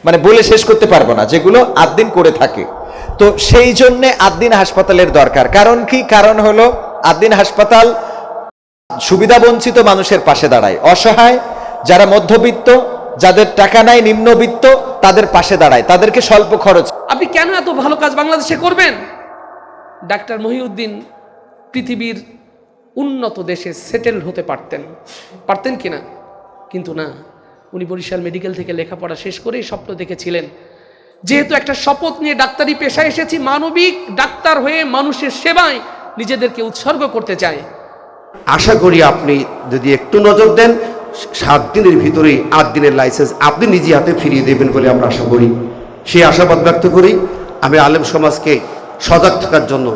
মানে বলে শেষ করতে পারবো না, যেগুলো আদ্দিন করে থাকে। তো সেই জন্যে আদ্দিন হাসপাতালের দরকার। কারণ কি? কারণ হলো আদ্দিন হাসপাতাল সুবিধা বঞ্চিত মানুষের পাশে দাঁড়ায়, অসহায় যারা মধ্যবিত্ত, যাদের টাকা নাই, নিম্নবিত্ত, তাদের পাশে দাঁড়ায়, তাদেরকে স্বল্প খরচ। আপনি কেন এত ভালো কাজ বাংলাদেশে করবেন? ডাক্তার মহিউদ্দিন পৃথিবীর উন্নত দেশে সেটেল হতে পারতেন কিনা? কিন্তু না, উনি বরিশাল মেডিকেল থেকে লেখাপড়া শেষ করেই স্বপ্ন দেখেছিলেন, যেহেতু একটা শপথ নিয়ে ডাক্তারি পেশায় এসেছি, মানবিক ডাক্তার হয়ে মানুষের সেবায় নিজেদেরকে উৎসর্গ করতে চায়। আশা করি আপনি যদি একটু নজর দেন, 7 দিনের ভিতরেই 8 দিনের লাইসেন্স আপনি নিজে হাতে ফিরিয়ে দেবেন বলে আমরা আশা করি। সেই আশাবাদ ব্যক্ত করি। আমি আলেম সমাজকে সজাগ থাকার জন্য,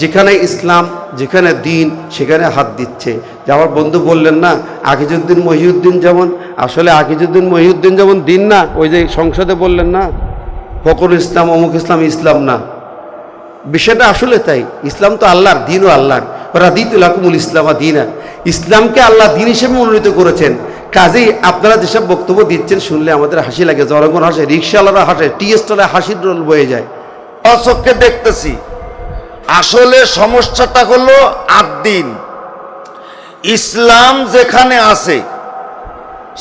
যেখানে ইসলাম, যেখানে দিন, সেখানে হাত দিচ্ছে। যে আমার বন্ধু বললেন না, আকিজউদ্দিন মহিউদ্দিন যেমন, আসলে আকিজউদ্দিন মহিউদ্দিন যেমন দিন না, ওই যে সংসদে বললেন না ফখরুল ইসলাম অমুক ইসলাম, ইসলাম না। বিষয়টা আসলে তাই। ইসলাম তো আল্লাহর, দিনও আল্লাহর। রাদিতু লাকুমুল ইসলামা দীনা, ইসলামকে আল্লাহ দিন হিসেবে মনোনীত করেছেন। কাজেই আপনারা যেসব বক্তব্য দিচ্ছেন শুনলে আমাদের হাসি লাগে, জনগণ হাসে, রিক্সাওয়ালারা হাসে, টি স্টলে হাসির রোল বয়ে যায়। চোখে দেখতেছি আসলে সমস্যাটা হলো আদ্দিন। ইসলাম যেখানে আছে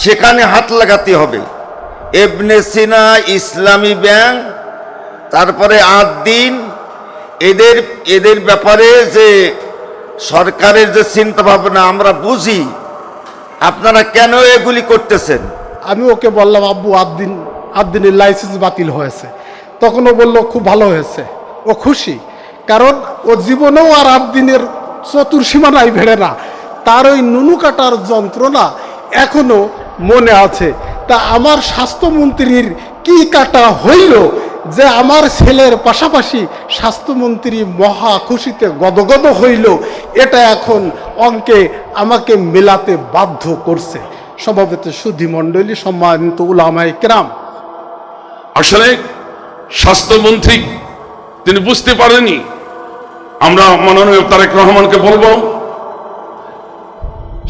সেখানে হাত লাগাতে হবে। ইবনে সিনা, ইসলামী ব্যাংক, তারপরে আদ্দিন, এদের ব্যাপারে যে সরকারের যে চিন্তা ভাবনা আমরা বুঝি, আপনারা কেন এগুলি করতেছেন? আমি ওকে বললাম, আব্বু আদ্দিনের লাইসেন্স বাতিল হয়েছে। তখন ও বলল খুব ভালো হয়েছে, ও খুশি। কারণ ও জীবনেও আর আদ্দিনের চতুর্সীমানায় ভেড়ে না, তার ওই নুনু কাটার যন্ত্রণা এখনো মনে আছে। তা আমার স্বাস্থ্যমন্ত্রীর কি কাটা হইল যে আমার ছেলের পাশাপাশি স্বাস্থ্যমন্ত্রী মহা খুশিতে গদগদ হইল, এটা এখন অঙ্কে আমাকে মেলাতে বাধ্য করছে। সভাপতি, সুধী মণ্ডলী, সম্মানিত উলামায়ে কেরাম, আসলে স্বাস্থ্যমন্ত্রী তিনি বুঝতে পারেনি। আমরা মাননীয় তারেক রহমানকে বলবো,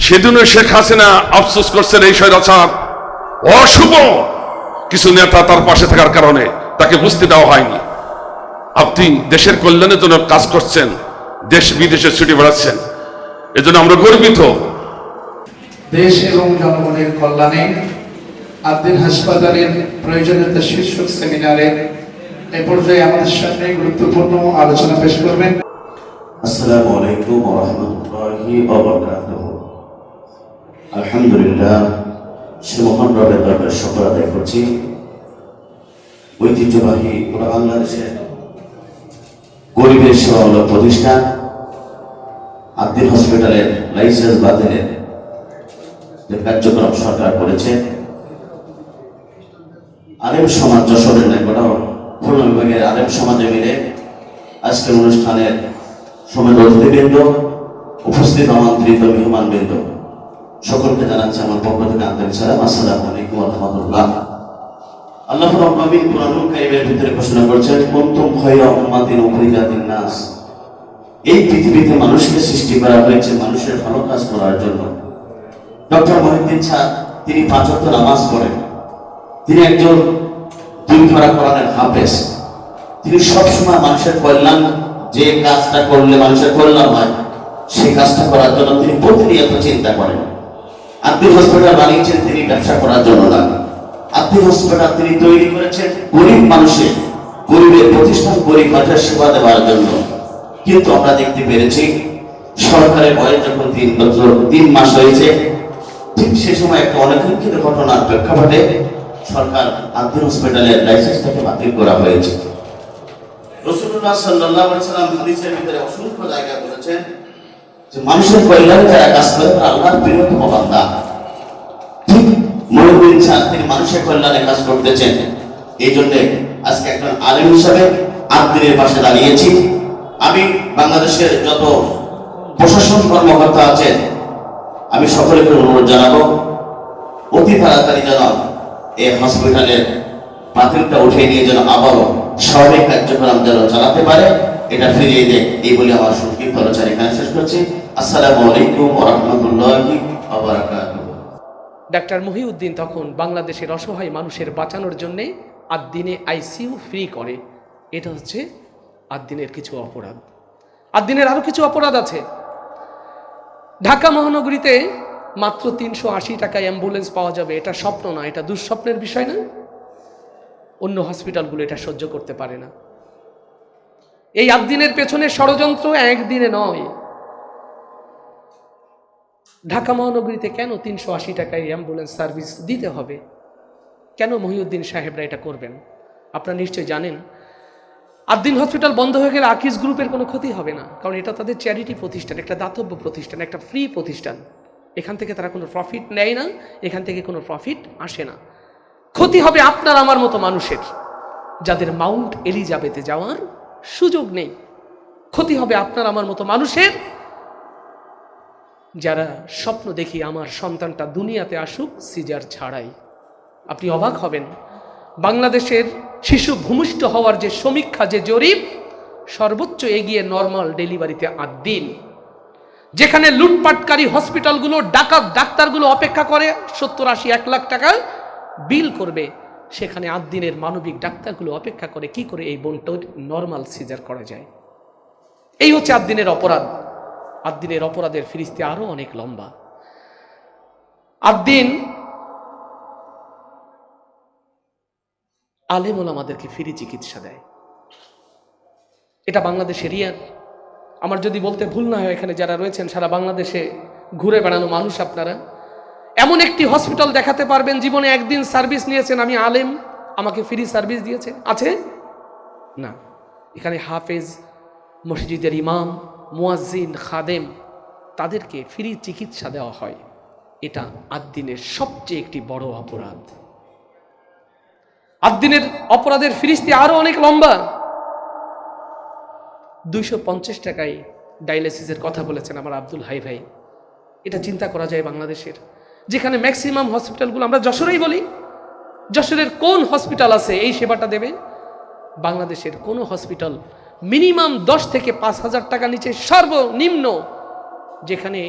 সেদিনও শেখ হাসিনা আফসোস করছেন এই স্বৈরাচার অশুভ কিছু নেতা তার পাশে থাকার কারণে তাকে বুঝতে দেওয়া হয়নি। আপনি দেশের কল্যাণের জন্য কাজ করছেন, দেশ বিদেশে ছুটে বেড়াচ্ছেন, এজন্য আমরা গর্বিত। দেশ এবং জনগণের কল্যাণে আদ্দিন হাসপাতালের প্রয়োজনীয়তা শীর্ষক সেমিনারে এ পর্যায়ে আমাদের সামনে গুরুত্বপূর্ণ আলোচনা পেশ করবেন। আসসালামু আলাইকুম ওয়া রাহমাতুল্লাহি ওয়া বারাকাতুহু। আলহামদুলিল্লাহ, সে মহান রবের দরবারে শুকর আদায় করছি। ঐতিহ্যবাহী পুরো বাংলাদেশের গরিবের সেবামূলক প্রতিষ্ঠান আদ্দিন হসপিটালের লাইসেন্স বাতিলের যে কার্যক্রম সরকার করেছে, আলেম সমাজ যশোরের নেকটা খুলনা বিভাগের আলেম সমাজে মিলে আজকের অনুষ্ঠানের সমেত অতিথিবৃন্দ, উপস্থিত আমন্ত্রিত মেহমানবৃন্দ, সকলকে জানাচ্ছি আমার পক্ষ থেকে আন্তরিক সালাম। আসসালামু আলাইকুম ওয়া রাহমাতুল্লাহ। আল্লাহ রাব্বুল আলামিন কুরআনুল কারীমের ভিতরে ঘোষণা করেছেন, কুনতুম খায়রা উম্মাতিন উখরিজাত লিন-নাস। এই পৃথিবীতে মানুষকে সৃষ্টি করা হয়েছে মানুষের ভালো কাজ করার জন্য। ডক্টর মহিউদ্দিন স্যার তিনি 5 ওয়াক্ত নামাজ পড়েন, তিনি একজন 2 ধারা কোরআনের হাফেজ। তিনি সবসময় মানুষের কল্যাণ, যে কাজটা করলে মানুষের কল্যাণ হয় সেই কাজটা করার জন্য তিনি প্রতিনিয়ত চিন্তা করেন। আদ্দিন হসপিটাল বানিয়েছেন তিনি ব্যবসা করার জন্য না, আদ্দিন হসপিটাল তিনি তৈরি করেছেন গরিব মানুষের, গরিবের প্রতিষ্ঠান, গরিব মানুষের সেবা দেওয়ার জন্য। কিন্তু আমরা দেখতে পেরেছি সরকারের বয়স যখন 3 মাস হয়েছে, ঠিক সে সময় একটা অনাকাঙ্ক্ষিত ঘটনার প্রেক্ষাপটে সরকার আদ্দিন হসপিটালের লাইসেন্সটাকে বাতিল করা হয়েছে। রাসূলুল্লাহ সাল্লাল্লাহু আলাইহি ওয়াসাল্লাম হাদিসের ভিতরে অসংখ্য জায়গা বলেছেন যে মানুষের কল্যাণে যারা কাজ করে তারা আল্লাহর প্রিয়তম বান্দা। ঠিক মহিউদ্দিন স্যার তিনি মানুষের কল্যাণে কাজ করতেছেন। এই জন্য আজকে একজন আলেম হিসাবে আদ্দিনের পাশে দাঁড়িয়েছি। আমি বাংলাদেশের যত প্রশাসন কর্মকর্তা আছেন আমি সকলকে অনুরোধ জানাবো, অতি তাড়াতাড়ি যেন এই হসপিটালের বাতিলটা উঠিয়ে নিয়ে যেন আবারও স্বাভাবিক কার্যক্রম যেন চালাতে পারে, এটা ফিরিয়ে দেয়। এই বলে আমার সংক্ষিপ্ত আলোচনা এখানে শেষ করছি। আসসালামু আলাইকুম ওয়া রাহমাতুল্লাহি ওয়া বারাকাতুহু। ডাক্তার মহিউদ্দিন তখন বাংলাদেশের অসহায় মানুষের বাঁচানোর জন্যে আদ্দিনে আইসিইউ ফ্রি করে, এটা হচ্ছে আদ্দিনের কিছু অপরাধ। আদ্দিনের আরো কিছু অপরাধ আছে। ঢাকা মহানগরীতে মাত্র 380 টাকায় অ্যাম্বুলেন্স পাওয়া যাবে, এটা স্বপ্ন না, এটা দুঃস্বপ্নের বিষয় না? অন্য হসপিটালগুলো এটা সহ্য করতে পারে না। এই আদ্দিনের পেছনে ষড়যন্ত্র একদিনে নয়। ঢাকা মহানগরীতে কেন 380 টাকায় অ্যাম্বুলেন্স সার্ভিস দিতে হবে? কেন মহিউদ্দিন সাহেবরা এটা করবেন? আপনারা নিশ্চয়ই জানেন, আদ্দিন হসপিটাল বন্ধ হয়ে গেলে আকিস গ্রুপের কোনো ক্ষতি হবে না, কারণ এটা তাদের চ্যারিটি প্রতিষ্ঠান, একটা দাতব্য প্রতিষ্ঠান, একটা ফ্রি প্রতিষ্ঠান। এখান থেকে তারা কোনো প্রফিট নেয় না, এখান থেকে কোনো প্রফিট আসে না। ক্ষতি হবে আপনার আমার মতো মানুষের, যাদের মাউন্ট এলিজাবেথে যাওয়ার সুযোগ নেই। ক্ষতি হবে আপনার আমার মতো মানুষের, যারা স্বপ্ন দেখি আমার সন্তানটা দুনিয়াতে আসুক সিজার ছাড়াই। আপনি অবাক হবেন, বাংলাদেশের শিশু ভূমিষ্ঠ হওয়ার যে সমীক্ষা, যে জরিপ, সর্বোচ্চ এগিয়ে নর্মাল ডেলিভারিতে আদ্দিন। যেখানে লুটপাটকারী হসপিটালগুলো, ডাকাত ডাক্তারগুলো অপেক্ষা করে 70-80-1 লাখ টাকা বিল করবে, সেখানে আদ্দিনের মানবিক ডাক্তারগুলো অপেক্ষা করে কি করে এই বোনটার নর্মাল সিজার করা যায়। এই হচ্ছে আদ্দিনের অপরাধ। আদ্দিনের অপরাধের ফিরিস্তি আরো অনেক লম্বা। আদ্দিন আলেম ওলামাদেরকে ফ্রি চিকিৎসা দেয়, এটা বাংলাদেশের রিয়ার। আমার যদি বলতে ভুল না হয়, এখানে যারা রয়েছেন সারা বাংলাদেশে ঘুরে বেড়ানো মানুষ, আপনারা এমন একটি হসপিটাল দেখাতে পারবেন জীবনে একদিন সার্ভিস নিয়েছেন, আমি আলেম, আমাকে ফ্রি সার্ভিস দিয়েছে? আছে না। এখানে হাফেজ, মসজিদের ইমাম, মুয়াজ্জিন, খাদেম, তাদেরকে ফ্রি চিকিৎসা দেওয়া হয়। এটা আদ্দিনের সবচেয়ে একটি বড় অপরাধ। আদ্দিনের অপরাধের ফিরিস্তি আরো অনেক লম্বা। 250 টাকায় ডায়ালিসিসের কথা বলেছেন আমার আব্দুল হাই ভাই। এটা চিন্তা করা যায় বাংলাদেশের, যেখানে ম্যাক্সিমাম হসপিটালগুলো, আমরা যশোরেই বলি, যশোরের কোন হসপিটাল আছে এই সেবাটা দেবে? বাংলাদেশের কোন হসপিটাল মিনিমাম 10 থেকে 5,000 টাকা নিচে সর্বনিম্ন, যেখানে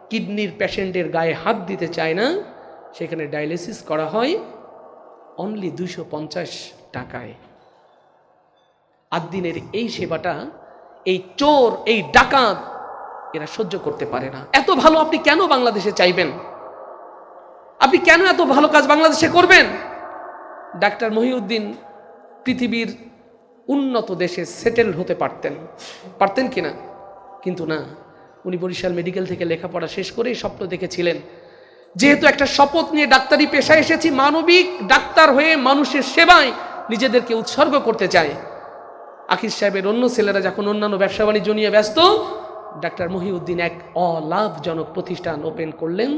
কিডনির পেশেন্টের গায়ে হাত দিতে চায় না, সেখানে ডায়ালিসিস করা হয় অনলি 250 টাকায়। আদ্দিনের এই সেবাটা এই চোর, এই ডাকাত, এরা সহ্য করতে পারে না। এত ভালো আপনি কেন বাংলাদেশে চাইবেন? আপনি কেন এত ভালো কাজ বাংলাদেশে করবেন? ডাক্তার মহিউদ্দিন পৃথিবীর উন্নত দেশে সেটেল হতে পারতেন কিনা? কিন্তু না, উনি বরিশাল মেডিকেল থেকে লেখাপড়া শেষ করেই স্বপ্ন দেখেছিলেন, যেহেতু একটা শপথ নিয়ে ডাক্তারি পেশায় এসেছি, মানবিক ডাক্তার হয়ে মানুষের সেবায় নিজেদেরকে উৎসর্গ করতে চায়। আকিস সাহেবের অন্য ছেলেরা যখন অন্যান্য ব্যবসা বাণিজ্য নিয়ে ব্যস্ত, ডাক্তার মহিউদ্দিন এক অলাভজনক প্রতিষ্ঠান ওপেন করলেন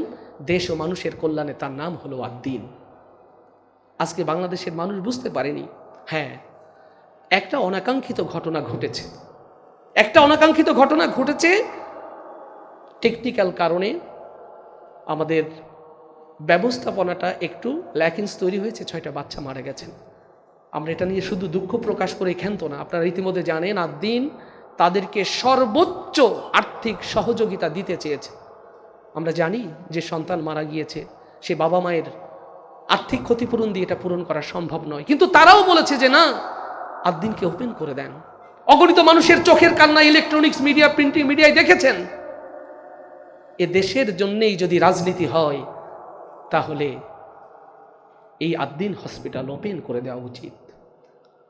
দেশ ও মানুষের কল্যাণে, তার নাম হলো আদ্দিন। আজকে বাংলাদেশের মানুষ বুঝতে পারেনি, হ্যাঁ, একটা অনাকাঙ্ক্ষিত ঘটনা ঘটেছে। একটা অনাকাঙ্ক্ষিত ঘটনা ঘটেছে, টেকনিক্যাল কারণে আমাদের ব্যবস্থাপনাটা একটু ল্যাকিংস তৈরি হয়েছে, 6টা বাচ্চা মারা গেছেন। আমরা এটা নিয়ে শুধু দুঃখ প্রকাশ করে ক্ষান্ত না, আপনারা ইতিমধ্যে জানেন আদ্দিন তাদেরকে সর্বোচ্চ আর্থিক সহযোগিতা দিতে চেয়েছে। আমরা জানি যে সন্তান মারা গিয়েছে, সে বাবা মায়ের আর্থিক ক্ষতিপূরণ দিয়ে এটা পূরণ করা সম্ভব নয়, কিন্তু তারাও বলেছে যে না, আদ্দিনকে ওপেন করে দেন। অগণিত মানুষের চোখের কান্না ইলেকট্রনিক্স মিডিয়া, প্রিন্টিং মিডিয়ায় দেখেছেন। এ দেশের জন্যেই যদি রাজনীতি হয়, তাহলে এই আদ্দিন হসপিটাল ওপেন করে দেওয়া উচিত।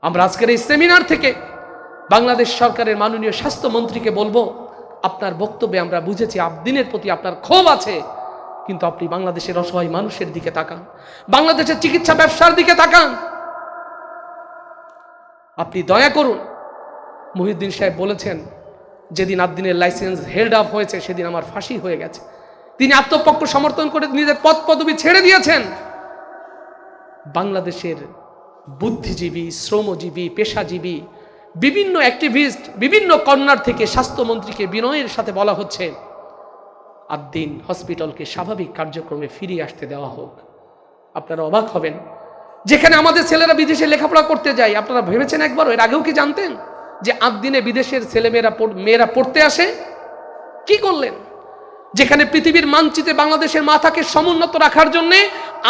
আমরা আজকের এই সেমিনার থেকে বাংলাদেশ সরকারের মাননীয় স্বাস্থ্যমন্ত্রীকে বলবো, আপনার বক্তব্যে আমরা বুঝেছি আদ্দিনের প্রতি আপনার ক্ষোভ আছে, কিন্তু আপনি বাংলাদেশের অসহায় মানুষের দিকে তাকান, বাংলাদেশের চিকিৎসা ব্যবসার দিকে তাকান। আপনি দয়া করুন। মহিউদ্দিন সাহেব বলেছেন, যেদিন আদ্দিনের লাইসেন্স হেল্ড আপ হয়েছে সেদিন আমার ফাঁসি হয়ে গেছে। তিনি আত্মপক্ষ সমর্থন করে নিজের পদ পদবি ছেড়ে দিয়েছেন। বাংলাদেশের বুদ্ধিজীবী, শ্রমজীবী, পেশাজীবী, বিভিন্ন অ্যাক্টিভিস্ট, বিভিন্ন কর্নার থেকে স্বাস্থ্যমন্ত্রীকে বিনয়ের সাথে বলা হচ্ছে, আদ্দিন হসপিটালকে স্বাভাবিক কার্যক্রমে ফিরিয়ে আসতে দেওয়া হোক। আপনারা অবাক হবেন, যেখানে আমাদের ছেলেরা বিদেশে লেখাপড়া করতে যায়, আপনারা ভেবেছেন একবার? এর আগেও কি জানতেন যে আদ্দিনে বিদেশের মেয়েরা পড়তে আসে? কি করলেন? যেখানে পৃথিবীর মানচিত্রে বাংলাদেশের মাথাকে সমুন্নত রাখার জন্যে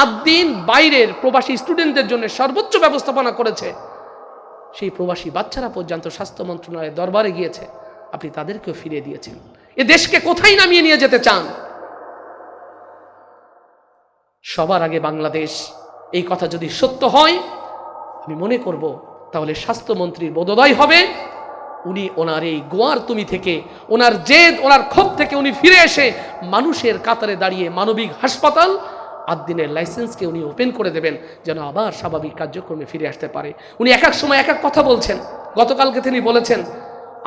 আদ্দিন বাইরের প্রবাসী স্টুডেন্টদের জন্য সর্বোচ্চ ব্যবস্থাপনা করেছে, সেই প্রবাসী বাচ্চারা পর্যন্ত স্বাস্থ্য মন্ত্রণালয়ের দরবারে গিয়েছে, আপনি তাদেরকেও ফিরিয়ে দিয়েছেন। এ দেশকে কোথায় নামিয়ে নিয়ে যেতে চান? সবার আগে বাংলাদেশ, এই কথা যদি সত্য হয় আমি মনে করব তাহলে স্বাস্থ্যমন্ত্রীর বোধোদয় হবে, উনি ওনার এই গোয়ার তুমি থেকে, ওনার জেদ, ওনার ক্ষোভ থেকে উনি ফিরে এসে মানুষের কাতারে দাঁড়িয়ে মানবিক হাসপাতাল আদ্দিনের লাইসেন্সকে উনি ওপেন করে দেবেন, যেন আবার স্বাভাবিক কার্যক্রমে ফিরে আসতে পারে। উনি এক এক সময় এক এক কথা বলছেন। গতকালকে তিনি বলেছেন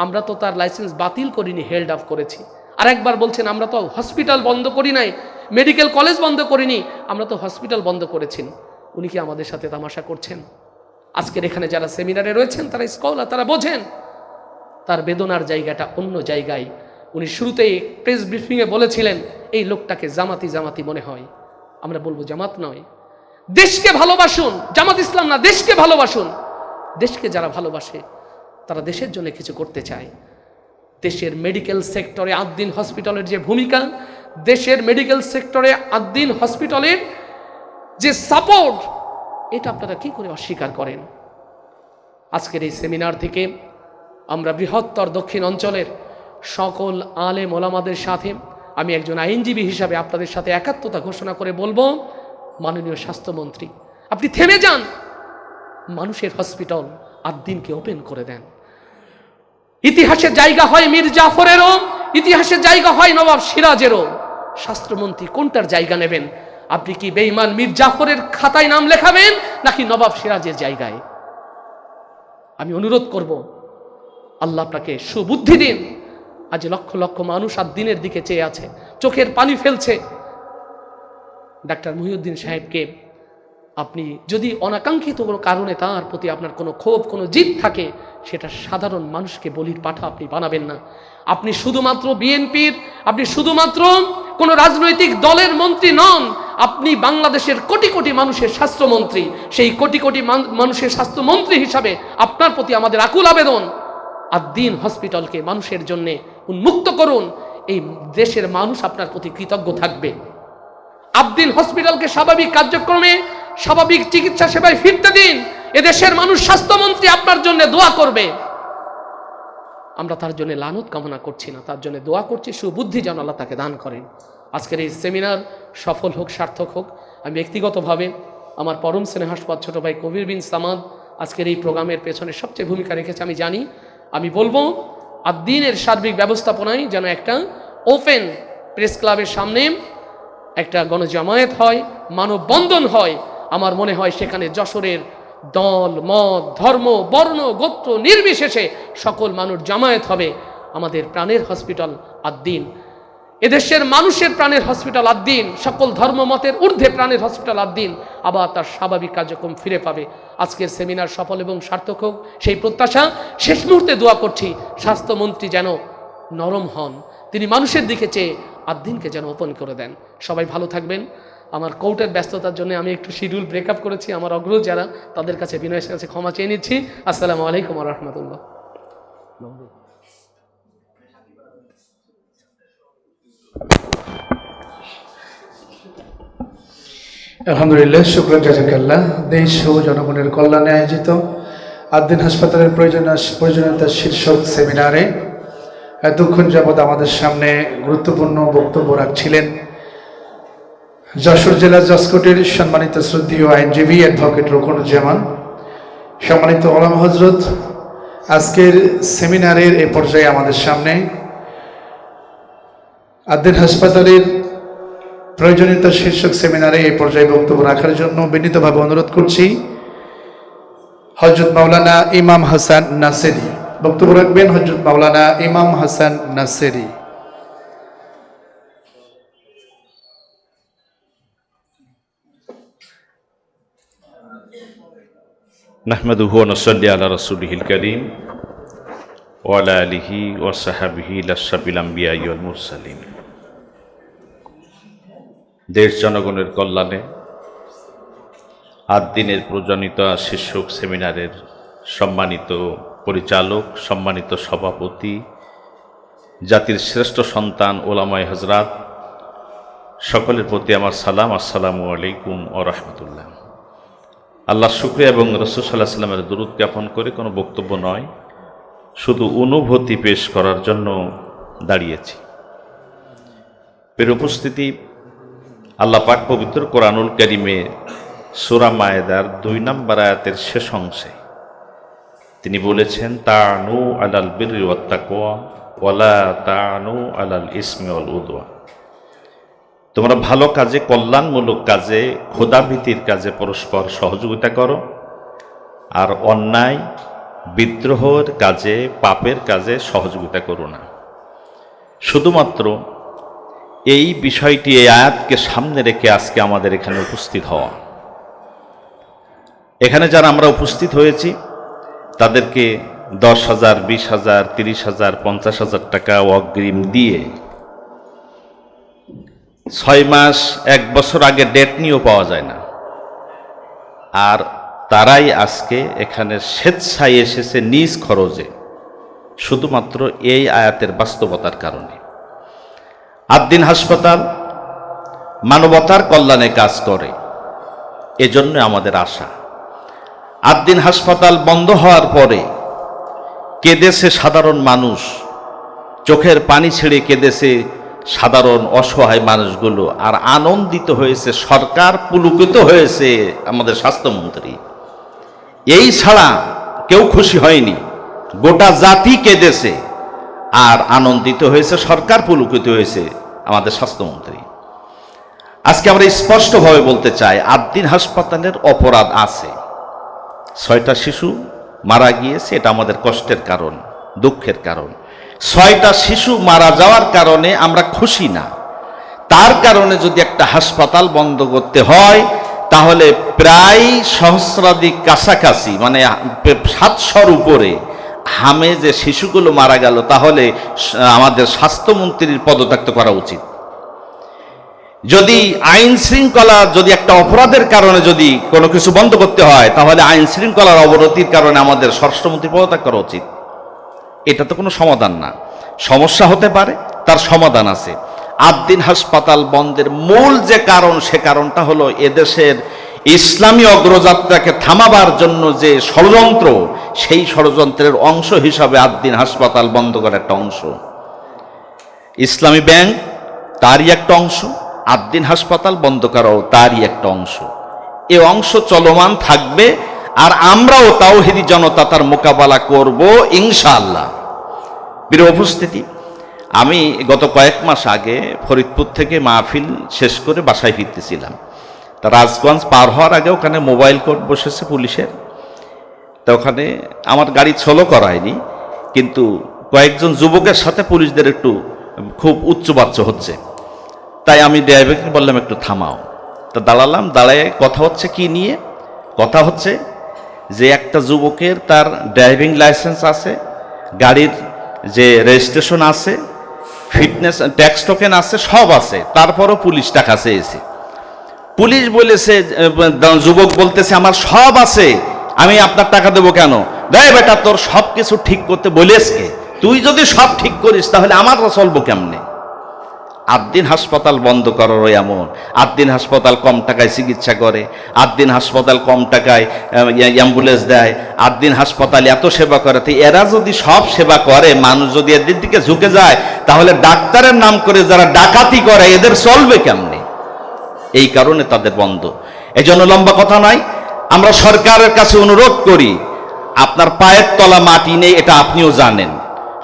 আমরা তো তার লাইসেন্স বাতিল করিনি, হেল্ড আপ করেছি। আর একবার বলছেন আমরা তো হসপিটাল বন্ধ করি নাই, মেডিকেল কলেজ বন্ধ করিনি, আমরা তো হসপিটাল বন্ধ করেছি। উনি কি আমাদের সাথে তামাশা করছেন? আজকের এখানে যারা সেমিনারে রয়েছেন তারা স্কলার, তারা বোঝেন তার বেদনার জায়গাটা অন্য জায়গায়। উনি শুরুতেই প্রেস ব্রিফিংয়ে বলেছিলেন এই লোকটাকে জামাতি জামাতি মনে হয়। আমরা বলবো জামাত নয়, দেশকে ভালোবাসুন। জামাত ইসলাম না, দেশকে ভালোবাসুন। দেশকে যারা ভালোবাসে তারা দেশের জন্য কিছু করতে চায়। দেশের মেডিকেল সেক্টরে আদ্দিন হসপিটালের যে ভূমিকা, দেশের মেডিকেল সেক্টরে আদ্দিন হসপিটালের যে সাপোর্ট, এটা আপনারা কি করে অস্বীকার করেন? আজকের এই সেমিনার থেকে আমরা বৃহত্তর দক্ষিণ অঞ্চলের সকল আলেম ওলামাদের সাথে আমি একজন আইনজীবী হিসাবে আপনাদের সাথে একাত্মতা ঘোষণা করে বলবো, মাননীয় স্বাস্থ্যমন্ত্রী আপনি থেমে যান, মানুষের হসপিটাল আদ্দিনকে ওপেন করে দেন। ইতিহাসের জায়গা হয় মীর জাফরেরও, ইতিহাসের জায়গা হয় নবাব সিরাজেরও। স্বাস্থ্যমন্ত্রী কোনটার জায়গা নেবেন? আপনি কি বেঈমান মীর জাফরের খাতায় নাম লেখাবেন নাকি নবাব সিরাজের জায়গায়? আমি অনুরোধ করব আল্লাহ আপনাকে সুবুদ্ধি দিন। আজ লক্ষ লক্ষ মানুষ আদ্দিনের দিকে চেয়ে আছে, চোখের পানি ফেলছে। ডাক্তার মহিউদ্দিন সাহেবকে আপনি যদি অনাকাঙ্ক্ষিত কোনো কারণে তার প্রতি আপনার কোনো ক্ষোভ, কোনো জিদ থাকে, সেটা সাধারণ মানুষকে বলির পাঠা আপনি বানাবেন না। আপনি শুধুমাত্র বিএনপির, আপনি শুধুমাত্র কোনো রাজনৈতিক দলের মন্ত্রী নন, আপনি বাংলাদেশের কোটি কোটি মানুষের স্বাস্থ্যমন্ত্রী। সেই কোটি কোটি মানুষের স্বাস্থ্যমন্ত্রী হিসাবে আপনার প্রতি আমাদের আকুল আবেদন, আদ্দিন হসপিটালকে মানুষের জন্য উন্মুক্ত করুন। এই দেশের মানুষ আপনার প্রতি কৃতজ্ঞ থাকবে। আদ্দিন হসপিটালকে স্বাভাবিক কার্যক্রমে, স্বাভাবিক চিকিৎসা সেবায় ফিরতে দিন। এদেশের মানুষ স্বাস্থ্যমন্ত্রী আপনার জন্য দোয়া করবে। আমরা তার জন্য লানত কামনা করছি না, তার জন্য দোয়া করছি সুবুদ্ধি যেন আল্লাহ তাকে দান করেন। আজকের এই সেমিনার সফল হোক, সার্থক হোক। আমি ব্যক্তিগতভাবে আমার পরম স্নেহাস্পদ ছোট ভাই কবির বিন সামাদ আজকের এই প্রোগ্রামের পেছনে সবচেয়ে ভূমিকা রেখেছে আমি জানি। আমি বলবো আদ্দিনের সার্বিক ব্যবস্থাপনায় যেন একটা ওপেন প্রেস ক্লাবের সামনে একটা গণজামায়াত হয়, মানববন্ধন হয়। আমার মনে হয় সেখানে যশোরের দল, মত, ধর্ম, বর্ণ, গোত্র নির্বিশেষে সকল মানুষ জামায়াত হবে। আমাদের প্রাণের হসপিটাল আদ্দিন, এদেশের মানুষের প্রাণের হসপিটাল আদ্দিন, সকল ধর্ম মতের ঊর্ধ্বে প্রাণের হসপিটাল আদ্দিন আবার তার স্বাভাবিক কার্যক্রম ফিরে পাবে। আজকের সেমিনার সফল এবং সার্থক হোক সেই প্রত্যাশা। শেষ মুহূর্তে দোয়া করছি স্বাস্থ্যমন্ত্রী যেন নরম হন, তিনি মানুষের দিকে চেয়ে আদ্দিনকে যেন ওপেন করে দেন। সবাই ভালো থাকবেন। আমার কোর্টের ব্যস্ততার জন্য আমি একটু শিডিউল ব্রেকআপ করেছি। আমার অগ্রজ যারা, তাদের কাছে বিনয়ের কাছে ক্ষমা চেয়ে নিচ্ছি। আসসালামু আলাইকুম ওয়া রাহমাতুল্লাহ। আলহামদুলিল্লাহ, শুকরান জাযাকাল্লাহ। দেশ ও জনগণের কল্যাণে আয়োজিত আদ্দিন হাসপাতালের প্রয়োজনীয়তা শীর্ষক সেমিনারে এতক্ষণ যাবৎ আমাদের সামনে গুরুত্বপূর্ণ বক্তব্য রাখছিলেন যশোর জেলা জসকোটের সম্মানিত শ্রদ্ধেয় আইনজীবী অ্যাডভোকেট রুকনুজ্জামান, সম্মানিত ওলামা হযরত। আজকের সেমিনারের এই পর্যায়ে আমাদের সামনে আদ্দিন হাসপাতালের প্রয়োজনীয়তা শীর্ষক সেমিনারে এই পর্যায়ে বক্তব্য রাখার জন্য বিনীতভাবে অনুরোধ করছি হযরত মাওলানা ইমাম হাসান নাসেরি। বক্তব্য রাখবেন হযরত মাওলানা ইমাম হাসান নাসেরি। নাহমাদুহু ওয়া নুসাল্লি আলা রাসূলিহিল কারীম ওয়া আলা আলিহি ওয়া সাহবিহি লাশরাফিল আমবিয়া ওয়াল মুরসালিন। দেশ জনগণের কল্যাণে আদ্দিনের প্রয়োজনীয়তা শীর্ষক সেমিনারের সম্মানিত পরিচালক, সম্মানিত সভাপতি, জাতির শ্রেষ্ঠ সন্তান ওলামায়ে হযরত, সকলের প্রতি আমার সালাম, আসসালামু আলাইকুম ও রহমতুল্লাহ। আল্লাহ শুকরিয়া এবং রাসূল সাল্লাল্লাহু আলাইহি ওয়াসাল্লামের দুরূদ জ্ঞাপন করে কোনো বক্তব্য নয়, শুধু অনুভূতি পেশ করার জন্য দাঁড়িয়েছি। প্রিয় উপস্থিতি, আল্লাহ পাক পবিত্র কোরআনুল কারীমে সূরা মায়েদার 2 নম্বর আয়াতের শেষ অংশে তিনি বলেছেন, তা'নু আলাল বিররি ওয়াত তাকওয়া ওয়ালা তা'নু আলাল ইসমি ওয়াল উদওয়ান। তোমরা ভালো কাজে, কল্যাণমূলক কাজে, খোদাভীতির কাজে পরস্পর সহযোগিতা করো, আর অন্যায়, বিদ্রোহের কাজে, পাপের কাজে সহযোগিতা করো না। শুধুমাত্র এই বিষয়টি, এই আয়াতকে সামনে রেখে আজকে আমাদের এখানে উপস্থিত হওয়া। এখানে যারা আমরা উপস্থিত হয়েছি তাদেরকে 10,000, 20,000, 30,000, 50,000 টাকা অগ্রিম দিয়ে 6 মাস 1 বছর আগে ডেট নিয়েও পাওয়া যায় না। আর তারাই আজকে এখানে স্বেচ্ছায় এসেছে নিজ খরচে, শুধুমাত্র এই আয়াতের বাস্তবতার কারণে। আদ্দিন হাসপাতাল মানবতার কল্যাণে কাজ করে, এজন্য আমাদের আশা। আদ্দিন হাসপাতাল বন্ধ হওয়ার পরে কেঁদেছে সাধারণ মানুষ, চোখের পানি ছেড়ে কেঁদেছে সাধারণ অসহায় মানুষগুলো, আর আনন্দিত হয়েছে সরকার, পুলকিত হয়েছে আমাদের স্বাস্থ্যমন্ত্রী। এই ছাড়া কেউ খুশি হয়নি, গোটা জাতি কেঁদেছে আর আনন্দিত হয়েছে সরকার, পুলকিত হয়েছে আমাদের স্বাস্থ্যমন্ত্রী। আজকে আমরা স্পষ্টভাবে বলতে চাই, আদ্দিন হাসপাতালের অপরাধ আছে। 6টা শিশু মারা গিয়েছে, এটা আমাদের কষ্টের কারণ, দুঃখের কারণ। 6টা শিশু মারা যাওয়ার কারণে আমরা খুশি না। তার কারণে যদি একটা হাসপাতাল বন্ধ করতে হয়, তাহলে প্রায় সহস্রাধিক কাছাকাছি, মানে 700-র উপরে হামে যে শিশুগুলো মারা গেল, তাহলে আমাদের স্বাস্থ্যমন্ত্রীর পদত্যাগ করা উচিত। যদি আইন শৃঙ্খলা, যদি একটা অপরাধের কারণে যদি কোনো কিছু বন্ধ করতে হয়, তাহলে আইন শৃঙ্খলার অবনতির কারণে আমাদের স্বরাষ্ট্রমন্ত্রী পদত্যাগ করা উচিত। এটা তো কোনো সমাধান না। সমস্যা হতে পারে, তার সমাধান আছে। আদ্দিন হাসপাতাল বন্ধের মূল যে কারণ, সে কারণটা হলো এদেশের ইসলামী অগ্রযাত্রাকে থামাবার জন্য যে ষড়যন্ত্র, সেই ষড়যন্ত্রের অংশ হিসাবে আদ্দিন হাসপাতাল বন্ধ করার একটা অংশ। ইসলামী ব্যাংক তারই একটা অংশ, আদ্দিন হাসপাতাল বন্ধ করাও তারই একটা অংশ। এ অংশ চলমান থাকবে, আর আমরাও তাওহীদি জনতা তার মোকাবেলা করব ইনশাআল্লাহ। প্রিয় উপস্থিতি, আমি গত কয়েক মাস আগে ফরিদপুর থেকে মাহফিল শেষ করে বাসায় ফিরতেছিলাম। তা রাজগঞ্জ পার হওয়ার আগে ওখানে মোবাইল কোর্ট বসেছে পুলিশের। তা ওখানে আমার গাড়ি ছোলো করায়নি, কিন্তু কয়েকজন যুবকের সাথে পুলিশদের একটু খুব উচ্চবাচ্য হচ্ছে। তাই আমি ড্রাইভারকে বললাম, একটু থামাও। তা দাঁড়ালাম, দাঁড়ায় কথা হচ্ছে কি নিয়ে? কথা হচ্ছে যে একটা যুবকের তার ড্রাইভিং লাইসেন্স আছে, গাড়ির যে রেজিস্ট্রেশন আছে, ফিটনেস ট্যাক্স টোকেন আছে, সব আছে, তারপরও পুলিশ টাকা চেয়েছে। পুলিশ বলেছে, যুবক বলতেছে আমার সব আছে, আমি আপনার টাকা দেবো কেন? দেয় বেটা, তোর সব কিছু ঠিক করতে বলেছে, তুই যদি সব ঠিক করিস তাহলে আমার চলবো কেমনে? আদ্দিন হাসপাতাল বন্ধ করারও এমন। আদ্দিন হাসপাতাল কম টাকায় চিকিৎসা করে, আদ্দিন হাসপাতাল কম টাকায় অ্যাম্বুলেন্স দেয়, আদ্দিন হাসপাতাল এত সেবা করে। তো এরা যদি সব সেবা করে, মানুষ যদি এদের দিকে ঝুঁকে যায়, তাহলে ডাক্তারের নাম করে যারা ডাকাতি করে, এদের চলবে কেমনে? এই কারণে তাদের বন্ধ। এই জন্য লম্বা কথা নয়, আমরা সরকারের কাছে অনুরোধ করি, আপনার পায়ের তলা মাটি নেই, এটা আপনিও জানেন।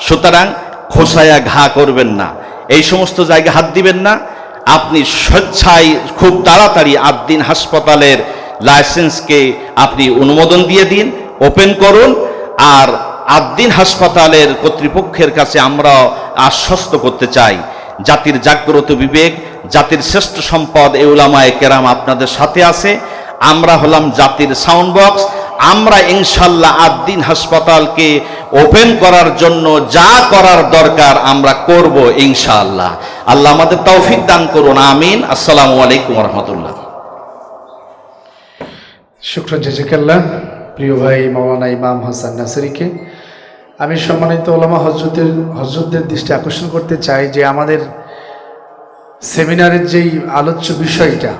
সুতরাং খোসায়া ঘা করবেন না, এই সমস্ত জায়গায় হাত দিবেন না। আপনি স্বেচ্ছায় খুব তাড়াতাড়ি আদ্দিন হাসপাতালের লাইসেন্সকে আপনি অনুমোদন দিয়ে দিন, ওপেন করুন। আর আদ্দিন হাসপাতালের কর্তৃপক্ষের কাছে আমরা আশ্বস্ত করতে চাই, জাতির জাগ্রত বিবেক, জাতির শ্রেষ্ঠ সম্পদ এই উলামায়ে কেরাম আপনাদের সাথে আছে। আমরা হলাম জাতির সাউন্ড বক্স। আমরা ইনশাল্লাহ আদ্দিন হাসপাতালকে ওপেন করার জন্য যা করার দরকার আমরা করব ইনশাআল্লাহ। আল্লাহ আমাদের তৌফিক দান করুন, আমিন। আসসালামু আলাইকুম ওয়া রাহমাতুল্লাহ। শুকরান জাযাকাল্লাহ। প্রিয় ভাই মাওলানা ইমাম হাসান নাসিরিকে আমি সম্মানিত ওলামা হযরতদের দৃষ্টি আকর্ষণ করতে চাই যে আমাদের সেমিনারের যেই আলোচ্য বিষয়টা,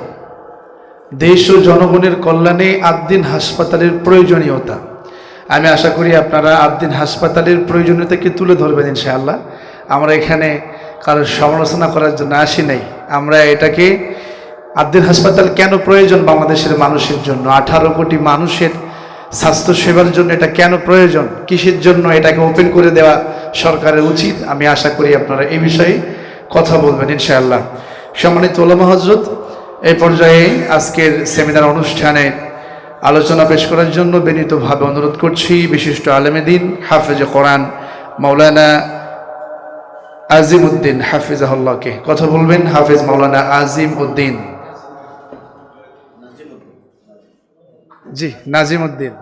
দেশ ও জনগণের কল্যাণে আদ্দিন হাসপাতালের প্রয়োজনীয়তা, আমি আশা করি আপনারা আদ্দিন হাসপাতালের প্রয়োজনীয়তাকে তুলে ধরবেন ইনশাআল্লাহ। আমরা এখানে কারোর সমালোচনা করার জন্য আসি নাই, আমরা এটাকে আদ্দিন হাসপাতাল কেন প্রয়োজন বাংলাদেশের মানুষের জন্য, 18 কোটি মানুষের স্বাস্থ্য সেবার জন্য এটা কেন প্রয়োজন, কিসের জন্য এটাকে ওপেন করে দেওয়া সরকারের উচিত, আমি আশা করি আপনারা এই বিষয়ে কথা বলবেন ইনশাআল্লাহ। সম্মানিত ওলামা হযরত, এই পর্যায়ে আজকের সেমিনার অনুষ্ঠানে আলোচনা পেশ করার জন্য বিনীতভাবে অনুরোধ করছি বিশিষ্ট আলেমে দ্বীন হাফেজে কোরআন মাওলানা আজিম উদ্দিন হাফিজাহুল্লাহকে। কথা বলবেন হাফেজ মাওলানা আজিম উদ্দিন। জি, নাজিম উদ্দিন।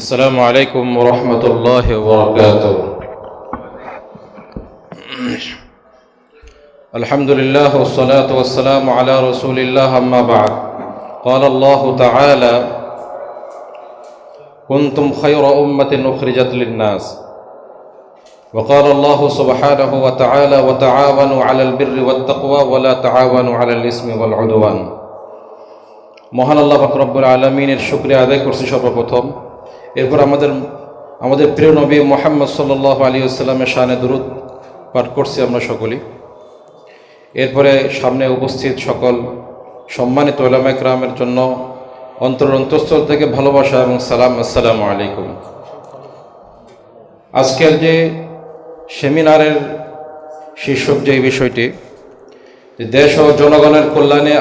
السلام عليكم ورحمة الله وبركاته. الحمد لله والصلاة والسلام على رسول الله، أما بعد. قال الله تعالى: كنتم خير أمة أخرجت للناس. وقال الله سبحانه وتعالى: وتعاونوا على البر والتقوى ولا تعاونوا على الإثم والعدوان. মহান আল্লাহ পাক রব্বুল আলামিনের শুকরিয়া আদায় করছি সর্বপ্রথম। এরপর আমাদের প্রিয় নবী মুহাম্মদ সাল্লাল্লাহু আলাইহি ওয়াসাল্লামের শানে দুরূদ পাঠ করছি আমরা সকলেই। এরপরে সামনে উপস্থিত সকল সম্মানিত উলামা ইকরামের জন্য অন্তঃস্থল থেকে ভালোবাসা এবং সালাম, আসসালামু আলাইকুম। আজকের যে সেমিনারের শীর্ষক যে বিষয়টি, যে দেশ ও জনগণের কল্যাণে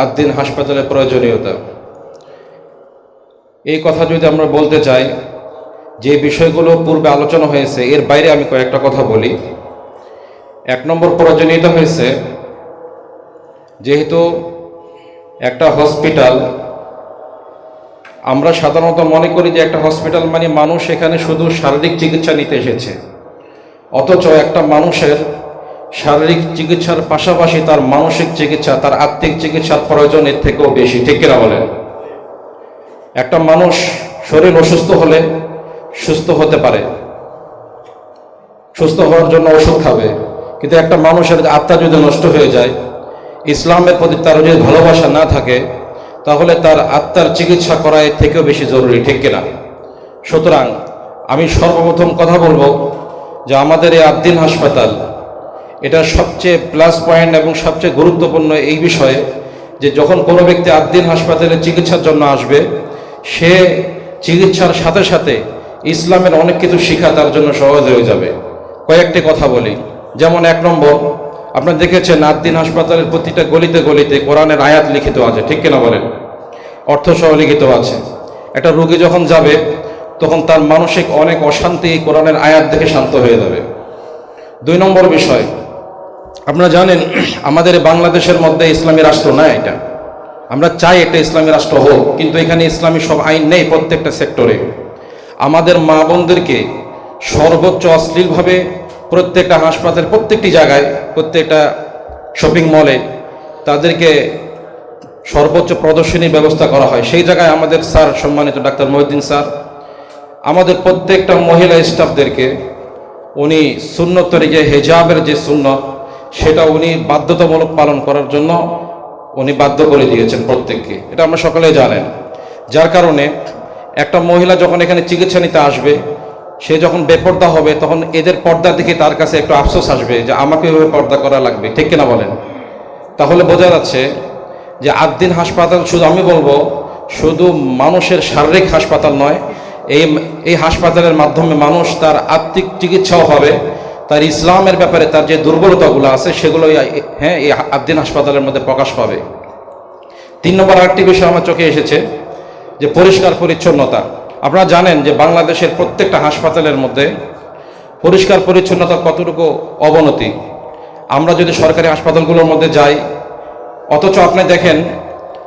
আদ্দিন হাসপাতালের প্রয়োজনীয়তা, এই কথা যদি আমরা বলতে চাই, যে বিষয়গুলো পূর্বে আলোচনা হয়েছে এর বাইরে আমি কয়েকটা কথা বলি। 1 নম্বর প্রয়োজনীয়তা হয়েছে, যেহেতু একটা হসপিটাল, আমরা সাধারণত মনে করি যে একটা হসপিটাল মানে মানুষ এখানে শুধু শারীরিক চিকিৎসা নিতে এসেছে, অথচ একটা মানুষের শারীরিক চিকিৎসার পাশাপাশি তার মানসিক চিকিৎসা, তার আত্মিক চিকিৎসার প্রয়োজন এর থেকেও বেশি, ঠিক কিনা বলেন? একটা মানুষ শরীর অসুস্থ হলে সুস্থ হতে পারে, সুস্থ হওয়ার জন্য ওষুধ খাবে, কিন্তু একটা মানুষের আত্মা যদি নষ্ট হয়ে যায়, ইসলামের প্রতি তার যদি ভালোবাসা না থাকে, তাহলে তার আত্মার চিকিৎসা করা এর থেকেও বেশি জরুরি, ঠিক কিনা? সুতরাং আমি সর্বপ্রথম কথা বলবো যে আমাদের এই আদ্দিন হাসপাতাল, এটা সবচেয়ে প্লাস পয়েন্ট এবং সবচেয়ে গুরুত্বপূর্ণ এই বিষয়ে যে যখন কোনো ব্যক্তি আদ্দিন হাসপাতালে চিকিৎসার জন্য আসবে, সে চিকিৎসার সাথে সাথে ইসলামের অনেক কিছু শিক্ষা তার জন্য সহজ হয়ে যাবে। কয়েকটি কথা বলি। যেমন 1 নম্বর, আপনারা দেখেছেন আদ্দিন হাসপাতালের প্রতিটা গলিতে গলিতে কোরআনের আয়াত লিখিত আছে, ঠিক কিনা বলেন? অর্থসহ লিখিত আছে। একটা রোগী যখন যাবে তখন তার মানসিক অনেক অশান্তি কোরআনের আয়াত দেখে শান্ত হয়ে যাবে। 2 নম্বর বিষয়, আপনারা জানেন আমাদের বাংলাদেশের মধ্যে ইসলামী রাষ্ট্র না, এটা আমরা চাই একটা ইসলামী রাষ্ট্র হোক, কিন্তু এখানে ইসলামী সব আইন নেই প্রত্যেকটা সেক্টরে। আমাদের মা বোনদেরকে সর্বোচ্চ অশ্লীলভাবে প্রত্যেকটা হাসপাতাল, প্রত্যেকটি জায়গায়, প্রত্যেকটা শপিং মলে তাদেরকে সর্বোচ্চ প্রদর্শনীর ব্যবস্থা করা হয়। সেই জায়গায় আমাদের স্যার, সম্মানিত ডাক্তার মহিউদ্দিন স্যার, আমাদের প্রত্যেকটা মহিলা স্টাফদেরকে উনি সুন্নত তরিকে হেজাবের যে সুন্নত, সেটা উনি বাধ্যতামূলক পালন করার জন্য উনি বাধ্য করে দিয়েছেন প্রত্যেককে, এটা আমরা সকলে জানেন। যার কারণে একটা মহিলা যখন এখানে চিকিৎসা নিতে আসবে, সে যখন বেপর্দা হবে, তখন এদের পর্দা দেখে তার কাছে একটু আফসোস আসবে যে আমাকে এভাবে পর্দা করা লাগবে, ঠিক কিনা বলেন? তাহলে বোঝা যাচ্ছে যে আদ্দিন হাসপাতাল শুধু, আমি বলবো, শুধু মানুষের শারীরিক হাসপাতাল নয়, এই হাসপাতালের মাধ্যমে মানুষ তার আত্মিক চিকিৎসাও হবে, তার ইসলামের ব্যাপারে তার যে দুর্বলতাগুলো আছে সেগুলো এই আদ্দিন হাসপাতালের মধ্যে প্রকাশ পাবে। 3 নম্বর আরেকটি বিষয় আমার চোখে এসেছে, যে পরিষ্কার পরিচ্ছন্নতা। আপনারা জানেন যে বাংলাদেশের প্রত্যেকটা হাসপাতালের মধ্যে পরিষ্কার পরিচ্ছন্নতার কতটুকু অবনতি। আমরা যদি সরকারি হাসপাতালগুলোর মধ্যে যাই, অথচ আপনি দেখেন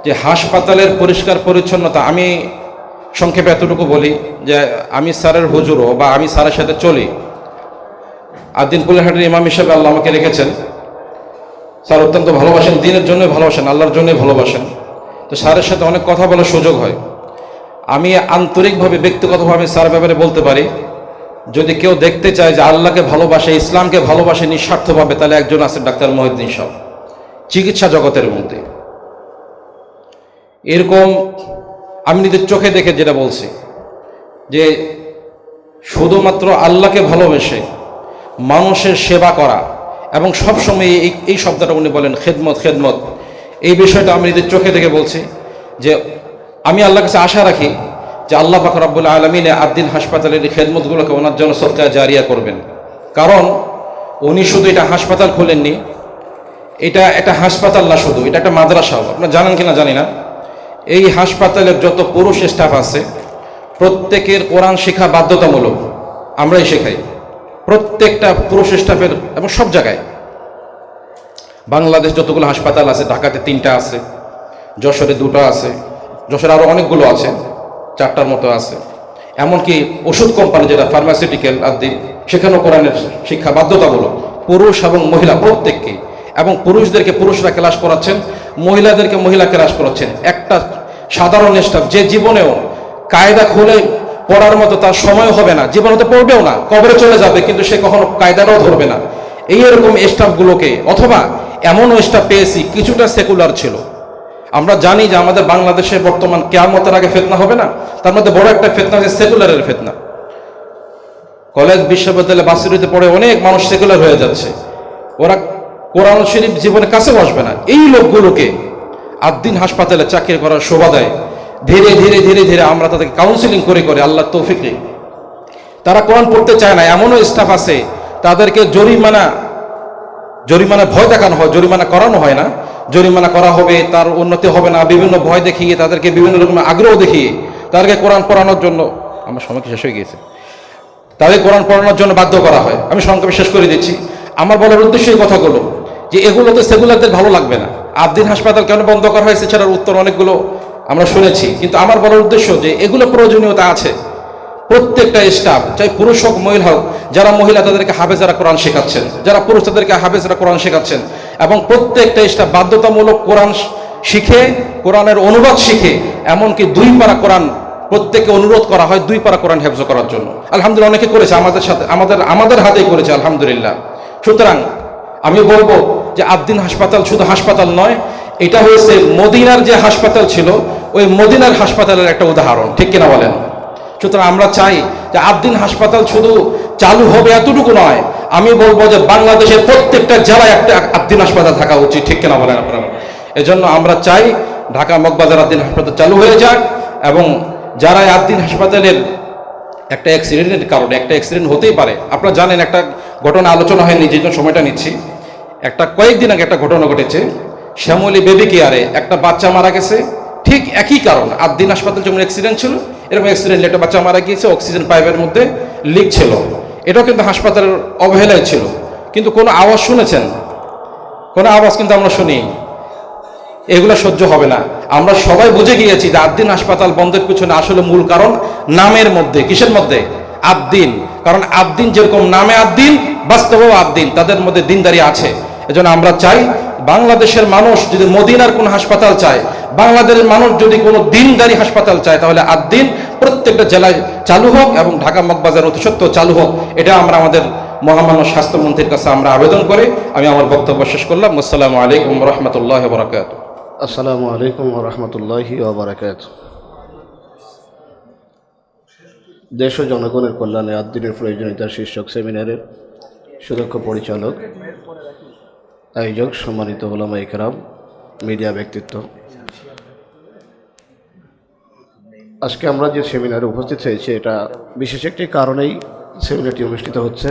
যে হাসপাতালের পরিষ্কার পরিচ্ছন্নতা, আমি সংক্ষেপে এতটুকু বলি যে আমি স্যারের হুজুরও, বা আমি স্যারের সাথে চলি, আদ্দিন কুলিহাটের ইমাম হিসেবে আল্লাহ আমাকে রেখেছেন। স্যার অত্যন্ত ভালোবাসেন, দিনের জন্যই ভালোবাসেন, আল্লাহর জন্যই ভালোবাসেন। তো স্যারের সাথে অনেক কথা বলার সুযোগ হয়। আমি আন্তরিকভাবে ব্যক্তিগতভাবে স্যার ব্যাপারে বলতে পারি, যদি কেউ দেখতে চায় যে আল্লাহকে ভালোবাসে, ইসলামকে ভালোবাসে নিঃস্বার্থভাবে, তাহলে একজন আছে ডাক্তার মহিউদ্দিন সাহেব, চিকিৎসা জগতের মধ্যে। এরকম আমি নিজের চোখে দেখে যেটা বলছি, যে শুধুমাত্র আল্লাহকে ভালোবেসে মানুষের সেবা করা, এবং সবসময় এই শব্দটা উনি বলেন খেদমত খেদমত, এই বিষয়টা আমি নিজের চোখে দেখে বলছি যে আমি আল্লাহর কাছে আশা রাখি যে আল্লাহ পাক রব্বুল আলামিন আদ্দিন হাসপাতালের এই খেদমতগুলোকে ওনার জন্য সদকা জারিয়া করবেন। কারণ উনি শুধু এটা হাসপাতাল খোলেননি, এটা একটা হাসপাতাল না, শুধু এটা একটা মাদ্রাসাও। আপনারা জানেন কিনা জানি না, এই হাসপাতালের যত পুরুষ স্টাফ আছে প্রত্যেকের কোরআন শেখা বাধ্যতামূলক, আমরাই শেখাই প্রত্যেকটা পুরুষ স্টাফের, এবং সব জায়গায়। বাংলাদেশ যতগুলো হাসপাতাল আছে, ঢাকাতে 3টা আছে, যশোরে 2টা আছে, যশোরে আরও অনেকগুলো আছে, 4টার মতো আছে। এমনকি ওষুধ কোম্পানি যেটা ফার্মাসিউটিক্যাল আদ্দিন, সেখানেও কোরআনের শিক্ষা বাধ্যতামূলক পুরুষ এবং মহিলা প্রত্যেককে। এবং পুরুষদেরকে পুরুষরা ক্লাস করাচ্ছেন, মহিলাদেরকে মহিলা ক্লাস করাচ্ছেন। একটা সাধারণ স্টাফ যে জীবনেও কায়দা খুলে পড়ার মতো তার সময় হবে না, জীবনে তো পড়বেও না, কবরে চলে যাবে, কিন্তু সে কখনো কায়দাটাও ধরবে না। এইরকম স্টাফগুলোকে, অথবা এমনও স্টাফ পেয়েছি কিছুটা সেকুলার ছিল। আমরা জানি যে আমাদের বাংলাদেশে বর্তমান কিয়ামতের আগে ফিতনা হবে না, তার মধ্যে বড় একটা ফিতনা হচ্ছে সেকুলারের ফিতনা। কলেজ বিশ্ববিদ্যালয় ভার্সিটিতে পড়ে অনেক মানুষ সেকুলার হয়ে যাচ্ছে, ওরা কোরআন শরীফ জীবনের কাছেও আসবে না। এই লোকগুলোকে আদ্দিন হাসপাতালে চাকরি করার শোভা দেয়। ধীরে ধীরে ধীরে ধীরে আমরা তাদেরকে কাউন্সিলিং করে করে আল্লাহর তৌফিকে, তারা কোরআন পড়তে চায় না, এমনও স্টাফ আছে তাদেরকে জরিমানা ভয় দেখানো হয়, জরিমানা করানো হয় না, জরিমানা করা হবে, তার উন্নতি হবে না, বিভিন্ন ভয় দেখিয়ে তাদেরকে বিভিন্ন রকম আগ্রহ দেখিয়ে তাদেরকে কোরআন পড়ানোর জন্য, আমার সময় শেষ হয়ে গিয়েছে, তাদের কোরআন পড়ানোর জন্য বাধ্য করা হয়। আমি সংক্ষেপে শেষ করে দিচ্ছি। আমার বলার উদ্দেশ্য এই কথাগুলো, যে এগুলোতে সেকুলারদের ভালো লাগবে না। আদ্দিন হাসপাতাল কেন বন্ধ করা হয়েছে সেটার উত্তর অনেকগুলো আমরা শুনেছি, কিন্তু আমার বলার উদ্দেশ্য যে এগুলো প্রয়োজনীয়তা আছে। প্রত্যেকটা স্টাফ, চাই পুরুষ হোক মহিলা হোক, যারা মহিলা তাদেরকে হাফেজারা কোরআন শেখাচ্ছেন, যারা পুরুষ তাদেরকে হাফেজারা কোরআন শেখাচ্ছেন, এবং প্রত্যেকটা স্টাফ বাধ্যতামূলক কোরআন শিখে, কোরআনের অনুবাদ শিখে, এমনকি 2 পারা কোরআন প্রত্যেককে অনুরোধ করা হয় 2 পারা কোরআন হেফজ করার জন্য। আলহামদুলিল্লাহ অনেকে করেছে, আমাদের সাথে আমাদের হাতেই করেছে আলহামদুলিল্লাহ। সুতরাং আমি বলবো যে আদ্দিন হাসপাতাল শুধু হাসপাতাল নয়, এটা হয়েছে মদিনার যে হাসপাতাল ছিল, ওই মদিনার হাসপাতালের একটা উদাহরণ, ঠিক কিনা বলেন? সুতরাং আমরা চাই যে আদ্দিন হাসপাতাল শুধু চালু হবে এতটুকু নয়, আমি বলবো যে বাংলাদেশের প্রত্যেকটা জেলায় একটা আদ্দিন হাসপাতাল থাকা উচিত, ঠিক কিনা বলেন আপনারা? এজন্য আমরা চাই ঢাকা মগবাজার আদ্দিন হাসপাতাল চালু হয়ে যাক, এবং যারা আদ্দিন হাসপাতালের একটা অ্যাক্সিডেন্টের কারণে, একটা অ্যাক্সিডেন্ট হতেই পারে, আপনারা জানেন, একটা ঘটনা আলোচনা হয়নি, যে জন্য সময়টা নিচ্ছি। কয়েকদিন আগে একটা ঘটনা ঘটেছে, শ্যামলী বেবি কেয়ারে একটা বাচ্চা মারা গেছে, ঠিক একই কারণ। আদ্দিন হাসপাতাল যেমন অ্যাক্সিডেন্ট ছিল, এরকম অ্যাক্সিডেন্ট একটা বাচ্চা মারা গিয়েছে, অক্সিজেন পাইপের মধ্যে লিক ছিল। এটাও কিন্তু হাসপাতালের অবহেলায় ছিল, কিন্তু কোনো আওয়াজ শুনেছেন? কোনো আওয়াজ কিন্তু আমরা শুনি। এগুলো সহ্য হবে না। আমরা সবাই বুঝে গিয়েছি যে আদ্দিন হাসপাতাল বন্ধের পিছনে আসলে মূল কারণ নামের মধ্যে। কিসের মধ্যে? আদ্দিন। কারণ আদ্দিন যেরকম নামে আদ্দিন, বাস্তবেও আদ্দিন, তাদের মধ্যে দিনদারি আছে। এজন্য আমরা চাই বাংলাদেশের মানুষ যদি মদিনার কোন হাসপাতাল চায়, বাংলাদেশের মানুষ যদি কোনো দিনদারি হাসপাতাল চায়, তাহলে আদ্দিন প্রত্যেকটা জেলায় চালু হোক, এবং ঢাকা মগবাজার অতি সত্ত্বর চালু হোক। এটা আমরা আমাদের মহামান্য স্বাস্থ্যমন্ত্রীর কাছে আমরা আবেদন করে আমি আমার বক্তব্য শেষ করলাম। আসসালামু আলাইকুম রহমতুল্লাহ বরাকাত। আসসালামু আলাইকুম রহমতুল্লাহি ওবরাকাত। দেশ ও জনগণের কল্যাণে আদ্দিনের প্রয়োজনীয়তা শীর্ষক সেমিনারের সুদক্ষ পরিচালক, আয়োজক, সম্মানিত ওলামা ইকরাম, মিডিয়া ব্যক্তিত্ব, আজকে আমরা যে সেমিনারে উপস্থিত হয়েছি, এটা বিশেষ একটি কারণেই সেমিনারটি অনুষ্ঠিত হচ্ছে।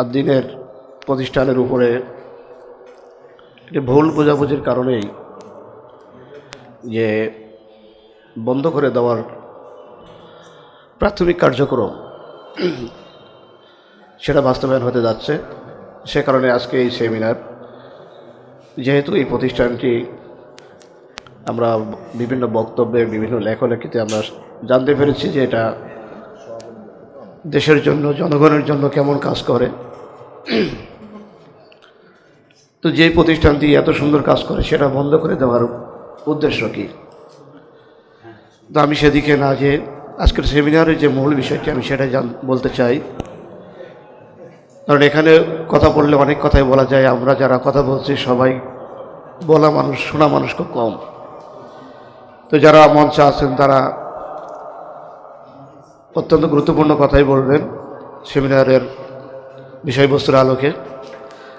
আদ্দিনের প্রতিষ্ঠানের উপরে একটি ভুল বোঝাবুঝির কারণেই যে বন্ধ করে দেওয়ার প্রাথমিক কার্যক্রম সেটা বাস্তবায়ন হতে যাচ্ছে। সে কারণে আজকে এই সেমিনার। যেহেতু এই প্রতিষ্ঠানটি আমরা বিভিন্ন বক্তব্যে, বিভিন্ন লেখালেখিতে আমরা জানতে পেরেছি যে এটা দেশের জন্য, জনগণের জন্য কেমন কাজ করে। তো যেই প্রতিষ্ঠানটি এত সুন্দর কাজ করে সেটা বন্ধ করে দেওয়ার উদ্দেশ্য কী? তো আমি সেদিকে না যে আজকের সেমিনারের যে মূল বিষয়টি আমি সেটা বলতে চাই, কারণ এখানে কথা বললে অনেক কথাই বলা যায়। আমরা যারা কথা বলছি সবাই বলা মানুষ, শোনা মানুষ খুব কম। তো যারা মঞ্চে আছেন তারা অত্যন্ত গুরুত্বপূর্ণ কথাই বলবেন সেমিনারের বিষয়বস্তুর আলোকে।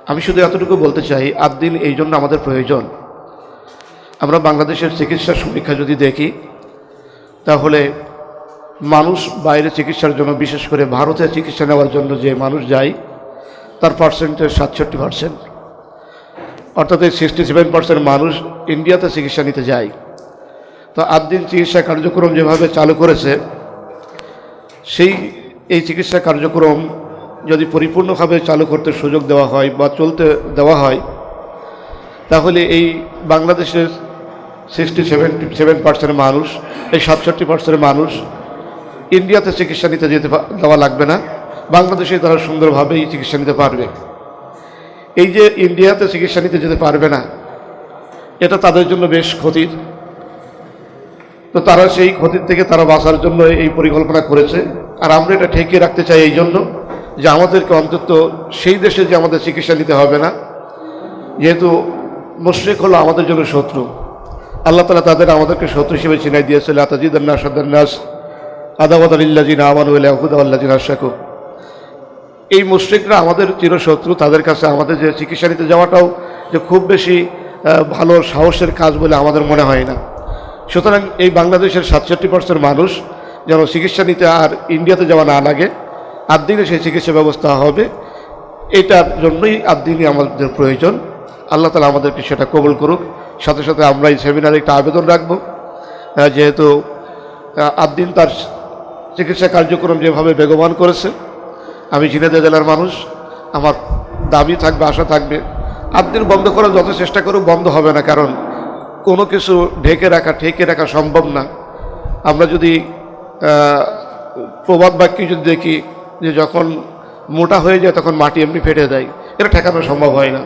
আমি শুধু এতটুকু বলতে চাই, 8 দিন এই জন্য আমাদের প্রয়োজন। আমরা বাংলাদেশের চিকিৎসা সমীক্ষা যদি দেখি তাহলে মানুষ বাইরে চিকিৎসার জন্য, বিশেষ করে ভারতে চিকিৎসা নেওয়ার জন্য যে মানুষ যায় তার পার্সেন্টেজ 67%, অর্থাৎ 67% মানুষ ইন্ডিয়াতে চিকিৎসা নিতে যায়। তো 8 দিন চিকিৎসা কার্যক্রম যেভাবে চালু করেছে, এই চিকিৎসা কার্যক্রম যদি পরিপূর্ণভাবে চালু করতে সুযোগ দেওয়া হয় বা চলতে দেওয়া হয়, তাহলে এই বাংলাদেশের 67% মানুষ, এই 67% মানুষ ইন্ডিয়াতে চিকিৎসা নিতে দেওয়া লাগবে না, বাংলাদেশে তারা সুন্দরভাবেই চিকিৎসা নিতে পারবে। এই যে ইন্ডিয়াতে চিকিৎসা নিতে যেতে পারবে না, এটা তাদের জন্য বেশ ক্ষতির। তো তারা সেই ক্ষতির থেকে তারা বাঁচার জন্য এই পরিকল্পনা করেছে। আর আমরা এটা ঠেকিয়ে রাখতে চাই এই জন্য যে আমাদেরকে অন্তত সেই দেশে যে আমাদের চিকিৎসা নিতে হবে না, যেহেতু মুশরিক হলো আমাদের জন্য শত্রু। আল্লাহ তাআলা তাদের আমাদেরকে শত্রু হিসেবে চিনাই দিয়েছে, লা তাজিদান্না আশাদ্দান নাস আদাওয়াতান লিল্লাযিনা আমানু ওয়াল ইয়াহুদা ওয়াল্লাযিনা আশরাকু। এই মুশরিকরা আমাদের চিরশত্রু। তাদের কাছে আমাদের যে চিকিৎসা নিতে যাওয়াটাও যে খুব বেশি ভালো সাহসের কাজ বলে আমাদের মনে হয় না। সুতরাং এই বাংলাদেশের 67% মানুষ যেন চিকিৎসা নিতে আর ইন্ডিয়াতে যাওয়া না লাগে, 8 দিনে সেই চিকিৎসা ব্যবস্থা হবে। এটার জন্যই 8 দিনই আমাদের প্রয়োজন। আল্লাহ তাআলা আমাদেরকে সেটা কবুল করুক। সাথে সাথে আমরা এই সেমিনারে একটা আবেদন রাখব, যেহেতু 8 দিন তার চিকিৎসা কার্যক্রম যেভাবে বেগবান করেছে, আমি ঝিনাইদহ জেলার মানুষ, আমার দাবি থাকবে, আশা থাকবে 8 দিন বন্ধ করার যত চেষ্টা করুক বন্ধ হবে না। কারণ কোনো কিছু ঠেকে রাখা সম্ভব না। আমরা যদি প্রবাদ বাক্য যদি দেখি যে যখন মোটা হয়ে যায় তখন মাটি এমনি ফেটে যায়, এটা ঠেকানো সম্ভব হয় না।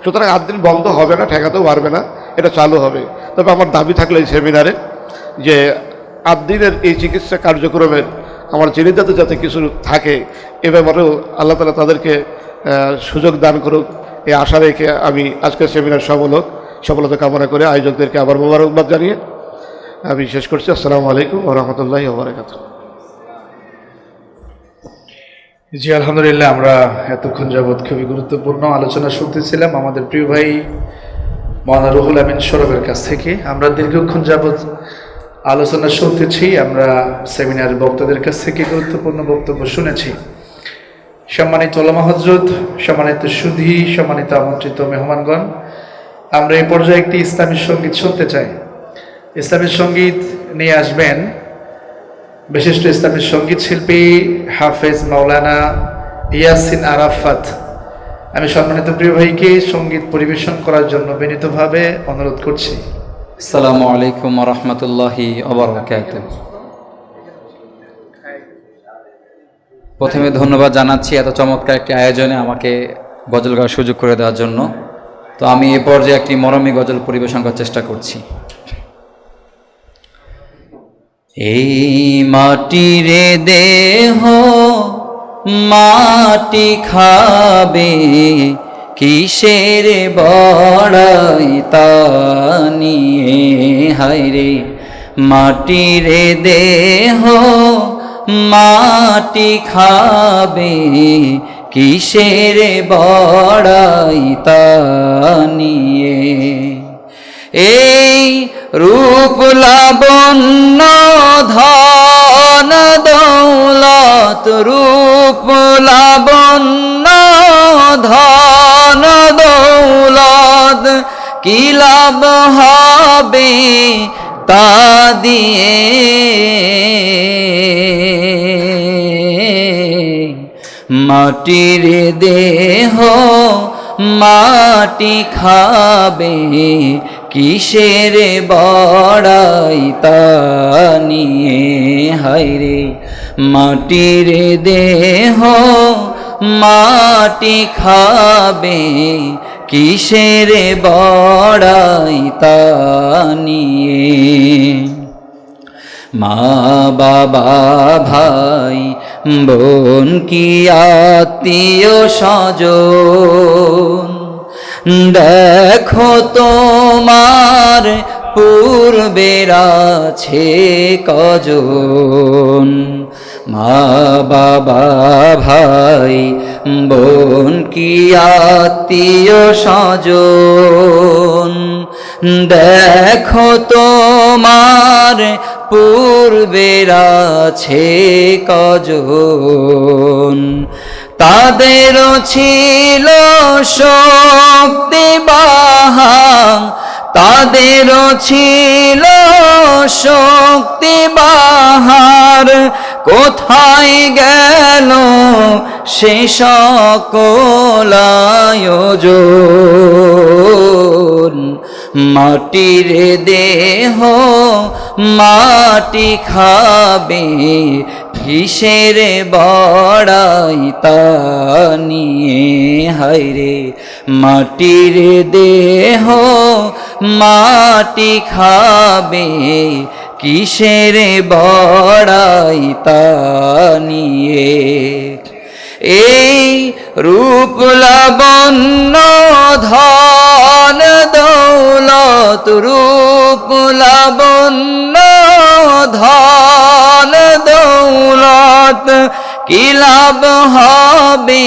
সুতরাং 8 দিন বন্ধ হবে না, ঠেকাতেও পারবে না, এটা চালু হবে। তবে আমার দাবি থাকলে এই সেমিনারে যে 8 দিনের এই চিকিৎসা কার্যক্রমের আমার ঝিনাইদহতে যাতে কিছু থাকে, এ ব্যাপারেও আল্লাহ তাআলা তাদেরকে সুযোগ দান করুক, এই আশা রেখে আমি আজকের সেমিনার সফলতা কামনা করে আয়োজকদেরকে আবার মোবারকবাদ জানিয়ে আমি শেষ করছি। আসসালামু আলাইকুম ওয়া রাহমাতুল্লাহি ওয়া বারাকাতুহু। জি আলহামদুলিল্লাহ, আমরা এতক্ষণ যাবৎ খুবই গুরুত্বপূর্ণ আলোচনা শুনতেছিলাম আমাদের প্রিয় ভাই মাওলানা রুহুল আমিন সরবের কাছ থেকে। আমরা দীর্ঘক্ষণ যাবৎ আলোচনা শুনতেছি, আমরা সেমিনারের বক্তাদের কাছ থেকে গুরুত্বপূর্ণ বক্তব্য শুনেছি। সম্মানিত ওলামা হযরত, সম্মানিত সুধী, সম্মানিত আমন্ত্রিত মেহমানগণ, আমরা এই পর্যায়ে একটি ইসলামী সঙ্গীত শুনতে চাই। ইসলামী সঙ্গীত নিয়ে আসবেন বিশিষ্ট ইসলামী সঙ্গীত শিল্পী হাফেজ মাওলানা ইয়াসিন আরাফাত। আমি সম্মানিত প্রিয় ভাইকে সঙ্গীত পরিবেশন করার জন্য বিনীতভাবে অনুরোধ করছি। আসসালামু আলাইকুম ওয়া রাহমাতুল্লাহি ওয়া বারাকাতুহু। প্রথমে ধন্যবাদ জানাচ্ছি এত চমৎকার একটি আয়োজনে আমাকে গজল গাওয়ার সুযোগ করে দেওয়ার জন্য। তো আমি এ পর্যায়ে একটি মরমী গজল পরিবেশন করার চেষ্টা করছি। এই মাটির দেহ মাটি খাবে, কিসের বড়াই তা নিয়ে, হায়রে মাটির দেহ মাটি খাবে, কিসের বড়াই তা নিয়ে। এই রূপ লাবণ্য ধন দৌলত, রূপ লাবণ্য ধন দৌলত, কি লাভ হবে তা দিয়ে। মাটির দেহ মাটি খাবে, কিসের বড়াই তা নিয়ে, হায়রে মাটির দেহ মাটি খাবে, কিসের বড়াই তা নিয়ে। মা বাবা ভাই বোন কি আত্মীয় স্বজন, দেখো তোমার পূর্বের আছে কজন। মা বাবা ভাই বোন কি আত্মীয় স্বজন, দেখো তোমার পূর্বের আছে কজন। তাদেরও ছিল শক্তি বাহাং, তাদেরও ছিল শক্তি বাহার, কোথায় গেল সে সকল আয়োজন। মাটির দেহ মাটি খাবে, কিসের বড়াই তা নিয়ে হায়রে। মাটির দেহ মাটি খাবে, কিসের বড়াই তা নিয়ে। এই রূপ লাবণ্য ধন দৌলত, রূপ লাবণ্য ধন দৌলত, কি লাভ হবে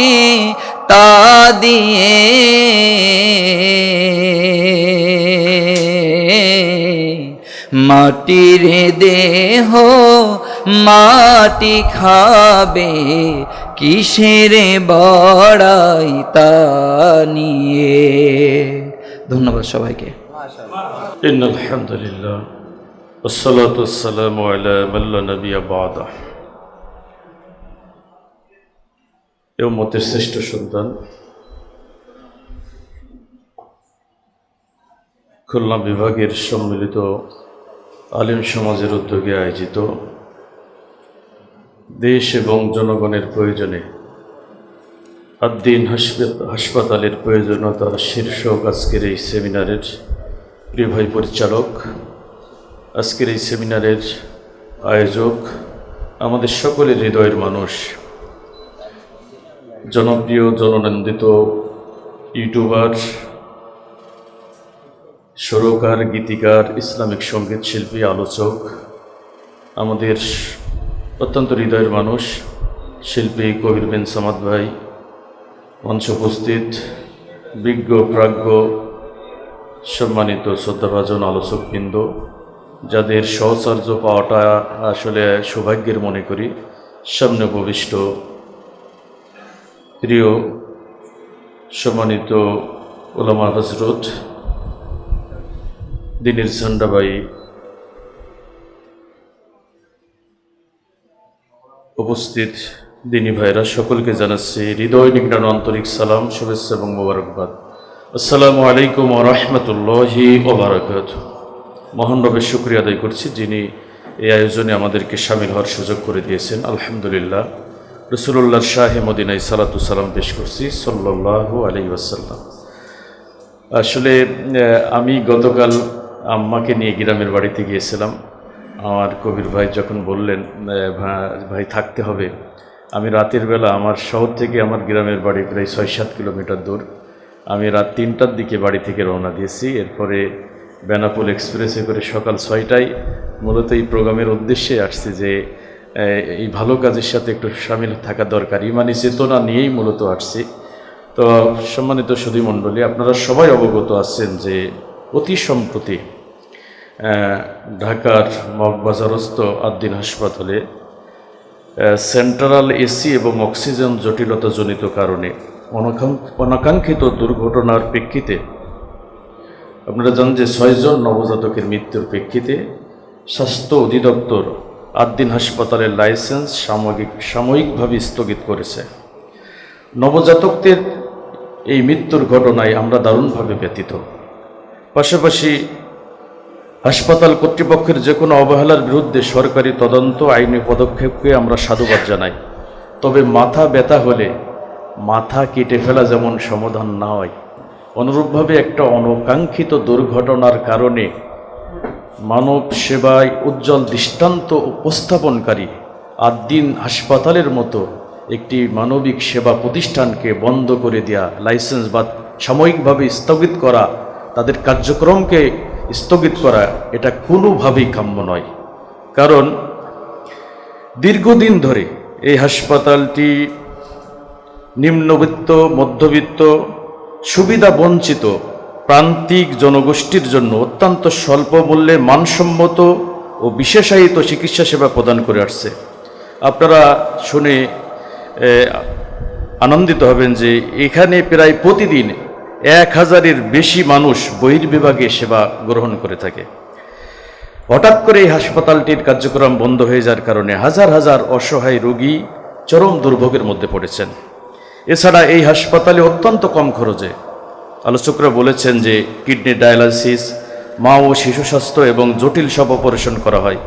তা দিয়ে। মাটির দেহ মাটি খাবে, কিসের বড়াই তা নিয়ে। ধন্যবাদ সবাইকে। ইন্নাল হামদুলিল্লাহ ওয়াসসালাতু ওয়াসসালামু আলা মান লা নাবিয়্যা বা'দা। এ উম্মতের শ্রেষ্ঠ সন্তান, খুলনা বিভাগের সম্মিলিত আলেম সমাজের উদ্যোগে আয়োজিত দেশ এবং জনগণের প্রয়োজনে আদ্দিন হাসপাতালের প্রয়োজনীয়তা শীর্ষক আজকের এই সেমিনারের প্রিয় ভাই পরিচালক, আজকের এই সেমিনারের আয়োজক, আমাদের সকলের হৃদয়ের মানুষ, জনপ্রিয় জননন্দিত ইউটিউবার, সুরকার, গীতিকার, ইসলামিক সঙ্গীত শিল্পী, আলোচক, আমাদের অত্যন্ত হৃদয়ের মানুষ শিল্পী কবির বিন সামাদ ভাই, মঞ্চ উপস্থিত বিজ্ঞ প্রাজ্ঞ সম্মানিত শ্রদ্ধাভাজন আলোচকবৃন্দ, যাদের সহচর্য পাওয়াটা আসলে সৌভাগ্যের মনে করি, সামনে উপবিষ্ট প্রিয় সম্মানিত ওলামা হজরত, দিনের ঝান্ডা ভাই, উপস্থিত দিনী ভাইরা, সকলকে জানাচ্ছি হৃদয় নিংড়ানো আন্তরিক সালাম, শুভেচ্ছা এবং মোবারকবাদ। আসসালামু আলাইকুম ওয়া রাহমাতুল্লাহি ওয়া বারাকাতুহু। মহান রবের শুকরিয়া আদায় করছি, যিনি এই আয়োজনে আমাদেরকে শামিল হওয়ার সুযোগ করে দিয়েছেন। আলহামদুলিল্লাহ। রাসূলুল্লাহর শাহে মদিনায় সালাতু সালাম পেশ করছি সাল্লাল্লাহু আলাইহি ওয়াসাল্লাম। আসলে আমি গতকাল আম্মাকে নিয়ে গ্রামের বাড়িতে গিয়েছিলাম। আমার কবির ভাই যখন বললেন ভাই থাকতে হবে, আমি রাতের বেলা, আমার শহর থেকে আমার গ্রামের বাড়ি প্রায় ৬-৭ কিলোমিটার দূর, আমি রাত ৩টার দিকে বাড়ি থেকে রওনা দিয়েছি। এরপরে বেনাপোল এক্সপ্রেসে করে সকাল ৬টায় মূলত এই প্রোগ্রামের উদ্দেশ্যে আসছি যে এই ভালো কাজের সাথে একটু সামিল থাকা দরকার, ইমানি চেতনা নিয়েই মূলত আসছি। তো সম্মানিত সুধীমণ্ডলী, আপনারা সবাই অবগত আছেন যে অতি সম্প্রতি ঢাকার মগবাজারস্থ আদ্দিন হাসপাতালে সেন্ট্রাল এসি এবং অক্সিজেন জটিলতাজনিত কারণে অনাকাঙ্ক্ষিত দুর্ঘটনার প্রেক্ষিতে আপনারা জানেন যে ৬ জন নবজাতকের মৃত্যুর প্রেক্ষিতে স্বাস্থ্য অধিদপ্তর আদ্দিন হাসপাতালের লাইসেন্স সাময়িকভাবে স্থগিত করেছে। নবজাতকদের এই মৃত্যুর ঘটনায় আমরা দারুণভাবে ব্যথিত। পাশাপাশি হাসপাতাল কর্তৃপক্ষের যে কোনো অবহেলার বিরুদ্ধে সরকারি তদন্ত, আইনি পদক্ষেপকে আমরা সাধুবাদ জানাই। তবে মাথা ব্যথা হলে মাথা কেটে ফেলা যেমন সমাধান না হয়, অনুরূপভাবে একটা অনাকাঙ্ক্ষিত দুর্ঘটনার কারণে মানব সেবায় উজ্জ্বল দৃষ্টান্ত উপস্থাপনকারী আদ্দিন হাসপাতালের মতো একটি মানবিক সেবা প্রতিষ্ঠানকে বন্ধ করে দেওয়া, লাইসেন্স বা সাময়িকভাবে স্থগিত করা, তাদের কার্যক্রমকে স্থগিত করা, এটা কোনোভাবেই কাম্য নয়। কারণ দীর্ঘদিন ধরে এই হাসপাতালটি নিম্নবিত্ত, মধ্যবিত্ত, সুবিধা বঞ্চিত প্রান্তিক জনগোষ্ঠীর জন্য অত্যন্ত স্বল্প মূল্যে মানসম্মত ও বিশেষায়িত চিকিৎসা সেবা প্রদান করে আসছে। আপনারা শুনে আনন্দিত হবেন যে এখানে প্রায় প্রতিদিন 1000-এর বেশি মানুষ বহির্বিভাগে সেবা গ্রহণ করে থাকে। হঠাৎ করে এই হাসপাতালটির কার্যক্রম বন্ধ হয়ে যাওয়ার কারণে হাজার হাজার অসহায় রোগী চরম দুর্ভোগের মধ্যে পড়েছেন। এছাড়া এই হাসপাতালে অত্যন্ত কম খরচে, আলোচকরা বলেছেন যে কিডনি ডায়ালাইসিস, মা ও শিশু স্বাস্থ্য এবং জটিল সব অপারেশন করা হয়,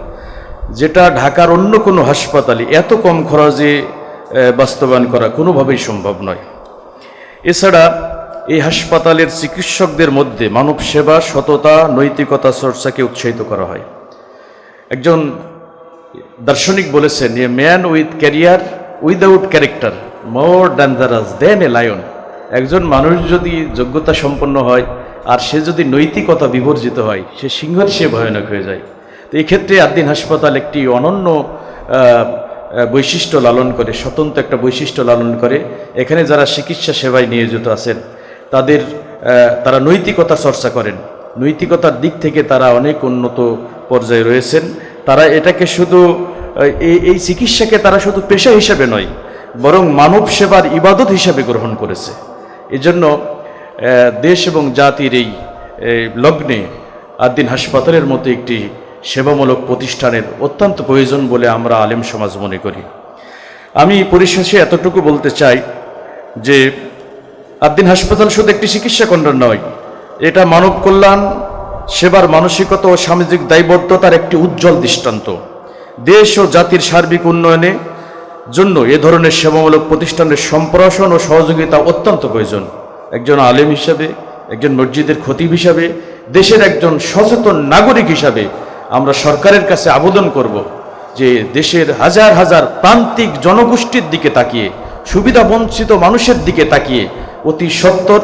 যেটা ঢাকার অন্য কোনো হাসপাতালে এত কম খরচে বাস্তবায়ন করা কোনোভাবেই সম্ভব নয়। এছাড়া এই হাসপাতালের চিকিৎসকদের মধ্যে মানব সেবা, সততা, নৈতিকতা চর্চাকে উৎসাহিত করা হয়। একজন দার্শনিক বলেছেন, a man with career without character more dangerous then a lion. একজন মানুষ যদি যোগ্যতা সম্পন্ন হয় আর সে যদি নৈতিকতা বিবর্জিত হয়, সে সিংহের সে ভয়ানক হয়ে যায়। তো এই ক্ষেত্রে আদ্দিন হাসপাতাল একটি অনন্য বৈশিষ্ট্য লালন করে, স্বতন্ত্র একটা বৈশিষ্ট্য লালন করে। এখানে যারা চিকিৎসা সেবায় নিয়োজিত আছেন তারা নৈতিকতা চর্চা করেন, নৈতিকতার দিক থেকে তারা অনেক উন্নত পর্যায়ে রয়েছেন। তারা এটাকে শুধু এই চিকিৎসাকে তারা শুধু পেশা হিসেবে নয়, বরং মানব সেবার ইবাদত হিসাবে গ্রহণ করেছে। এজন্য দেশ এবং জাতির এই লগ্নে আদ্দিন হাসপাতালের মতো একটি সেবামূলক প্রতিষ্ঠানের অত্যন্ত প্রয়োজন বলে আমরা আলেম সমাজ মনে করি। আমি পরিশেষে এতটুকু বলতে চাই যে আদ্দিন হাসপাতাল শুধু একটি চিকিৎসা কেন্দ্র নয়, এটা মানব কল্যাণ, সেবার মানসিকতা ও সামাজিক দায়বদ্ধতার একটি উজ্জ্বল দৃষ্টান্ত। দেশ ও জাতির সার্বিক উন্নয়নে জন্য এ ধরনের সেবামূলক প্রতিষ্ঠানের সম্প্রসারণ ও সহযোগিতা অত্যন্ত প্রয়োজন। একজন আলেম হিসাবে, একজন মসজিদের খতিব হিসাবে, দেশের একজন সচেতন নাগরিক হিসাবে আমরা সরকারের কাছে আবেদন করব যে দেশের হাজার হাজার প্রান্তিক জনগোষ্ঠীর দিকে তাকিয়ে, সুবিধা বঞ্চিত মানুষের দিকে তাকিয়ে অতি সত্বর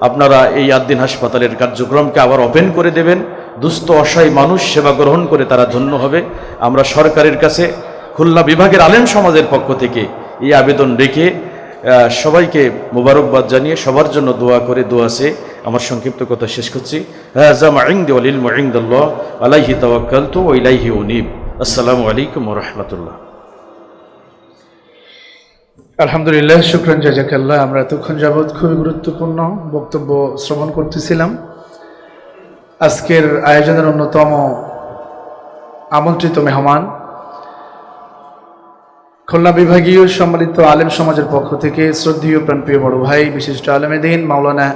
আপনারা এই আদ্দিন হাসপাতালের কার্যক্রমকে আবার ওপেন করে দেবেন। দুস্থ অসহায় মানুষ সেবা গ্রহণ করে তারা ধন্য হবে। আমরা সরকারের কাছে খুলনা বিভাগের আলেম সমাজের পক্ষ থেকে এই আবেদন রেখে সবাইকে মোবারকবাদ জানিয়ে সবার জন্য দোয়া করে দোয়াছে আমার সংক্ষিপ্ত কথা শেষ করছি। আলাইহি তাওয়াক্কালতু ওয়া ইলাইহি উনীব। আসসালামু আলাইকুম ওয়া রাহমাতুল্লাহ। আলহামদুলিল্লাহ, শুকরান, জাযাকাল্লাহ। আমরা এতক্ষণ যাবৎ খুবই গুরুত্বপূর্ণ বক্তব্য শ্রবণ করতেছিলাম। আজকের আয়োজনের অন্যতম আমন্ত্রিত মেহমান খুলনা বিভাগীয় সম্মানিত আলেম সমাজের পক্ষ থেকে শ্রদ্ধেয় প্রাণপ্রিয় বড় ভাই, বিশিষ্ট আলেমে দ্বীন মাওলানা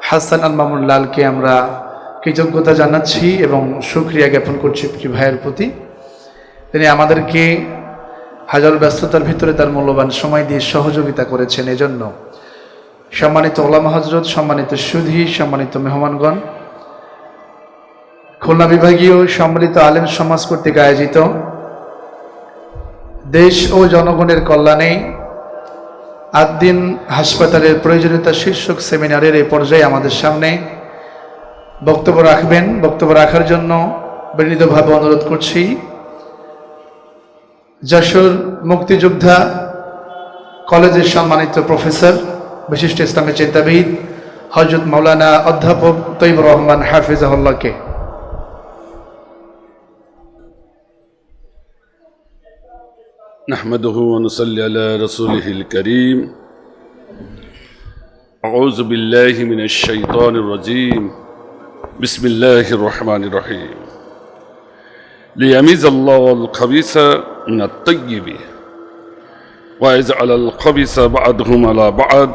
হাসান আল মামুন লালকে আমরা কৃতজ্ঞতা জানাচ্ছি এবং শুকরিয়া জ্ঞাপন করছি প্রিয় ভাইয়ের প্রতি। তিনি আমাদেরকে হাজার ব্যস্ততার ভিতরে তার মূল্যবান সময় দিয়ে সহযোগিতা করেছেন। এজন্য সম্মানিত ওলামা হযরত, সম্মানিত সুধী, সম্মানিত মেহমানগণ, খুলনা বিভাগীয় সম্মিলিত আলেম সমাজ কর্তৃক আয়োজিত দেশ ও জনগণের কল্যাণে আদ্দিন হাসপাতালের প্রয়োজনীয়তা শীর্ষক সেমিনারের এই পর্যায়ে আমাদের সামনে বক্তব্য রাখবেন। বক্তব্য রাখার জন্য বিনীতভাবে অনুরোধ করছি যশোর মুক্তিযোদ্ধা কলেজের সম্মানিত প্রফেসর, বিশিষ্ট ইসলামী চিন্তাবিদ হযরত মাওলানা অধ্যাপক তৈয়বুর রহমান হাফিজাহুল্লাহকে। نحمده ونصلي على رسوله الكريم. أعوذ بالله من الشيطان الرجيم. بسم الله الرحمن الرحيم. ليميز الله الخبيث من الطيب ويجعل الخبيث بعضهم على بعض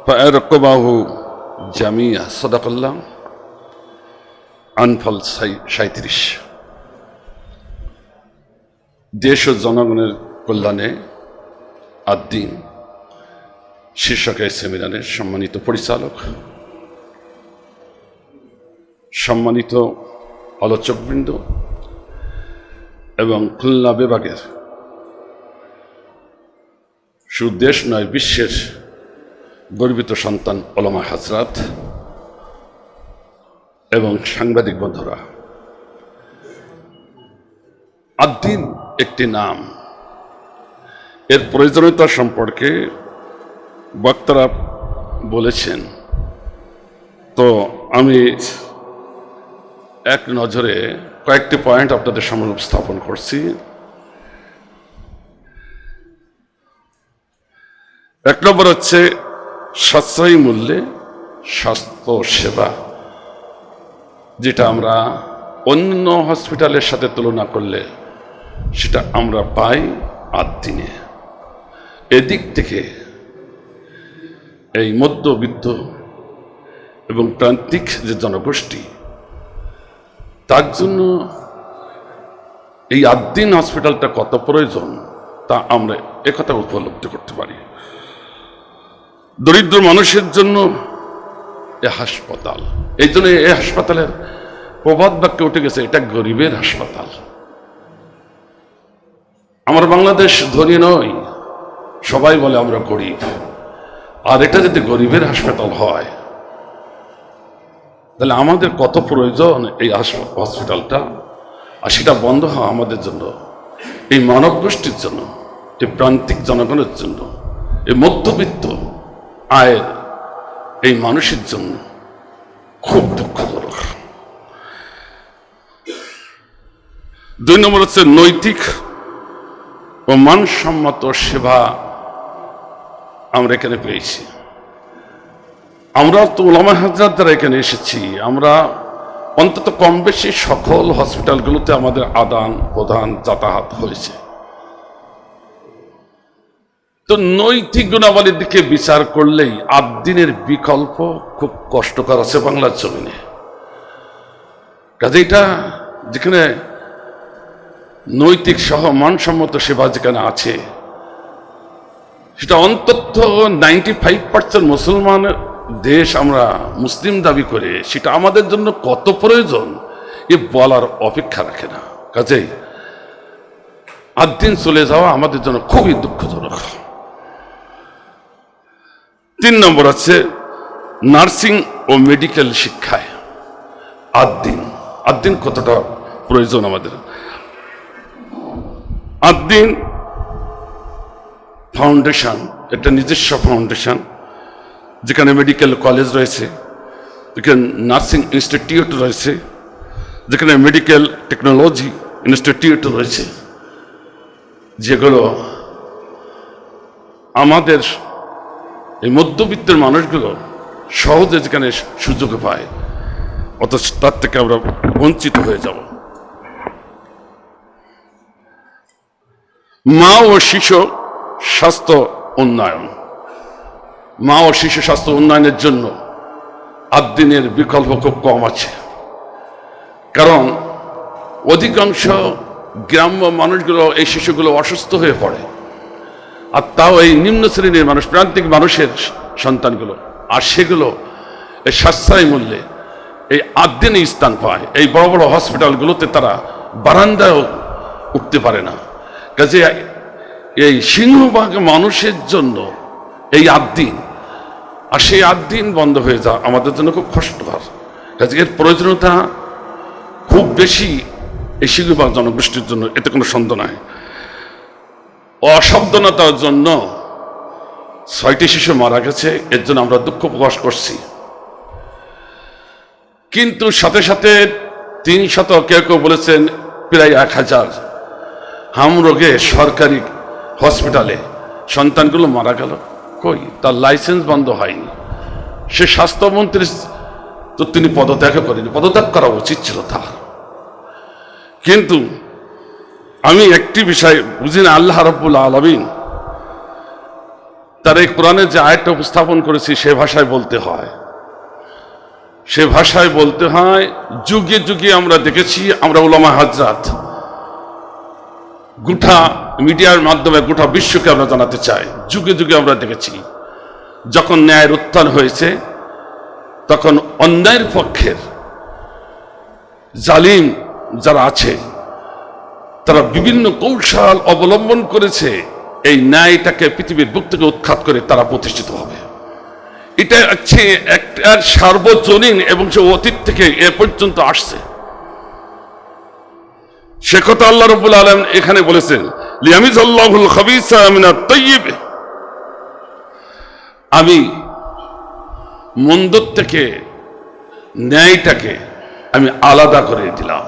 فيرقبه جميعا. صدق الله. আনফল 37। দেশ ও জনগণের কল্যাণে আদ্দিন শীর্ষক এই সেমিনারের সম্মানিত পরিচালক, সম্মানিত আলোচকবৃন্দ এবং খুলনা বিভাগের শুধু দেশ নয় বিশ্বের গর্বিত সন্তান ওলামা হাজরাত এবং সাংবাদিক বন্ধুরা, আদ-দ্বীন একটি নাম, এর প্রয়োজনীয়তা সম্পর্কে বক্তারা বলেছেন। তো আমি এক নজরে কয়েকটি পয়েন্ট আপনাদের সামনে উপস্থাপন করছি। এক নম্বর হচ্ছে সাশ্রয়ী মূল্যে স্বাস্থ্য সেবা, যেটা আমরা অন্য হসপিটালের সাথে তুলনা করলে সেটা আমরা পাই আদ-দ্বীনে। এদিক থেকে এই মধ্যবিত্ত এবং প্রান্তিক যে জনগোষ্ঠী, তার জন্য এই আদ-দ্বীন হসপিটালটা কত প্রয়োজন তা আমরা একথা উপলব্ধি করতে পারি। দরিদ্র মানুষের জন্য এ হাসপাতাল, এই জন্য এই হাসপাতালের প্রবাদ বাক্যে উঠে গেছে, এটা গরিবের হাসপাতাল। আমার বাংলাদেশ ধনী নয়, সবাই বলে আমরা গরিব, আর এটা যদি গরিবের হাসপাতাল হয় তাহলে আমাদের কত প্রয়োজন এই হসপিটালটা, আর সেটা বন্ধ হয় আমাদের জন্য, এই মানব গোষ্ঠীর জন্য, এই প্রান্তিক জনগণের জন্য, এই মধ্যবিত্ত আয়ের এই মানুষের জন্য খুব দুঃখজনক। 2 নম্বর হচ্ছে নৈতিক ও মানসম্মত সেবা আমরা এখানে পেয়েছি। আমরা তো ওলামা হাজরাত দ্বারা এখানে এসেছি, আমরা অন্তত কম বেশি সকল হসপিটালগুলোতে আমাদের আদান প্রদান যাতায়াত হয়েছে। তো নৈতিক গুণাবলীর দিকে বিচার করলেই আদ-দ্বীনের বিকল্প খুব কষ্টকর আছে বাংলার জমিনে। কাজে এটা যেখানে নৈতিক সহ মানসম্মত সেবা যেখানে আছে, সেটা অন্তত 95% মুসলমানের দেশ আমরা মুসলিম দাবি করে সেটা আমাদের জন্য কত প্রয়োজন এ বলার অপেক্ষা রাখে না। কাজেই আদ-দ্বীন চলে যাওয়া আমাদের জন্য খুবই দুঃখজনক। 3 নম্বর আছে নার্সিং ও মেডিকেল শিক্ষায় আদ-দ্বীন কতটা প্রয়োজন আমাদের। আদ-দ্বীন ফাউন্ডেশন একটা নিজস্ব ফাউন্ডেশন, যেখানে মেডিকেল কলেজ রয়েছে, যেখানে নার্সিং ইনস্টিটিউট রয়েছে, যেখানে মেডিকেল টেকনোলজি ইনস্টিটিউট রয়েছে, যেগুলো আমাদের এই মধ্যবিত্তের মানুষগুলো সহজে যেখানে সুযোগ পায়, অথচ তার থেকে আমরা বঞ্চিত হয়ে যাব। মা ও শিশু স্বাস্থ্য উন্নয়ন, মা ও শিশু স্বাস্থ্য উন্নয়নের জন্য আদ-দ্বীনের বিকল্প খুব কম আছে। কারণ অধিকাংশ গ্রাম্য মানুষগুলো এই শিশুগুলো অসুস্থ হয়ে পড়ে, আর তাও এই নিম্ন শ্রেণীর মানুষ, প্রান্তিক মানুষের সন্তানগুলো, আর সেগুলো এই সাশ্রয়ী মূল্যে এই আদ-দ্বীনে স্থান পায়। এই বড় বড় হসপিটালগুলোতে তারা বারান্দায় উঠতে পারে না। কাজে এই সিংহভাগ মানুষের জন্য এই আদ-দ্বীন, আর সেই আদ-দ্বীন বন্ধ হয়ে যাওয়া আমাদের জন্য খুব কষ্টকর। কাজে এর প্রয়োজনীয়তা খুব বেশি এই সিংহভাগ জনগোষ্ঠীর জন্য, এতে কোনো সন্দেহ নাই। অসাবধানতার জন্য 6টি শিশু মারা গেছে, এর জন্য আমরা দুঃখ প্রকাশ করছি। কিন্তু সাথে সাথে 300, কেউ কেউ বলেছেন প্রায় 1000 হাম রোগে সরকারি হসপিটালে সন্তানগুলো মারা গেল। কই, তার লাইসেন্স বন্ধ হয়নি। সে স্বাস্থ্যমন্ত্রী তো তিনি পদত্যাগ করেনি, পদত্যাগ করা উচিত ছিল তার। কিন্তু আমি একটি বিষয় বুঝি না, আল্লাহ রাব্বুল আলামিন তার এই কোরআনে যে আয়াতটা উপস্থাপন করেছি সে ভাষায় বলতে হয়, সে ভাষায় বলতে হয়। যুগে যুগে আমরা দেখেছি, আমরা উলামা হাজরাত গোটা মিডিয়ার মাধ্যমে গোটা বিশ্বকে আমরা জানাতে চাই, যুগে যুগে আমরা দেখেছি যখন ন্যায়ের উত্থান হয়েছে তখন অন্যায়ের পক্ষের জালিম যারা আছে তারা বিভিন্ন কৌশল অবলম্বন করেছে এই ন্যায়টাকে পৃথিবীর বুক থেকে উৎখাত করে তারা প্রতিষ্ঠিত হবে। এটা হচ্ছে একটা সার্বজনীন এবং সে অতীত থেকে এ পর্যন্ত আসছে। সে কথা আল্লাহ রাব্বুল আলামিন এখানে বলেছেন, লিয়ামিজাল্লাহুল খাবিসা মিনাত তাইয়্যিব, আমি মন্দ থেকে ন্যায়টাকে আমি আলাদা করে দিলাম।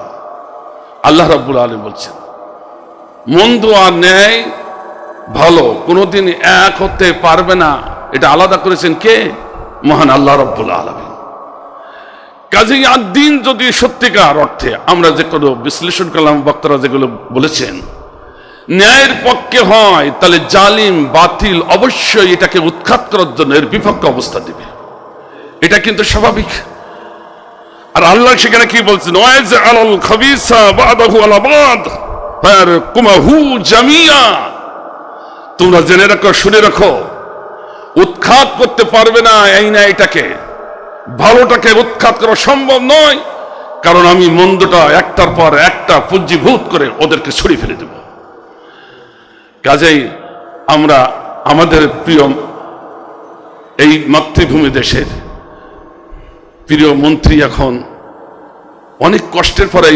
আল্লাহ রাব্বুল আলামিন বলছেন মন্দ আর ন্যায় ভালো কোনোদিন এক হতে পারবে না, এটা আলাদা করেছেন কে? মহান আল্লাহ রাব্বুল আলামিন। কাজেই আদ-দ্বীন যদি সত্যিকার অর্থে আমরা যে কোনো বিশ্লেষণ করলাম, বক্তারা যেগুলো বলেছেন ন্যায়ের পক্ষে হয়, তাহলে জালিম বাতিল অবশ্যই এটাকে উৎখাত করার জন্য এর বিপক্ষে অবস্থা দিবে, এটা কিন্তু স্বাভাবিক। আর আল্লাহ সেখানে কি বলছেন, ওয়াজআলাল খাবিসা বাদাহু আলা বাদ ফারকুমাহু জামিয়া, তোমরা জেনে রাখো, শুনে রাখো, উৎখাত করতে পারবে না এই না এটাকে, ভালোটাকে উৎখাত করা সম্ভব নয়, কারণ আমি মন্দটা একটার পর একটা পুঞ্জীভূত করে ওদেরকে ছড়িয়ে ফেলে দেব। কাজেই আমরা আমাদের প্রিয় এই মাতৃভূমি দেশের প্রিয় মন্ত্রী এখন অনেক কষ্টের পরে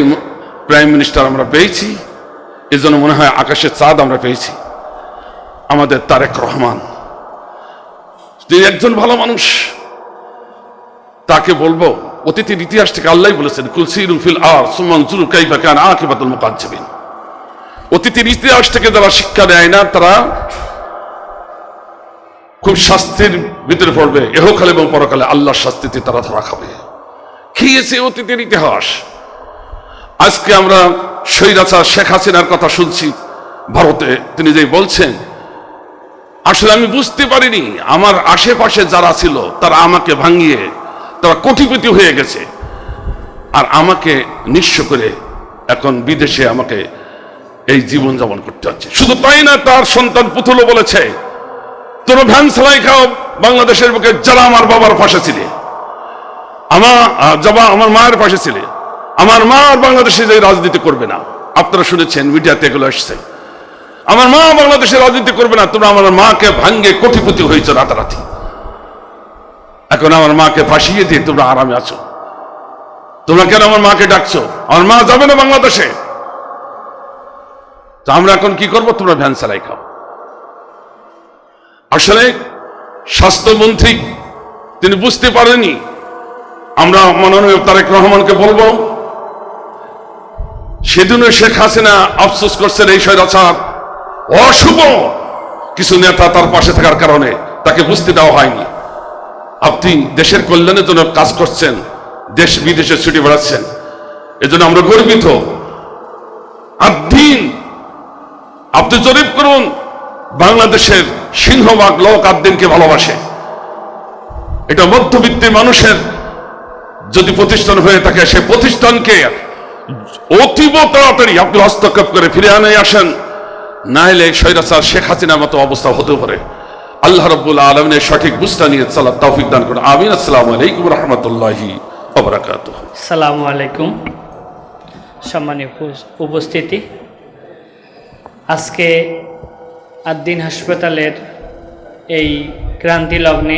প্রাইম মিনিস্টার আমরা পেয়েছি, এজন্য মনে হয় আকাশের চাঁদ আমরা পেয়েছি, আমাদের তারেক রহমান। তিনি একজন ভালো মানুষ, তাকে বলবো অতীতের ইতিহাস থেকে আল্লাহ বলেছেন কুলসিরু ফিল আরদ সুম্মা আনজুরু কাইফা কানা আকিবাতুল মুকাজ্জিবিন। অতীতের ইতিহাস থেকে যারা শিক্ষা দেয় না তারা খুব শাস্তির ভিতরে পড়বে, ইহকালে এবং পরকালে আল্লাহর শাস্তিতে তারা ধরা খাবে। খেয়েছে অতীতের ইতিহাস। আজকে আমরা স্বৈরাচার শেখ হাসিনার কথা শুনছি ভারতে, তিনি যে বলছেন, আসলে আমি বুঝতে পারিনি আমার আশেপাশে যারা ছিল তারা আমাকে ভাঙিয়ে তারা কোটিপতি হয়ে গেছে, আর আমাকে নিঃস্ব করে এখন বিদেশে আমাকে এই জীবন যাপন করতে হচ্ছে। শুধু তাই না, তার সন্তান পুতুলও বলেছে, তোমরা ভ্যান চালাই খাও বাংলাদেশের বুকে, যারা আমার বাবার পাশে ছিলে, আমার মায়ের পাশে ছিলে, আমার মা আর বাংলাদেশে যে রাজনীতি করবে না। আপনারা শুনেছেন, মিডিয়াতে এগুলো আসছে, আমার মা বাংলাদেশে রাজনীতি করবে না, তোমরা আমার মাকে ভাঙ্গে কোটিপতি হয়েছ রাতারাতি, এখন আমার মাকে ফাঁসিয়ে দিয়ে তোমরা আরামে আছো। তোমরা কেন আমার মাকে ডাকছো? আমার মা যাবে না বাংলাদেশে, তো আমরা এখন কি করবো? তোমরা ভ্যান চালাই খাও। আসলে স্বাস্থ্যমন্ত্রী তিনি বুঝতে পারেনি। আমরা মাননীয় তারেক রহমানকে বলবো, সেদিনও শেখ হাসিনা আফসোস করছেন এই স্বৈরাচার অশুভ কিছু নেতা তার পাশে থাকার কারণে তাকে বুঝতে দেওয়া হয়নি। আপনি দেশের কল্যাণের জন্য কাজ করছেন, দেশ বিদেশে ছুটে বেড়াচ্ছেন, এজন্য আমরা গর্বিত। আদ-দ্বীন আপনি জরিপ করুন, বাংলাদেশের সিংহভাগ লোক আদ-দ্বীনকে ভালোবাসে। এটা মধ্যবিত্ত মানুষের যদি প্রতিষ্ঠান হয়ে থাকে, সে প্রতিষ্ঠানকে অতীব তাড়াতাড়ি আপনি হস্তক্ষেপ করে ফিরে আনে আসেন, না হলে স্বৈরাচার শেখ হাসিনার মতো অবস্থা হতে পারে। আল্লাহ রাব্বুল আলামিনের সঠিক বুঝটা নিয়ে চলার তৌফিক দান করুন। আমিন। আসসালামু আলাইকুম রাহমাতুল্লাহি ওয়া বারাকাতুহু। আসসালামু আলাইকুম। সম্মানীয় উপস্থিতি, আজকে আদ-দ্বীন হাসপাতালের এই ক্রান্তি লগ্নে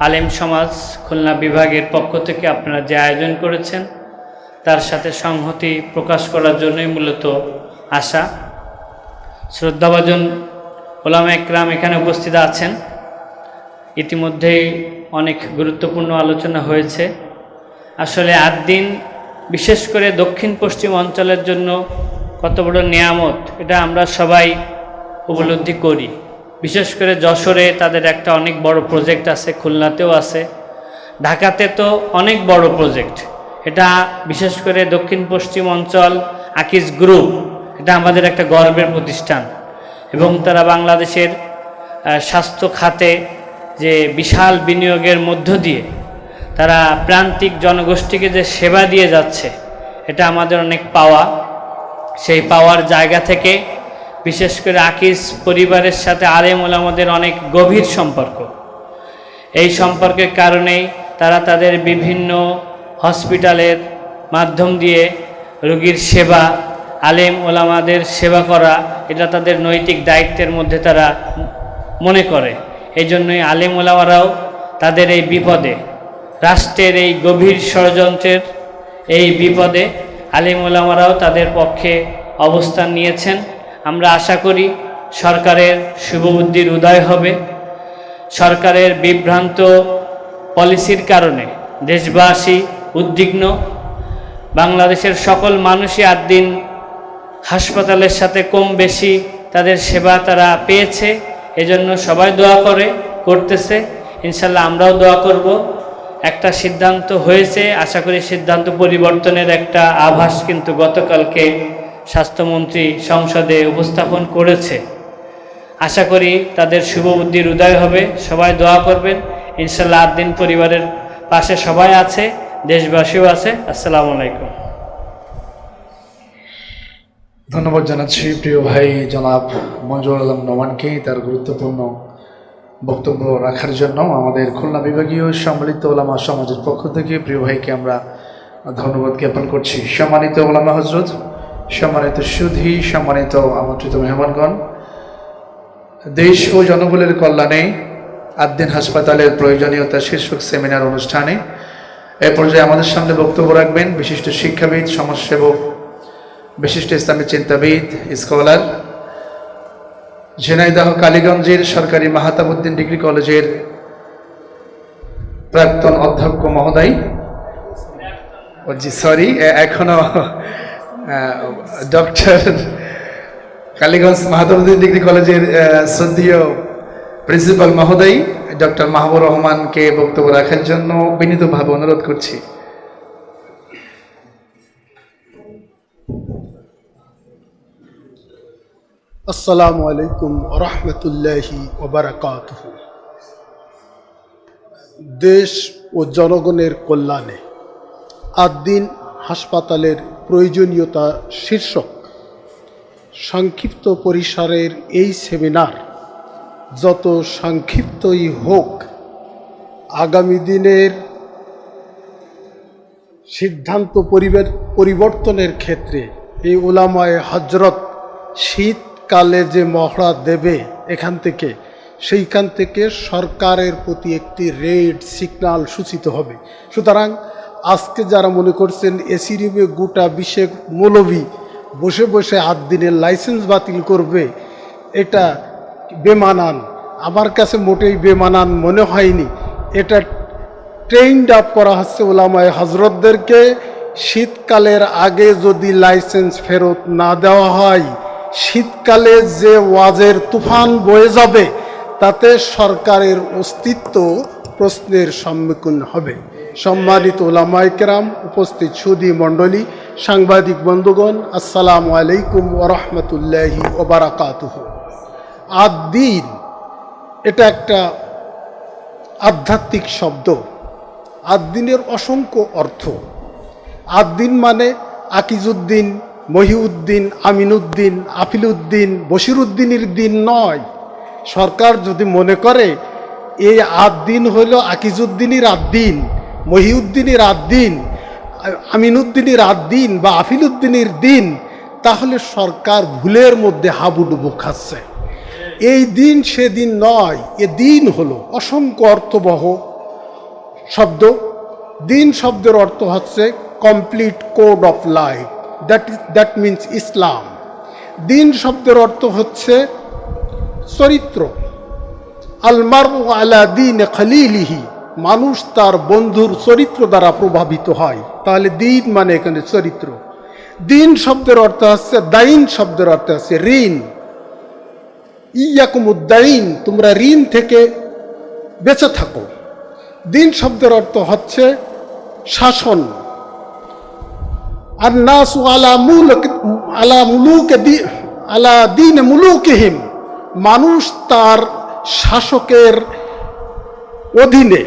আলেম সমাজ খুলনা বিভাগের পক্ষ থেকে আপনারা যে আয়োজন করেছেন তার সাথে সংহতি প্রকাশ করার জন্যই মূলত আসা। শ্রদ্ধাভাজন ওলামা একরাম এখানে উপস্থিত আছেন। ইতিমধ্যেই অনেক গুরুত্বপূর্ণ আলোচনা হয়েছে। আসলে আদ-দ্বীন বিশেষ করে দক্ষিণ পশ্চিম অঞ্চলের জন্য কত বড় নিয়ামত এটা আমরা সবাই উপলব্ধি করি। বিশেষ করে যশোরে তাদের একটা অনেক বড় প্রজেক্ট আছে, খুলনাতেও আছে, ঢাকাতে তো অনেক বড় প্রজেক্ট। এটা বিশেষ করে দক্ষিণ পশ্চিম অঞ্চল আকিজ গ্রুপ, এটা আমাদের একটা গর্বের প্রতিষ্ঠান এবং তারা বাংলাদেশের স্বাস্থ্য খাতে যে বিশাল বিনিয়োগের মধ্য দিয়ে তারা প্রান্তিক জনগোষ্ঠীকে যে সেবা দিয়ে যাচ্ছে, এটা আমাদের অনেক পাওয়া। সেই পাওয়ার জায়গা থেকে বিশেষ করে আকিজ পরিবারের সাথে আলেম ওলামাদের অনেক গভীর সম্পর্ক। এই সম্পর্কের কারণেই তারা তাদের বিভিন্ন হসপিটালের মাধ্যম দিয়ে রোগীর সেবা, আলেম ওলামাদের সেবা করা, এটা তাদের নৈতিক দায়িত্বের মধ্যে তারা মনে করে। এই জন্যই আলেম ওলামারাও তাদের এই বিপদে, রাষ্ট্রের এই গভীর ষড়যন্ত্রের এই বিপদে আলেম ওলামারাও তাদের পক্ষে অবস্থান নিয়েছেন। আমরা আশা করি সরকারের শুভবুদ্ধির উদয় হবে। সরকারের বিভ্রান্ত পলিসির কারণে দেশবাসী উদ্বিগ্ন। বাংলাদেশের সকল মানুষই আদ্দিন হাসপাতালের সাথে কম বেশি তাদের সেবা তারা পেয়েছে। এজন্য সবাই দোয়া করতেছে। ইনশাল্লাহ আমরাও দোয়া করব। একটা সিদ্ধান্ত হয়েছে, আশা করি সিদ্ধান্ত পরিবর্তনের একটা আভাস কিন্তু গতকালকে স্বাস্থ্যমন্ত্রী সংসদে উপস্থাপন করেছে। আশা করি তাদের শুভবুদ্ধির উদয় হবে। সবাই দোয়া করবেন। ইনশাল্লাহ আদ্দিন পরিবারের পাশে সবাই আছে, দেশবাসীও আছে। আসসালামু আলাইকুম। ধন্যবাদ জানাচ্ছি প্রিয় ভাই জনাব মঞ্জুর আলম নোমানকে তার গুরুত্বপূর্ণ বক্তব্য রাখার জন্য। আমাদের খুলনা বিভাগীয় সম্মিলিত ওলামা সমাজের পক্ষ থেকে প্রিয় ভাইকে আমরা ধন্যবাদ জ্ঞাপন করছি। সম্মানিত ওলামা হজরত, সম্মানিত সুধী, সম্মানিত আমন্ত্রিত মেহমানগণ, দেশ ও জনগণের কল্যাণে আদ্দিন হাসপাতালের প্রয়োজনীয়তা শীর্ষক সেমিনার অনুষ্ঠানে এ পর্যায়ে আমাদের সামনে বক্তব্য রাখবেন বিশিষ্ট শিক্ষাবিদ, সমাজসেবক, বিশিষ্ট ইসলামী চিন্তাবিদ, স্কলার, ঝিনাইদহ কালীগঞ্জের সরকারি মাহাতাবউদ্দিন ডিগ্রি কলেজের প্রাক্তন অধ্যক্ষ মহোদয়, এখনো ডক্টর কালীগঞ্জ মাহাতাবউদ্দিন ডিগ্রি কলেজের শ্রদ্ধেয় প্রিন্সিপাল মহোদয় ডক্টর মাহবুর রহমানকে বক্তব্য রাখার জন্য বিনীতভাবে অনুরোধ করছি। আসসালামু আলাইকুম রহমতুল্লাহি ওবারাকাতুহু। দেশ ও জনগণের কল্যাণে আদ্দিন হাসপাতালের প্রয়োজনীয়তা শীর্ষক সংক্ষিপ্ত পরিসরের এই সেমিনার যত সংক্ষিপ্তই হোক, আগামী দিনের সিদ্ধান্ত পরিবর্তনের ক্ষেত্রে এই উলামায়ে হজরত শীতকালে যে মহড়া দেবে সেইখান থেকে সরকারের প্রতি একটি রেড সিগন্যাল সূচিত হবে। সুতরাং আজকে যারা মনে করছেন এসি রুমে গোটা 20 মৌলবি বসে বসে আদ্দিনের লাইসেন্স বাতিল করবে, এটা বেমানান। আমার কাছে মোটেই বেমানান মনে হয়নি। এটা ট্রেন্ড আপ করা হচ্ছে উলামায়ে হজরতদেরকে। শীতকালের আগে যদি লাইসেন্স ফেরত না দেওয়া হয়, শীতকালে যে ওয়াজের তুফান বয়ে যাবে তাতে সরকারের অস্তিত্ব প্রশ্নের সম্মুখীন হবে। সম্মানিত উলামায়ে কেরাম, উপস্থিত সুধী মণ্ডলী, সাংবাদিক বন্ধুগণ, আসসালামু আলাইকুম ওয়া রাহমাতুল্লাহি ওয়া বারাকাতুহু। আদ্দিন এটা একটা আধ্যাত্মিক শব্দ। আদ্দিনের অসংখ্য অর্থ। আদ্দিন মানে আকিজউদ্দিন, মহিউদ্দিন, আমিনুদ্দিন, আফিলউদ্দিন, বশিরউদ্দিনের দিন নয়। সরকার যদি মনে করে এই আদ্দিন হইল আকিজউদ্দিনের আদ্দিন, মহিউদ্দিনের আদ্দিন, আমিনুদ্দিনের আদ্দিন বা আফিলউদ্দিনের দিন, তাহলে সরকার ভুলের মধ্যে হাবুডুবু খাচ্ছে। এই দিন সেদিন নয়, এ দিন হলো অসংখ্য অর্থবহ শব্দ। দিন শব্দের অর্থ হচ্ছে complete code of life, that means Islam. দিন শব্দের অর্থ হচ্ছে চরিত্র। আলমারউ আলা দীন খলিলিহি, মানুষ তার বন্ধুর চরিত্র দ্বারা প্রভাবিত হয়। তাহলে দিন মানে এখানে চরিত্র। দিন শব্দের অর্থ হচ্ছে, দাইন শব্দের অর্থ হচ্ছে ঋণ। ইয়াকুমুদ্দাইন, তোমরা ঋণ থেকে বেঁচে থাকো। দিন শব্দের অর্থ হচ্ছে শাসন। আন্নাসু আলা দীন মুলুকিহিম, মানুষ তার শাসকের অধীনে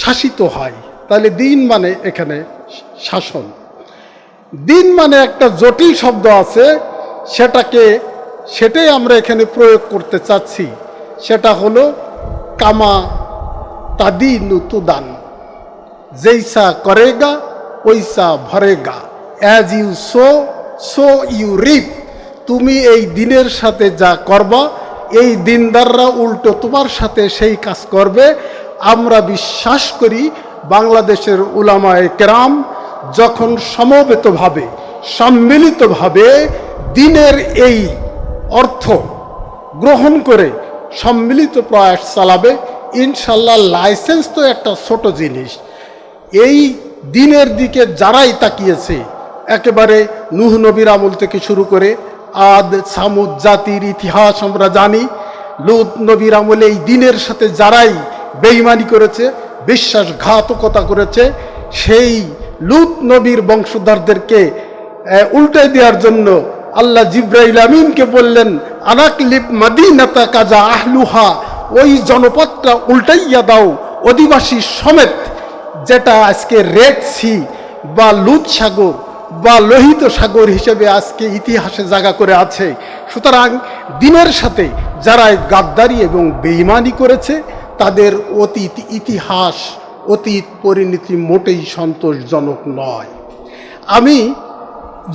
শাসিত হয়। তাহলে দিন মানে এখানে শাসন। দিন মানে একটা জটিল শব্দ আছে, সেটাই আমরা এখানে প্রয়োগ করতে চাচ্ছি। সেটা হলো কামা তাদিনু তুদান, জৈসা করেগা ওইসা ভরেগা, as you sow you reap. তুমি এই দিনের সাথে যা করবা, এই দিনদাররা উল্টো তোমার সাথে সেই কাজ করবে। আমরা বিশ্বাস করি বাংলাদেশের উলামায়ে কেরাম যখন সমবেতভাবে সম্মিলিতভাবে দিনের এই অর্থ গ্রহণ করে সম্মিলিত প্রয়াস চালাবে, ইনশাল্লাহ লাইসেন্স তো একটা ছোট জিনিস। এই দিনের দিকে যারাই তাকিয়েছে, একেবারে নূহ নবীর আমল থেকে শুরু করে আদ সামুদ জাতির ইতিহাস আমরা জানি, লূত নবীর আমলে এই দিনের সাথে যারাই বেঈমানি করেছে, বিশ্বাসঘাতকতা করেছে, সেই লূত নবীর বংশধরদেরকে উল্টে দেওয়ার জন্য আল্লাহ জিব্রাইল আমিনকে বললেন, আনাকলিব মাদিনাতা কাজা আহলুহা, ওই জনপদটা উল্টাইয়া দাও অধিবাসী সমেত, যেটা আজকে রেড সি বা লুৎ সাগর বা লোহিত সাগর হিসেবে আজকে ইতিহাসে জায়গা করে আছে। সুতরাং দিনের সাথে যারা গাদ্দারি এবং বেঈমানি করেছে তাদের অতীত ইতিহাস, অতীত পরিণতি মোটেই সন্তোষজনক নয়। আমি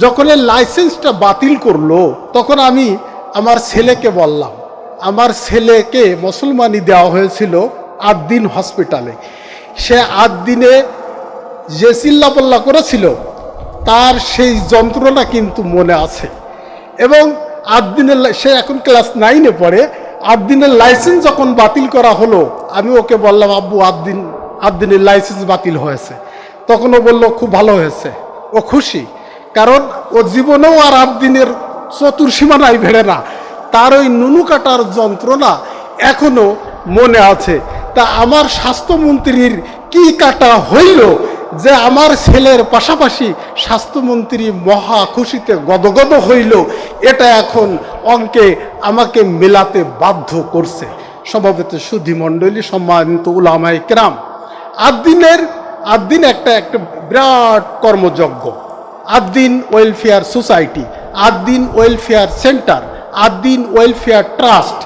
যখন লাইসেন্সটা বাতিল করলো, তখন আমি আমার ছেলেকে বললাম, আমার ছেলেকে মুসলমানি দেওয়া হয়েছিল আদ্দিন হসপিটালে। সে আদ্দিনে যে চিল্লাপাল্লা করেছিল তার সেই যন্ত্রণা কিন্তু মনে আছে। এবং আদ্দিনের, সে এখন ক্লাস 9-এ পড়ে, আদ্দিনের লাইসেন্স যখন বাতিল করা হলো, আমি ওকে বললাম, আব্বু আদ্দিনের লাইসেন্স বাতিল হয়েছে। তখন ও বলল খুব ভালো হয়েছে, ও খুশি, কারণ ও জীবনেও আর আদ্দিনের চতুর্সীমানায় ভেড়ে না, তার ওই নুনু কাটার যন্ত্রণা এখনো মনে আছে। তা আমার স্বাস্থ্যমন্ত্রীর কি কাটা হইল যে আমার ছেলের পাশাপাশি স্বাস্থ্যমন্ত্রী মহা খুশিতে গদগদ হইল, এটা এখন অঙ্কে আমাকে মেলাতে বাধ্য করছে। সমবেত সুধী মণ্ডলী, সম্মানিত উলামায়ে কেরাম, আদ্দিন একটা বিরাট কর্মযজ্ঞ। Addin welfare society, Addin welfare centre, Addin welfare trust,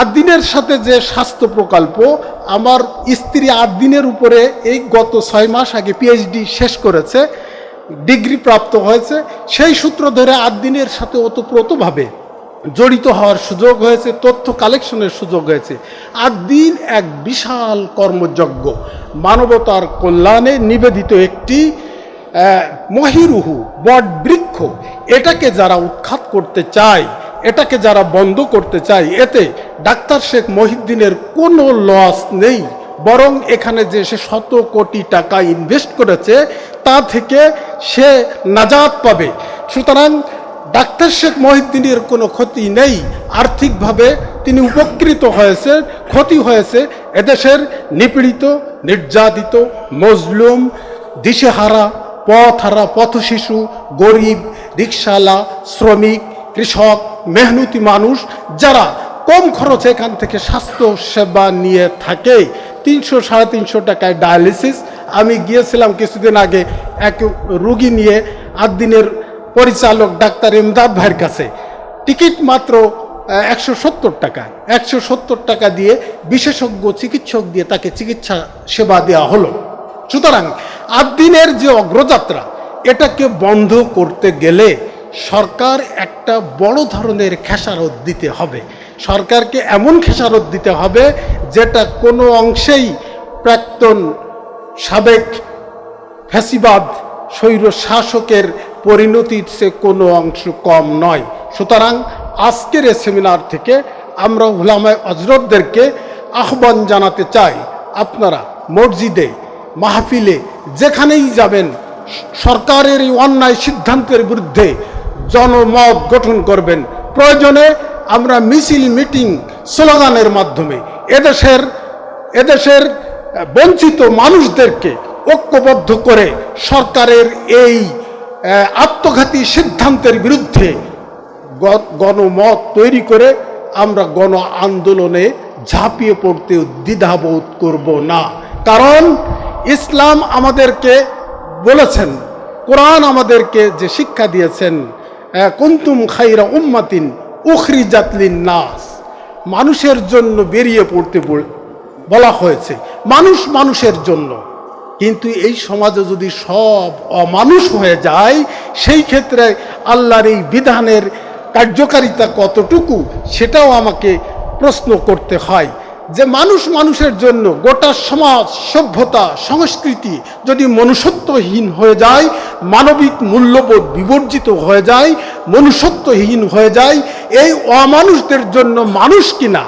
আদ্দিনের সাথে যে স্বাস্থ্য প্রকল্প, আমার স্ত্রী আদ্দিনের উপরে এই গত 6 মাস আগে পিএইচডি শেষ করেছে, ডিগ্রি প্রাপ্ত হয়েছে। সেই সূত্র ধরে আদ্দিনের সাথে ওতপ্রোতভাবে জড়িত হওয়ার সুযোগ হয়েছে, তথ্য কালেকশনের সুযোগ হয়েছে। আদ্দিন এক বিশাল কর্মযজ্ঞ, মানবতার কল্যাণে নিবেদিত একটি মহিরুহু বট বৃক্ষ। এটাকে যারা উৎখাত করতে চায়, এটাকে যারা বন্ধ করতে চায়, এতে ডাক্তার শেখ মহিউদ্দিনের কোনো লস নেই, বরং এখানে যে সে 100 কোটি টাকা ইনভেস্ট করেছে তা থেকে সে নাজাত পাবে। সুতরাং ডাক্তার শেখ মহিউদ্দিনের কোনো ক্ষতি নেই, আর্থিকভাবে তিনি উপকৃত হয়েছে, ক্ষতি হয়েছে এদেশের নিপীড়িত, নির্যাতিত, মজলুম, দিশেহারা, পথহারা, পথশিশু, গরিব, রিকশাওয়ালা, শ্রমিক, কৃষক, মেহনতি মানুষ যারা কম খরচে এখান থেকে স্বাস্থ্য সেবা নিয়ে থাকে। 300-350 টাকায় ডায়ালিসিস। আমি গিয়েছিলাম কিছুদিন আগে এক রুগী নিয়ে আদ্দিনের পরিচালক ডাক্তার ইমদাদ ভাইয়ের কাছে, টিকিট মাত্র 170 টাকা। 170 টাকা দিয়ে বিশেষজ্ঞ চিকিৎসক দিয়ে তাকে চিকিৎসা সেবা দেওয়া হলো। সুতরাং আদ্দিনের যে অগ্রযাত্রা, এটাকে বন্ধ করতে গেলে সরকার একটা বড় ধরনের খেসারত দিতে হবে। সরকারকে এমন খেসারত দিতে হবে যেটা কোনো অংশেই প্রাক্তন সাবেক ফ্যাসিবাদ স্বৈর শাসকের পরিণতির সে কোনো অংশ কম নয়। সুতরাং আজকের এই সেমিনার থেকে আমরা উলামায়ে হযরতদেরকে আহ্বান জানাতে চাই, আপনারা মসজিদে, মাহফিলে, যেখানেই যাবেন, সরকারের এই অন্যায় সিদ্ধান্তের বিরুদ্ধে জনমত গঠন করবেন। প্রয়োজনে আমরা মিছিল, মিটিং, স্লোগানের মাধ্যমে এদেশের বঞ্চিত মানুষদেরকে ঐক্যবদ্ধ করে সরকারের এই আত্মঘাতী সিদ্ধান্তের বিরুদ্ধে গণমত তৈরি করে আমরা গণ আন্দোলনে ঝাঁপিয়ে পড়তে দ্বিধাবোধ করব না। কারণ ইসলাম আমাদেরকে বলেছেন, কোরআন আমাদেরকে যে শিক্ষা দিয়েছেন, কুনতুম খায়রা উম্মাতিন উখরিজাত লিন-নাস, মানুষের জন্য বেরিয়ে পড়তে বলা হয়েছে। মানুষের জন্য, কিন্তু এই সমাজে যদি সব অমানুষ হয়ে যায়, সেই ক্ষেত্রে আল্লাহর এই বিধানের কার্যকারিতা কতটুকু সেটাও আমাকে প্রশ্ন করতে হয়। যে মানুষ মানুষের জন্য গোটা সমাজ, সভ্যতা, সংস্কৃতি যদি মনুষ্যত্বহীন হয়ে যায়, মানবিক মূল্যবোধ বিবর্জিত হয়ে যায়, মনুষ্যত্বহীন হয়ে যায়, এই অমানুষদের জন্য মানুষ কিনা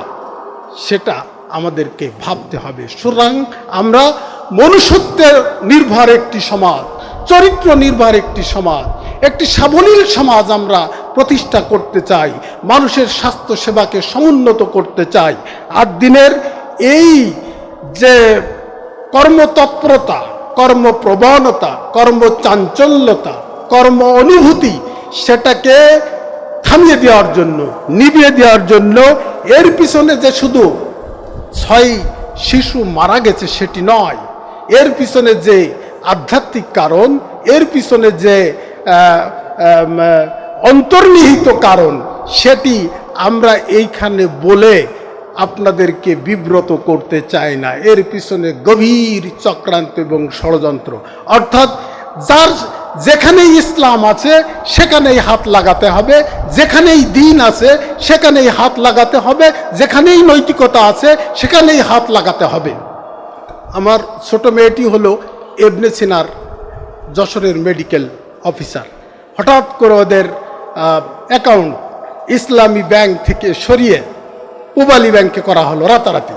সেটা আমাদেরকে ভাবতে হবে। সুতরাং আমরা মনুষ্যত্বের নির্ভর একটি সমাজ, চরিত্র নির্ভর একটি সমাজ, একটি সাবলীল সমাজ আমরা প্রতিষ্ঠা করতে চাই, মানুষের স্বাস্থ্য সেবাকে সমুন্নত করতে চাই। আর দিনের এই যে কর্মতৎপরতা, কর্মপ্রবণতা, কর্মচাঞ্চল্যতা, কর্ম অনুভূতি, সেটাকে থামিয়ে দেওয়ার জন্য, নিভিয়ে দেওয়ার জন্য, এর পিছনে যে শুধু 6 শিশু মারা গেছে সেটি নয়, এর পিছনে যে আধ্যাত্মিক কারণ, এর পিছনে যে অন্তর্নিহিত কারণ, সেটি আমরা এইখানে বলে আপনাদেরকে বিব্রত করতে চাই না। এর পিছনে গভীর চক্রান্ত এবং ষড়যন্ত্র, অর্থাৎ যার যেখানেই ইসলাম আছে সেখানেই হাত লাগাতে হবে, যেখানেই দিন আছে সেখানেই হাত লাগাতে হবে, যেখানেই নৈতিকতা আছে সেখানেই হাত লাগাতে হবে। আমার ছোট মেয়েটি হলো ইবনে সিনার যশোরের মেডিকেল অফিসার। হঠাৎ করে ওদের অ্যাকাউন্ট ইসলামী ব্যাংক থেকে সরিয়ে পূবালী ব্যাংকে করা হলো রাতারাতি।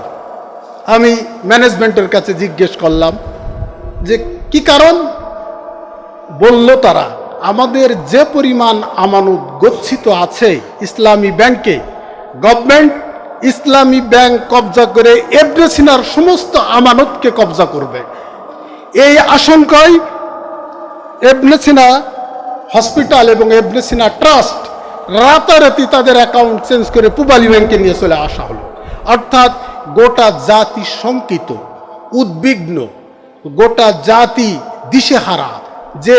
আমি ম্যানেজমেন্টের কাছে জিজ্ঞেস করলাম যে কি কারণ। বলল তারা, আমাদের যে পরিমাণ আমানত গচ্ছিত আছে ইসলামী ব্যাংকে, গভর্নমেন্ট ইসলামী ব্যাংক কবজা করে ইবনে সিনার সমস্ত আমানতকে কবজা করবে। এই আশঙ্কায় ইবনে সিনা হসপিটাল এবং ইবনে সিনা ট্রাস্ট রাতারাতি তাদের অ্যাকাউন্ট চেঞ্জ করে পূবালী ব্যাংকে নিয়ে চলে আসা হলো। অর্থাৎ গোটা জাতি শঙ্কিত, উদ্বিগ্ন, গোটা জাতি দিশেহারা যে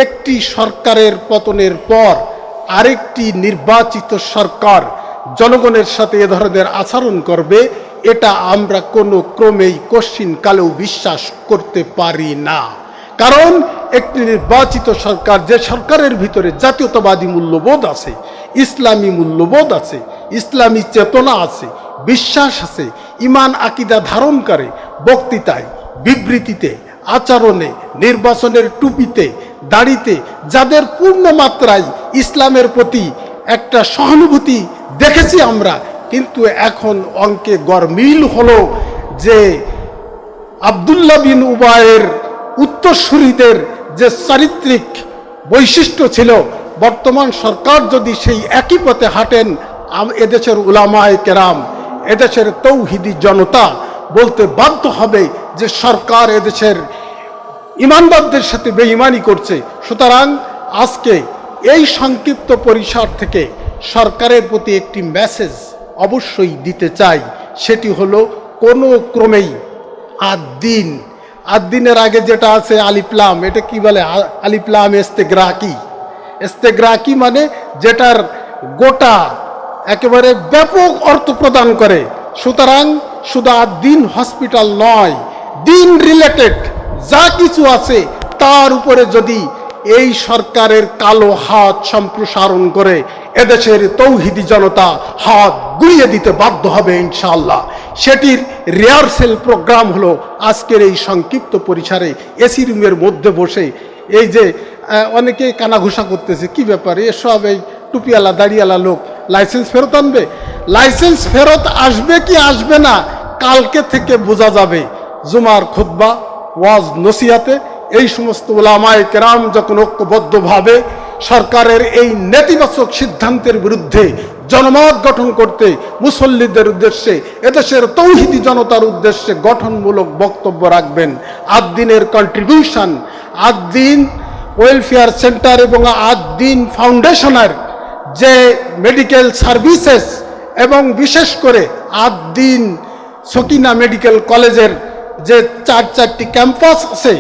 একটি সরকারের পতনের পর আরেকটি নির্বাচিত সরকার জনগণের সাথে এ ধরনের আচরণ করবে, এটা আমরা কোনো ক্রমেই কশ্চিনকালেও বিশ্বাস করতে পারি না। কারণ একটি নির্বাচিত সরকার, যে সরকারের ভিতরে জাতীয়তাবাদী মূল্যবোধ আছে, ইসলামী মূল্যবোধ আছে, ইসলামী চেতনা আছে, বিশ্বাস আছে, ঈমান আকীদা ধারণ করে, বক্তৃতায়, বিবৃতিতে, আচরণে, নির্বাচনের টুপিতে, দাড়িতে যাদের পূর্ণ মাত্রায় ইসলামের প্রতি একটা সহানুভূতি দেখেছি আমরা, কিন্তু এখন অঙ্কে গরমিল হলো যে আব্দুল্লাহ বিন উবায়ের উত্তরসূরিদের যে চারিত্রিক বৈশিষ্ট্য ছিল, বর্তমান সরকার যদি সেই একই পথে হাঁটেন, এদেশের উলামায়ে কেরাম, এদেশের তৌহিদি জনতা বলতে বাধ্য হবে যে সরকার এদেশের ইমানদারদের সাথে বেঈমানি করছে। সুতরাং আজকে এই সংক্ষিপ্ত পরিসর থেকে সরকারের প্রতি একটি মেসেজ অবশ্যই দিতে চাই, সেটি হলো কোনো ক্রমেই আদ-দিনের আগে যেটা আছে আলিফলাম, এটা কি বলে আলিফলাম ইস্তেগরাকি। ইস্তেগরাকি মানে যেটার গোটা একেবারে ব্যাপক অর্থ প্রদান করে। সুতরাং শুধু আদ-দিন হসপিটাল নয়, দিন রিলেটেড যা কিছু আছে তার উপরে যদি এই সরকারের কালো হাত সম্প্রসারণ করে, এদেশের তৌহিদি জনতা হাত গুড়িয়ে দিতে বাধ্য হবে ইনশাআল্লাহ। সেটির রিহার্সেল প্রোগ্রাম হলো আজকের এই সংক্ষিপ্ত পরিসরে এসি রুমের মধ্যে বসে এই যে অনেকে কানাঘুষা করতেছে, কি ব্যাপারে এসব, এই টুপিওয়ালা দাড়িওয়ালা লোক লাইসেন্স ফেরত আনবে। লাইসেন্স ফেরত আসবে কি আসবে না কালকে থেকে বোঝা যাবে। জুমার খুতবা, ওয়াজ, নসিহাতে এই সমস্ত উলামায়ে কেরাম যখন ঐক্যবদ্ধভাবে সরকারের এই নেতিবাচক সিদ্ধান্তের বিরুদ্ধে জনমত গঠন করতে, মুসল্লিদের উদ্দেশ্যে, এদেশের তৌহিদি জনতার উদ্দেশ্যে গঠনমূলক বক্তব্য রাখবেন, আদ-দিনের কন্ট্রিবিউশন, আদ-দিন ওয়েলফেয়ার সেন্টার এবং আদ-দিন ফাউন্ডেশনের যে মেডিকেল সার্ভিসেস এবং বিশেষ করে আদ-দিন সকিনা মেডিকেল কলেজের যে 4টি ক্যাম্পাস আছে,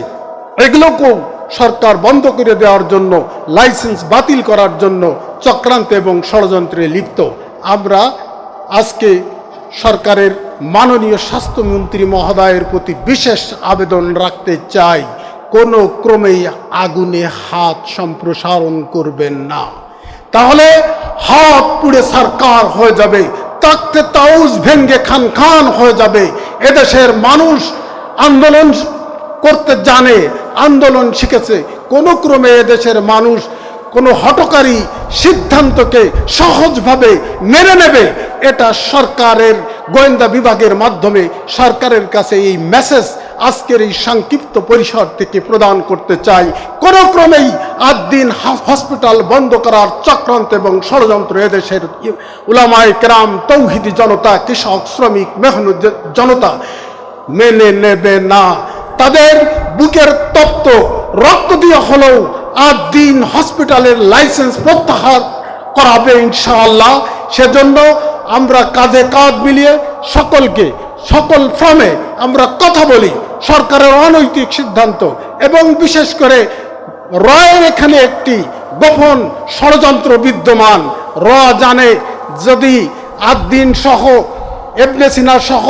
এগুলোকেও সরকার বন্ধ করে দেওয়ার জন্য, লাইসেন্স বাতিল করার জন্য চক্রান্ত এবং ষড়যন্ত্রে লিপ্ত। আমরা আজকে সরকারের মাননীয় স্বাস্থ্যমন্ত্রী মহোদয়ের প্রতি বিশেষ আবেদন রাখতে চাই, কোনো ক্রমেই আগুনে হাত সম্প্রসারণ করবেন না, তাহলে হাত পুড়ে সরকার হয়ে যাবে, তাকতে তাউজ ভেঙ্গে খান খান হয়ে যাবে। এদেশের মানুষ আন্দোলন করতে জানে, আন্দোলন শিখেছে। কোনো ক্রমে এদেশের মানুষ কোনো হঠকারী সিদ্ধান্তকে সহজভাবে মেনে নেবে, এটা সরকারের গোয়েন্দা বিভাগের মাধ্যমে সরকারের কাছে এই মেসেজ আজকের এই সংক্ষিপ্ত পরিসর থেকে প্রদান করতে চাই। কোনো ক্রমেই আদ-দ্বীন হসপিটাল বন্ধ করার চক্রান্ত এবং ষড়যন্ত্র এদেশের উলামায়ে কেরাম, তৌহিদি জনতা, কৃষক, শ্রমিক, মেহনত জনতা মেনে নেবে না। তাদের বুকের তপ্ত রক্ত দিয়ে হলেও আদ-দ্বীন হসপিটালের লাইসেন্স প্রত্যাহার করাবে ইনশাআল্লাহ। সেজন্য আমরা কাঁধে কাঁধ মিলিয়ে সকল ফর্মে আমরা কথা বলি। সরকারের অনৈতিক সিদ্ধান্ত এবং বিশেষ করে রয়ের এখানে একটি গোপন ষড়যন্ত্র বিদ্যমান। র জানে যদি আদ-দ্বীন সহ, ইবনে সিনা সহ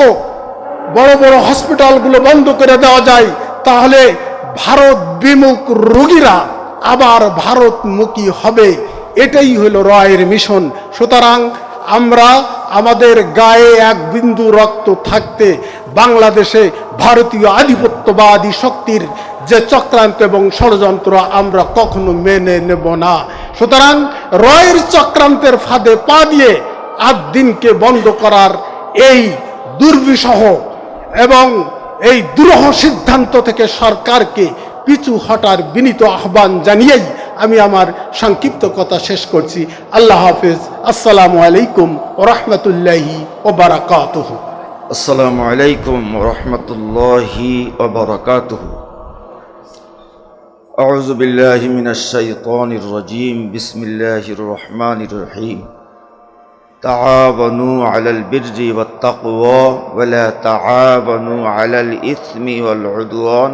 বড় বড় হসপিটালগুলো বন্ধ করে দেওয়া যায়, তাহলে ভারত বিমুখ রোগীরা আবার ভারতমুখী হবে। এটাই হলো রয়ের মিশন। সুতরাং আমরা আমাদের গায়ে এক বিন্দু রক্ত থাকতে বাংলাদেশে ভারতীয় আধিপত্যবাদী শক্তির যে চক্রান্ত এবং ষড়যন্ত্র আমরা কখনো মেনে নেব না। সুতরাং রয়ের চক্রান্তের ফাঁদে পা দিয়ে আদ-দ্বীনকে বন্ধ করার এই দুর্বিষহ এবং এই দুরূহ সিদ্ধান্ত থেকে সরকারকে পিছু হটার বিনীত আহ্বান জানিয়েই আমি আমার সংক্ষিপ্ত কথা শেষ করছি। আল্লাহ হাফেজ। আসসালামু আলাইকুম ওয়া রাহমাতুল্লাহি ওয়া বারাকাতুহু। আসসালামু আলাইকুম ওয়া রাহমাতুল্লাহি ওয়া বারাকাতুহু। আউযু বিল্লাহি মিনাশ শাইতানির রাজীম। বিসমিল্লাহির রহমানির রহিম। تعاونوا على البر والتقوى ولا تعاونوا على الإثم والعدوان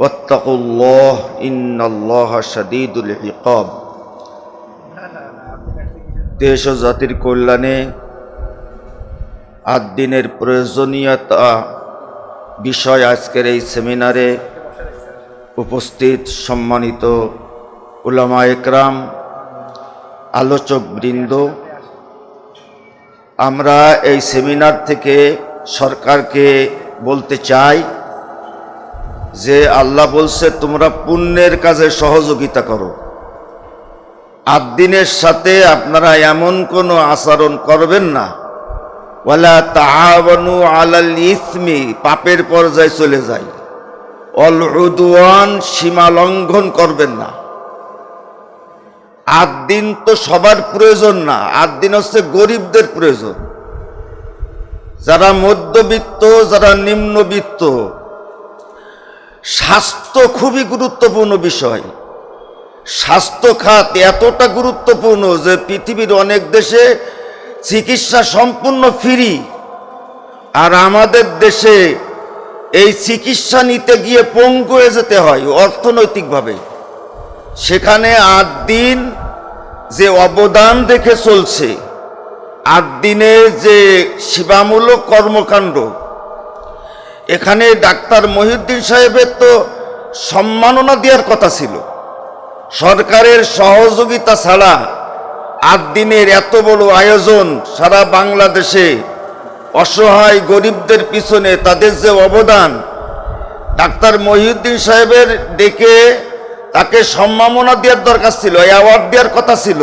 واتقوا الله إن الله شديد العقاب। দেশ ও জাতির কল্যাণে আদ-দ্বীনের প্রয়োজনীয়তা বিষয় আজকের এই সেমিনারে উপস্থিত সম্মানিত উলামায়ে কেরাম, আলোচক বৃন্দ, আমরা এই সেমিনার থেকে সরকারকে বলতে চাই যে আল্লাহ বলছে তোমরা পুণ্যের কাজে সহযোগিতা করো। আদ-দ্বীনের সাথে আপনারা এমন কোনো আচরণ করবেন না, ওয়ালা তাআওয়ানু আলাল ইসমি, পাপের পর্যায়ে চলে যায়, অল উদওয়ান, সীমা লঙ্ঘন করবেন না। আদ-দ্বীন তো সবার প্রয়োজন না, আদ-দ্বীন হচ্ছে গরিবদের প্রয়োজন। যারা মধ্যবিত্ত, যারা নিম্নবিত্ত, স্বাস্থ্য খুবই গুরুত্বপূর্ণ বিষয়। স্বাস্থ্য খাত এতটা গুরুত্বপূর্ণ যে পৃথিবীর অনেক দেশে চিকিৎসা সম্পূর্ণ ফ্রি, আর আমাদের দেশে এই চিকিৎসা নিতে গিয়ে পঙ্গু হয়ে যেতে হয় অর্থনৈতিকভাবে। সেখানে আদ-দ্বীন যে অবদান দেখে চলছে, আদ-দ্বীনের যে সেবামূলক কর্মকাণ্ড, এখানে ডাক্তার মহিউদ্দিন সাহেবের তো সম্মাননা দেওয়ার কথা ছিল। সরকারের সহযোগিতা ছাড়া আদ-দ্বীনের এত বড় আয়োজন, সারা বাংলাদেশে অসহায় গরিবদের পিছনে তাদের যে অবদান, ডাক্তার মহিউদ্দিন সাহেবের ডেকে তাকে সম্মাননা দেওয়ার দরকার ছিল, অ্যাওয়ার্ড দেওয়ার কথা ছিল।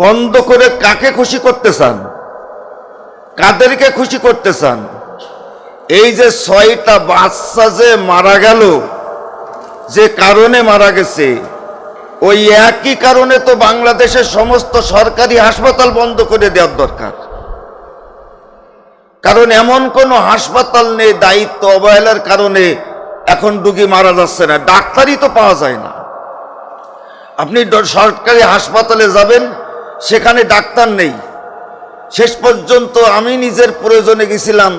বন্ধ করে কাকে খুশি করতে চান? কাদেরকে খুশি করতে চান? এই যে 6টা বাচ্চা যে মারা গেল, যে কারণে মারা গেছে, ওই একই কারণে তো বাংলাদেশের সমস্ত সরকারি হাসপাতাল বন্ধ করে দেওয়ার দরকার। কারণ এমন কোনো হাসপাতাল নেই দায়িত্ব অবহেলার কারণে এখন রোগী মারা যাচ্ছে না, ডাক্তারই তো পাওয়া যায় না। আপনি সরকারি হাসপাতালে যাবেন, সেখানে ডাক্তার নেই। শেষ পর্যন্ত আমি নিজের প্রয়োজনে গেছিলাম,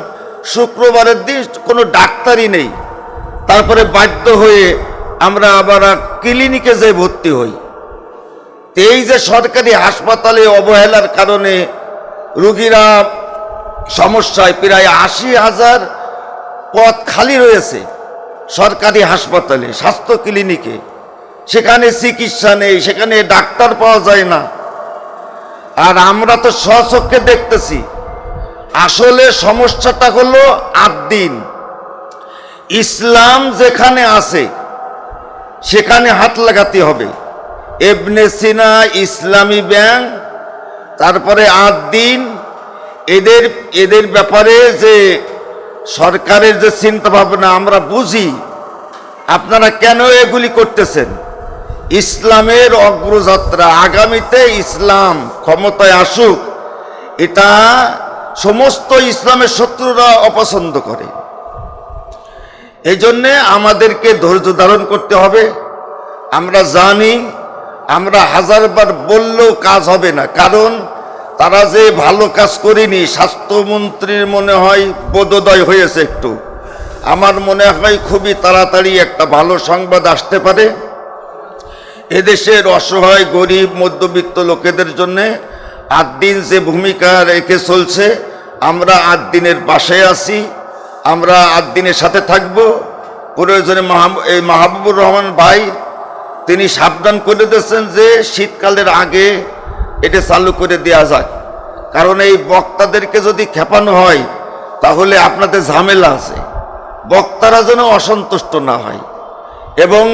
শুক্রবারের দিন কোনো ডাক্তারই নেই। তারপরে বাধ্য হয়ে আমরা আবার ক্লিনিকে যেয়ে ভর্তি হই। এই যে সরকারি হাসপাতালে অবহেলার কারণে রোগীরা সমস্যায় প্রায় ৮০,০০০ পদ খালি রয়েছে সরকারি হাসপাতালে, স্বাস্থ্য ক্লিনিকে। সেখানে চিকিৎসা নেই, সেখানে ডাক্তার পাওয়া যায় না। আর আমরা তো স্বচক্ষে দেখতেছি আসলে সমস্যাটা হলো আদ্দিন। ইসলাম যেখানে আছে সেখানে হাত লাগাতে হবে। ইবনে সিনা, ইসলামী ব্যাংক, তারপরে আদ্দিন, এদের ব্যাপারে যে সরকারের যে চিন্তা ভাবনা আমরা বুঝি। আপনারা কেন এগুলি করতেছেন? ইসলামের অগ্রযাত্রা, আগামীতে ইসলাম ক্ষমতায় আসুক, এটা সমস্ত ইসলামের শত্রুরা অপছন্দ করে। এই জন্যে আমাদেরকে ধৈর্য ধারণ করতে হবে। আমরা জানি আমরা হাজারবার বললেও কাজ হবে না, কারণ তারা যে ভালো কাজ করেনি। স্বাস্থ্যমন্ত্রীর মনে হয় বোধোদয় হয়েছে একটু। আমার মনে হয় খুবই তাড়াতাড়ি একটা ভালো সংবাদ আসতে পারে। এদেশের অসহায় গরিব মধ্যবিত্ত লোকেদের জন্য আদ্দিন যে ভূমিকা রেখে চলছে, আমরা আদ্দিনের পাশে আছি, আমরা আদ্দিনের সাথে থাকব। প্রয়োজনে এই মাহবুবুর রহমান ভাই তিনি সাবধান করে দিয়েছেন যে শীতকালের আগে এটা চালু করে দেওয়া যাক, কারণ এই বক্তাদেরকে যদি খেপানো হয় তাহলে আপনাদের ঝামেলা আছে। বক্তারা যেন অসন্তুষ্ট না হয়। এবং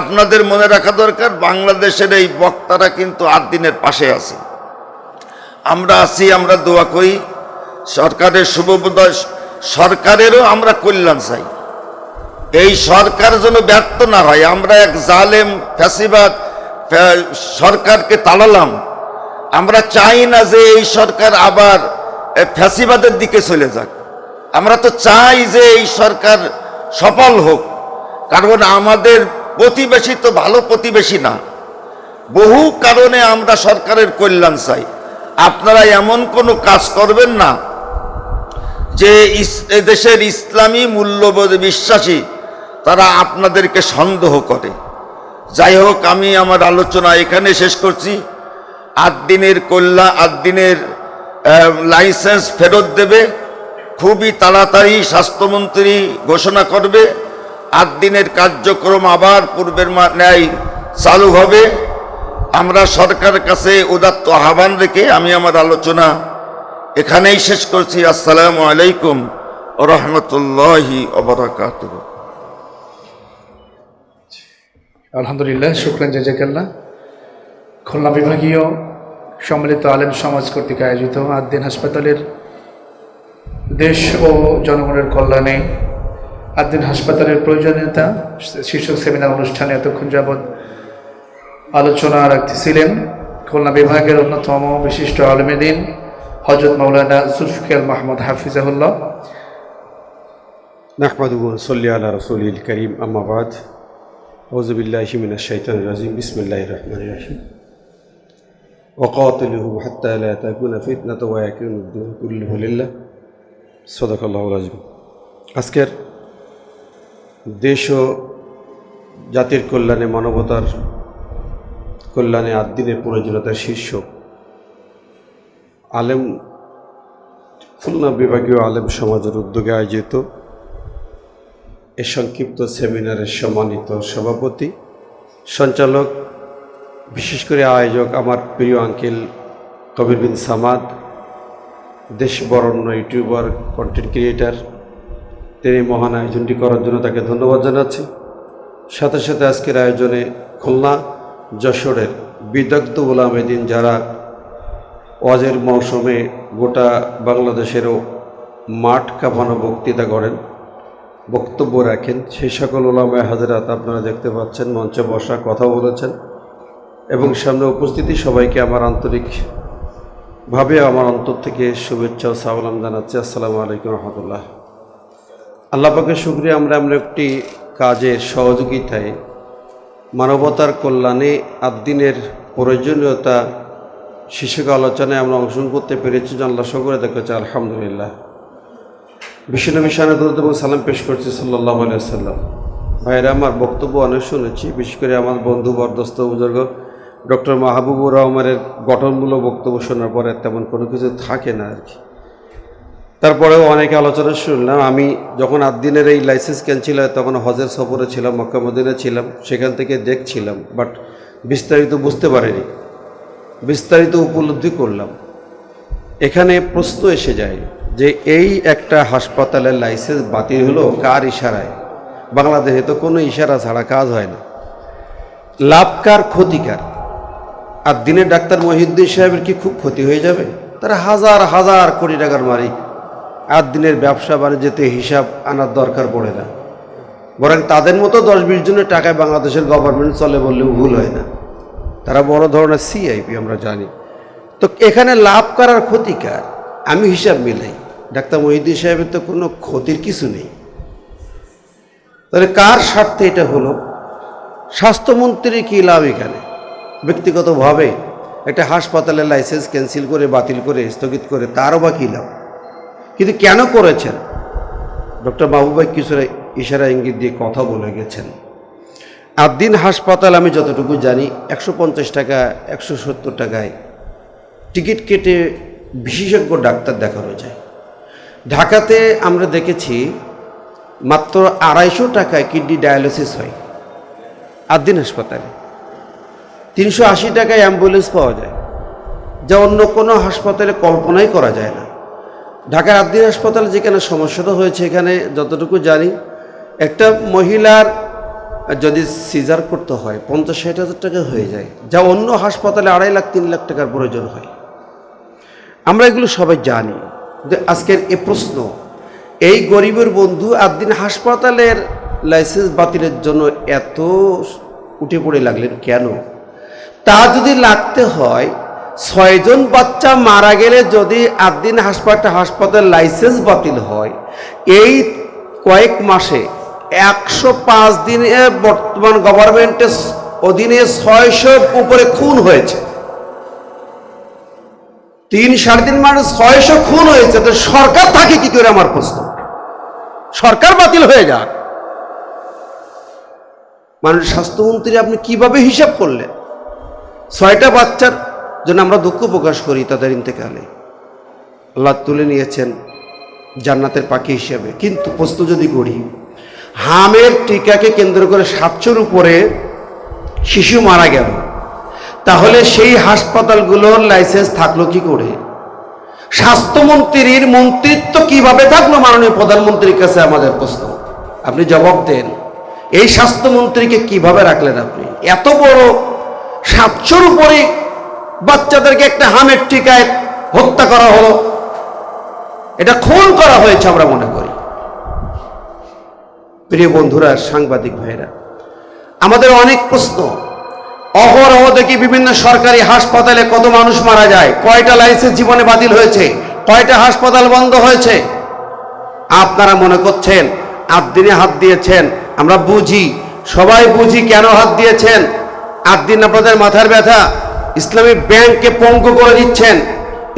আপনাদের মনে রাখা দরকার, বাংলাদেশের এই বক্তারা কিন্তু আদ্দিনের পাশে আছে। আমরা আছি, আমরা দোয়া করি সরকারের শুভবোধয়, সরকারেরও আমরা কল্যাণ চাই। এই সরকার যেন ব্যর্থ না হয়। আমরা এক জালেম ফ্যাসিবাদ সরকারকে তাড়ালাম, আমরা চাই না যে এই সরকার আবার ফ্যাসিবাদের দিকে চলে যাক। আমরা তো চাই যে এই সরকার সফল হোক, কারণ আমাদের প্রতিবেশী তো ভালো প্রতিবেশী না। বহু কারণে আমরা সরকারের কল্যাণ চাই। আপনারা এমন কোনো কাজ করবেন না যে দেশের ইসলামী মূল্যবোধ বিশ্বাসী তারা আপনাদেরকে সন্দেহ করে। যাই হোক, আমি আমার আলোচনা এখানে শেষ করছি। আদ্দিনের লাইসেন্স ফেরত দেবে খুবই তাড়াতাড়ি, স্বাস্থ্যমন্ত্রী ঘোষণা করবে। আদ্দিনের কার্যক্রম আবার পূর্বের ন্যায় চালু হবে। আমরা সরকারের কাছে উদাত্ত আহ্বান রেখে আমি আমার আলোচনা এখানেই শেষ করছি। আসসালামু আলাইকুম ওয়া রাহমাতুল্লাহি ওয়া বারাকাতুহু। আলহামদুলিল্লাহ, শুকরান জাযাকাল্লাহ। খুলনা বিভাগীয় সম্মিলিত আলেম সমাজ কর্তৃক আয়োজিত আদ্দিন হাসপাতালের দেশ ও জনগণের কল্যাণে আদ্দিন হাসপাতালের প্রয়োজনীয়তা শীর্ষক সেমিনার অনুষ্ঠানে এতক্ষণ যাবৎ আলোচনা রাখতেছিলেন খুলনা বিভাগের অন্যতম বিশিষ্ট আলেমে দ্বীন হযরত মাওলানা জুলফিকার মাহমুদ হাফিজাহুল্লাহ। নাহমাদুহু ওয়া নুসাল্লি আলা রাসূলিল কারীম, আম্মা বাদ। আউযু বিল্লাহি মিনাশ শাইতানির রাজীম, বিসমিল্লাহির রহমানির রহিম। ওয়া কাতিলুহুম হাত্তা লা তাকুনা ফিতনাতু ওয়া ইয়াকুনা আদ-দীনু কুল্লুহু লিল্লাহ। সাদাকাল্লাহুল আযীম। আজকের দেশ ও জাতির কল্যাণে, মানবতার কল্যাণে আদ্দিনের প্রয়োজনীয়তার শীর্ষক আলেম খুলনা বিভাগীয় আলেম সমাজের উদ্যোগে আয়োজিত এ সংক্ষিপ্ত সেমিনারের সম্মানিত সভাপতি, সঞ্চালক, বিশেষ করে আয়োজক আমার প্রিয় আঙ্কেল কবির বিন সামাদ, দেশ বরেণ্য ইউটিউবার, কন্টেন্ট ক্রিয়েটার, তিনি মহান আয়োজনটি করার জন্য তাকে ধন্যবাদ জানাচ্ছি। সাথে সাথে আজকের আয়োজনে খুলনা যশোরের বিদগ্ধ উলামায়ে দ্বীন যারা ওয়াজের মৌসুমে গোটা বাংলাদেশেরও মাঠ কাঁপানো বক্তৃতা করেন, বক্তব্য রাখেন, সেই সকল উলামায়ে হাজরাত আপনারা দেখতে পাচ্ছেন মঞ্চে বসা, কথা বলেছেন এবং সামনে উপস্থিতি সবাইকে আমার আন্তরিকভাবে আমার অন্তর থেকে শুভেচ্ছা ও সালাম জানাচ্ছি। আসসালামু আলাইকুম রহমতুল্লাহ। আল্লাহ পাকের শুকরিয়া, আমরা এমন একটি কাজের সহযোগিতায় মানবতার কল্যাণে আদ্দিনের প্রয়োজনীয়তা শীর্ষক আলোচনায় আমরা অংশগ্রহণ করতে পেরেছি। আল্লাহ শুকরিয়া দেখাচ্ছি, আলহামদুলিল্লাহ। বিশ্বনবী শানে দরুদ এবং সালাম পেশ করছি সাল্লাল্লাহু আলাইহি ওয়াসাল্লাম। ভাইরা, আমার বক্তব্য অনেক শুনেছি, বিশেষ করে আমার বন্ধু বরদস্ত বুজুর্গ ডক্টর মাহবুবুর রহমানের গঠনমূলক বক্তব্য শোনার পরে তেমন কোনো কিছু থাকে না আর কি। তারপরেও অনেক আলোচনা শুনলাম। আমি যখন 8 দিনের এই লাইসেন্স ক্যান্সেল হয় তখন হজের সফরে ছিলাম, মক্কা মদিনা ছিলাম, সেখান থেকে দেখছিলাম, বাট বিস্তারিত বুঝতে পারিনি, বিস্তারিত উপলব্ধি করলাম। এখানে প্রশ্ন এসে যায় যে এই একটা হাসপাতালের লাইসেন্স বাতিল হলো কার ইশারায়? বাংলাদেশে তো কোনো ইশারা ছাড়া কাজ হয় না। লাভ কার, ক্ষতিকার? আর দিনের ডাক্তার মহিউদ্দিন সাহেবের কি খুব ক্ষতি হয়ে যাবে? তারা হাজার হাজার কোটি টাকার মালিক। 8 দিনের ব্যবসা বাণিজ্যতে হিসাব আনার দরকার পড়ে না, বরং তাদের মতো 10-20 জনের টাকায় বাংলাদেশের গভর্নমেন্ট চলে বললেও ভুল হয় না। তারা বড় ধরনের সিআইপি, আমরা জানি। তো এখানে লাভ করার ক্ষতিকার আমি হিসাব মিলাই, ডাক্তার মহিউদ্দিন সাহেবের তো কোনো ক্ষতির কিছু নেই। তাহলে কার স্বার্থে এটা হলো? স্বাস্থ্যমন্ত্রী কী লাভ এখানে? ব্যক্তিগতভাবে একটা হাসপাতালের লাইসেন্স ক্যান্সেল করে, বাতিল করে, স্থগিত করে তারও বা কী লাভ? কিন্তু কেন করেছেন? ডক্টর মাহবুব ভাই কিছুটা ইশারা ইঙ্গিত দিয়ে কথা বলে গেছেন। 8 দিন হাসপাতাল আমি যতটুকু জানি 150 টাকা, 170 টাকায় টিকিট কেটে বিশেষজ্ঞ ডাক্তার দেখানো যায়। ঢাকাতে আমরা দেখেছি মাত্র 250 টাকায় কিডনি ডায়ালিসিস হয় 8 দিন হাসপাতালে। 380 টাকায় অ্যাম্বুলেন্স পাওয়া যায়, যা অন্য কোনো হাসপাতালে কল্পনাই করা যায় না। ঢাকার 8 দিন হাসপাতালে যেখানে সমস্যাটা হয়েছে, এখানে যতটুকু জানি একটা মহিলার যদি সিজার করতে হয় 50-60 হাজার টাকা হয়ে যায়, যা অন্য হাসপাতালে 2.5 লাখ 3 লাখ টাকার প্রয়োজন হয়। আমরা এগুলো সবাই জানি। যে আজকের এ প্রশ্ন, এই গরিবের বন্ধু 8 দিন হাসপাতালের লাইসেন্স বাতিলের জন্য এত উঠে পড়ে লাগলেন কেন? তা যদি লাগতে হয়, 6 জন বাচ্চা মারা গেলে যদি 8 দিন হাসপাতাল লাইসেন্স বাতিল হয়, এই কয়েক মাসে 105 দিনে বর্তমান গভর্নমেন্টের অধীনে 600 উপরে খুন হয়েছে। 3-3.5 মাসে 600 খুন হয়েছে। তো সরকার থাকে কি করে? আমার প্রশ্ন। সরকার বাতিল হয়ে যাক, মাননীয় স্বাস্থ্যমন্ত্রী আপনি কিভাবে হিসাব করলেন? 6টা বাচ্চার জন্য আমরা দুঃখ প্রকাশ করি তাদের ইন্তেকালে। আল্লাহ তুলে নিয়েছেন জান্নাতের পাখি হিসেবে। কিন্তু প্রশ্ন যদি করি, হামের টিকাকে কেন্দ্র করে 700-র উপরে শিশু মারা গেল, তাহলে সেই হাসপাতালগুলোর লাইসেন্স থাকলো কি করে? স্বাস্থ্যমন্ত্রীর মন্ত্রিত্ব কিভাবে থাকলো মাননীয় প্রধানমন্ত্রীর কাছে আমাদের প্রশ্ন। আপনি জবাব দেন, এই স্বাস্থ্যমন্ত্রীকে কিভাবে রাখলেন আপনি? এত বড় 700-র উপরে বাচ্চাদেরকে একটা হামের টিকায় হত্যা করা হলো, এটা খুন করা হয়েছে আমরা মনে করি। প্রিয় বন্ধুরা, সাংবাদিক ভাইরা, আমাদের অনেক প্রশ্ন। অহরহ দেখি বিভিন্ন সরকারি হাসপাতালে কত মানুষ মারা যায়, কয়টা লাইসেন্স জীবনে বাতিল হয়েছে, কয়টা হাসপাতাল বন্ধ হয়েছে। আপনারা মনে করছেন 8 দিনে হাত দিয়েছেন, আমরা বুঝি, সবাই বুঝি কেন হাত দিয়েছেন। 8 দিন আপনাদের মাথার ব্যথা। ইসলামী ব্যাংককে পঙ্গু করে দিচ্ছেন,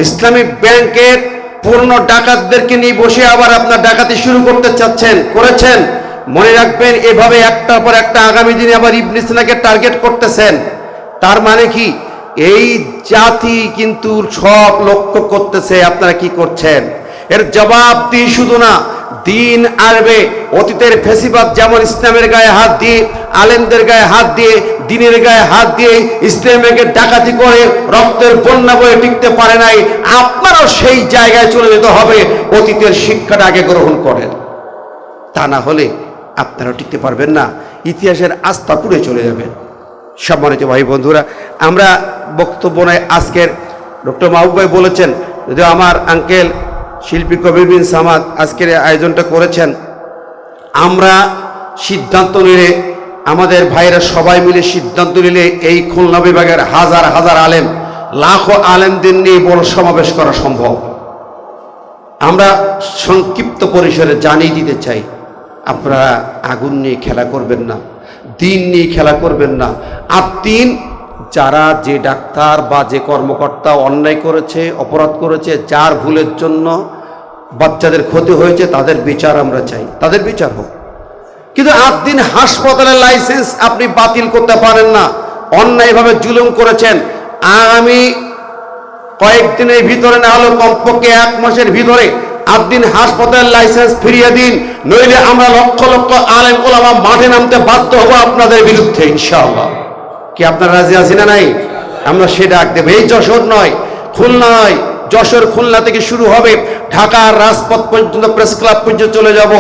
ইসলামী ব্যাংকের পূর্ণ ডাকাতদেরকে নিয়ে বসে আবার আপনার ডাকাতি শুরু করতে চাচ্ছেন, করেছেন। মনে রাখবেন, এভাবে একটার পর একটা আগামী দিনে আবার ইবনে সিনাকে টার্গেট করতেছেন। তার মানে কি? এই জাতি কিন্তু সব লক্ষ্য করতেছে আপনারা কি করছেন। এর জবাব দিয়ে শুধু না, দিন আসবে। অতীতের ফেসিবাদ যেমন ইসলামের গায়ে হাত দিয়ে, আলেমদের গায়ে হাত দিয়ে, দিনের গায়ে হাত দিয়ে ইসলামকে ডাকাতি করে রক্তের বন্যা বয়ে টিকতে পারে নাই, আপনারও সেই জায়গায় চলে যেতে হবে। অতীতের শিক্ষাটা আগে গ্রহণ করেন, তা না হলে আপনারা টিকতে পারবেন না, ইতিহাসের আস্থা পুড়ে চলে যাবেন। সম্মানিত ভাই বন্ধুরা, আমরা বক্তব্য নয় আজকের ডক্টর মাহবুব ভাই বলেছেন, যদি আমার আঙ্কেল শিল্পী কবির বিন সামাদ আজকের আয়োজনটা করেছেন, আমরা সিদ্ধান্ত নিলে, আমাদের ভাইরা সবাই মিলে সিদ্ধান্ত নিলে এই খুলনা বিভাগের হাজার হাজার আলেম, লাখো আলেমদের নিয়ে বড় সমাবেশ করা সম্ভব। আমরা সংক্ষিপ্ত পরিসরে জানিয়ে দিতে চাই, আপনারা আগুন নিয়ে খেলা করবেন না, দিন নিয়ে খেলা করবেন না। 8 দিন যারা, যে ডাক্তার বা যে কর্মকর্তা অন্যায় করেছে, অপরাধ করেছে, যার ভুলের জন্য বাচ্চাদের ক্ষতি হয়েছে, তাদের বিচার আমরা চাই, তাদের বিচার হোক। কিন্তু 8 দিন হাসপাতালের লাইসেন্স আপনি বাতিল করতে পারেন না। অন্যায়ভাবে জুলুম করেছেন। আগামী কয়েকদিনের ভিতরে, না হলেও কমপক্ষে 1 মাসের ভিতরে আদ্দিন হাসপাতাল লাইসেন্স ফিরিয়ে দিন, নইলে আমরা লক্ষ লক্ষ আলেম ওলামা মাঠে নামতে বাধ্য হব আপনাদের বিরুদ্ধে ইনশাআল্লাহ। কি আপনারা রাজি আছেন না নাই? আমরা সে ডাক দেব। এই যশোর নয়, খুলনা নয়, যশোর খুলনা থেকে শুরু হবে, ঢাকার রাজপথ পর্যন্ত, প্রেস ক্লাব পর্যন্ত চলে যাব।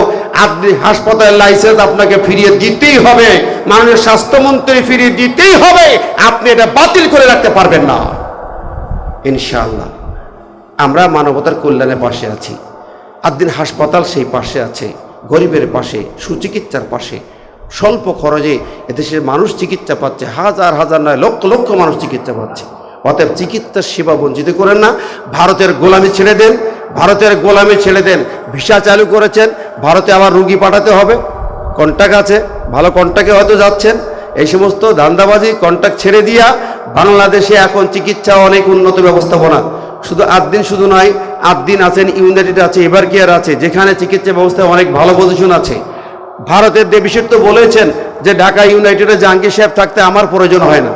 আদ্দিন হাসপাতাল লাইসেন্স আপনাকে ফিরিয়ে দিতেই হবে, মাননীয় স্বাস্থ্যমন্ত্রী ফিরিয়ে দিতেই হবে। আপনি এটা বাতিল করে রাখতে পারবেন না ইনশাআল্লাহ। আমরা মানবতার কল্যাণের পাশে আছি, আদ্দিন হাসপাতাল সেই পাশে আছে, গরিবের পাশে, সুচিকিৎসার পাশে। স্বল্প খরচে এদেশের মানুষ চিকিৎসা পাচ্ছে, হাজার হাজার নয় লক্ষ লক্ষ মানুষ চিকিৎসা পাচ্ছে। অতএব চিকিৎসার সেবা বঞ্চিত করেন না। ভারতের গোলামি ছেড়ে দেন, ভারতের গোলামি ছেড়ে দেন। ভিসা চালু করেছেন, ভারতে আবার রুগী পাঠাতে হবে, কন্ট্যাক্ট আছে, ভালো কন্ট্যাক্টে হয়তো যাচ্ছেন। এই সমস্ত ধান্দাবাজি কন্ট্যাক্ট ছেড়ে দিয়া বাংলাদেশে এখন চিকিৎসা অনেক উন্নত ব্যবস্থাপনা। শুধু আদ্দিন শুধু নয়, আদ্দিন আছেন, ইউনাইটেড আছে, এভার কেয়ার আছে, যেখানে চিকিৎসা ব্যবস্থায় অনেক ভালো পজিশন আছে। ভারতের দেবিশের তো বলেছেন যে ঢাকা ইউনাইটেডে জাহাঙ্গীর সাহেব থাকতে আমার প্রয়োজন হয় না।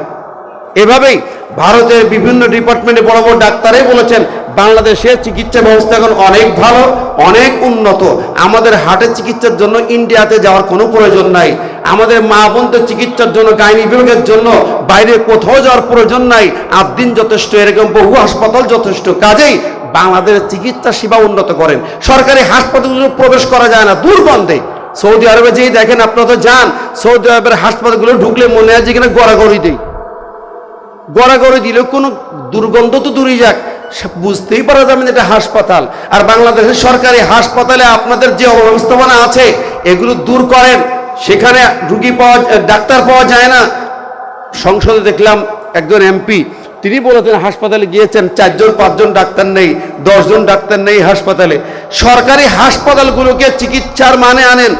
এভাবেই ভারতের বিভিন্ন ডিপার্টমেন্টে বড় বড় ডাক্তারাই বলেছেন বাংলাদেশের চিকিৎসা ব্যবস্থা এখন অনেক ভালো, অনেক উন্নত। আমাদের হার্টের চিকিৎসার জন্য ইন্ডিয়াতে যাওয়ার কোনো প্রয়োজন নাই, আমাদের মা বোনদের চিকিৎসার জন্য, গাইনি বিভাগের জন্য বাইরে কোথাও যাওয়ার প্রয়োজন নাই। আদ্দিন যথেষ্ট, এরকম বহু হাসপাতাল যথেষ্ট। কাজেই বাংলাদেশের চিকিৎসা সেবা উন্নত করেন। সরকারি হাসপাতালগুলো প্রবেশ করা যায় না, দুর্গন্ধে। সৌদি আরবে যেই দেখেন, আপনারা তো যান, সৌদি আরবের হাসপাতালগুলো ঢুকলে মনে হয় যেখানে গড়াগড়ি দেয়, গড়াগড়ি দিলেও কোনো দুর্গন্ধ তো দূরেই যাক, বুঝতেই পারা যাবে না এটা হাসপাতাল। আর বাংলাদেশের সরকারি হাসপাতালে আপনাদের যে অব্যবস্থাপনা আছে এগুলো দূর করেন। সেখানে রুগী ডাক্তার পাওয়া যায় না। সংসদে দেখলাম একজন এমপি, তিনি বলেছেন হাসপাতালে গিয়েছেন, 4 জন 5 জন ডাক্তার নেই, 10 জন ডাক্তার নেই হাসপাতালে। সরকারি হাসপাতালগুলোকে চিকিৎসার মানে আনেন,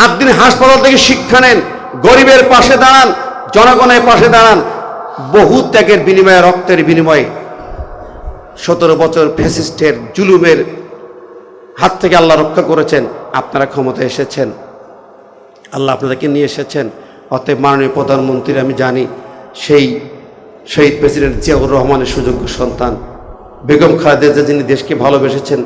আদ্দিন হাসপাতাল থেকে শিক্ষা নেন, গরিবের পাশে দাঁড়ান, জনগণের পাশে দাঁড়ান। বহু ত্যাগের বিনিময়ে, রক্তের বিনিময়ে 17 বছর ফ্যাসিস্টের জুলুমের হাত থেকে আল্লাহ রক্ষা করেছেন। আপনারা ক্ষমতায় এসেছেন, আল্লাহ আপনাদেরকে নিয়ে এসেছেন। অতএব মাননীয় প্রধানমন্ত্রী, আমি জানি সেই শহীদ প্রেসিডেন্ট জিয়াউর রহমানের সুযোগ্য সন্তান, বেগম খালেদা জিয়া যিনি দেশকে ভালোবেসেছেন,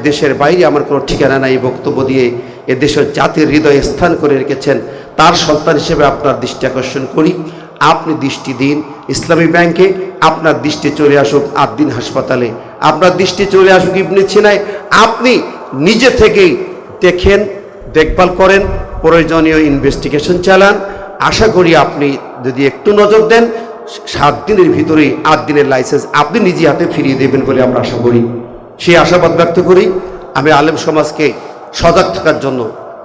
দেশের বাইরে আমার কোনো ঠিকানা নাই বক্তব্য দিয়ে এ দেশের জাতির হৃদয়ে স্থান করে রেখেছেন। তার সন্তান হিসেবে আপনার দৃষ্টি আকর্ষণ করি, আপনি দৃষ্টি দিন ইসলামী ব্যাংকে, আপনার দৃষ্টি চলে আসুক আদ্দিন হাসপাতালে, আপনার দৃষ্টি চলে আসুক ইবনে সিনায়। আপনি নিজে থেকেই দেখেন, দেখভাল করেন, প্রয়োজনীয় ইনভেস্টিগেশন চালান। আশা করি আপনি যদি একটু নজর দেন, 7 দিনের ভিতরেই আদ্দিনের লাইসেন্স আপনি নিজে হাতে ফিরিয়ে দেবেন বলে আমরা আশা করি। সেই আশাবাদ ব্যক্ত করি। আমি আলেম সমাজকে সজাগ থাকার জন্য,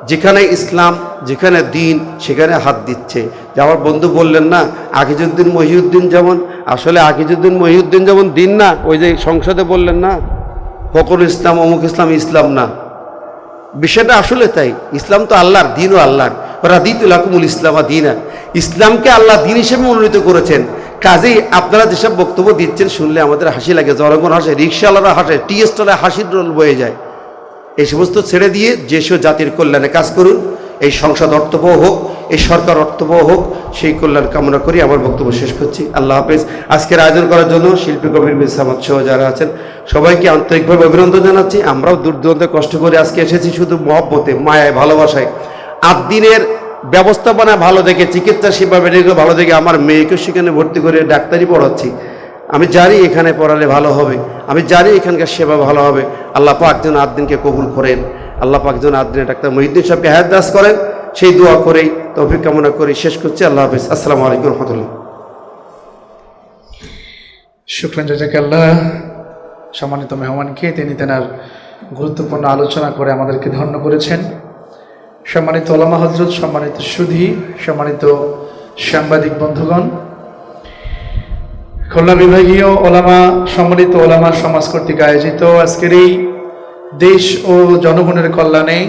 যেখানে ইসলাম, যেখানে দিন, সেখানে হাত দিচ্ছে। যে আমার বন্ধু বললেন না, আকিজউদ্দিন মহিউদ্দিন যেমন, আসলে আকিজউদ্দিন মহিউদ্দিন যেমন দিন না, ওই যে সংসদে বললেন না ফখরুল ইসলাম অমুক ইসলাম, ইসলাম না। বিষয়টা আসলে তাই। ইসলাম তো আল্লাহর, দিনও আল্লাহর। রাদিতু লাকুমুল ইসলামা দীনা, ইসলামকে আল্লাহ দিন হিসেবে মনোনীত করেছেন। কাজেই আপনারা যেসব বক্তব্য দিচ্ছেন শুনলে আমাদের হাসি লাগে, জনগণ হাসে, রিক্সাওয়ালারা হাসে, টি স্টলে হাসির রোল বয়ে যায়। এই সমস্ত ছেড়ে দিয়ে যেসব জাতির কল্যাণে কাজ করুন, এই সংসদ অর্থবহ হোক, এই সরকার অর্থবহ হোক, সেই কল্যাণ কামনা করি আমার বক্তব্য শেষ করছি। আল্লাহ হাফেজ। আজকের আয়োজন করার জন্য শিল্পী কবির মির সামাদ সহ যারা আছেন সবাইকে আন্তরিকভাবে অভিনন্দন জানাচ্ছি। আমরাও দূর দূরান্তে কষ্ট করে আজকে এসেছি শুধু মহব্বতে, মায়ায়, ভালোবাসায়। আদ্দিনের ব্যবস্থাপনা ভালো দেখে, চিকিৎসা সেবা মেডিকেল ভালো দেখে আমার মেয়েকে সেখানে ভর্তি করে ডাক্তারি পড়াচ্ছি। আমি জানি এখানে পড়ালে ভালো হবে, আমি জানি এখানকার সেবা ভালো হবে। আল্লাহ পাক যেন আদ্দিনকে কবুল করেন, আল্লাহ পাক যেন আদ্দিনের ডাক্তার মহিউদ্দিন সাহেবকে হায়াত দাস করেন, সেই দোয়া করেই তৌফিক কামনা করি শেষ করছি। আল্লাহ হাফেজ। আসসালামু আলাইকুম রহমতুল্লাহ। শুকরান জাযাকাল্লাহ। সম্মানিত মেহমানকে তিনি তেনার গুরুত্বপূর্ণ আলোচনা করে আমাদেরকে ধন্য করেছেন। সম্মানিত ওলামা হযরত, সম্মানিত সুধী, সম্মানিত সাংবাদিক বন্ধুগণ, খুলনা বিভাগীয় ওলামা, সম্মানিত ওলামা সমাজ কর্তৃক আয়োজিত আজকের এই দেশ ও জনগণের কল্যাণে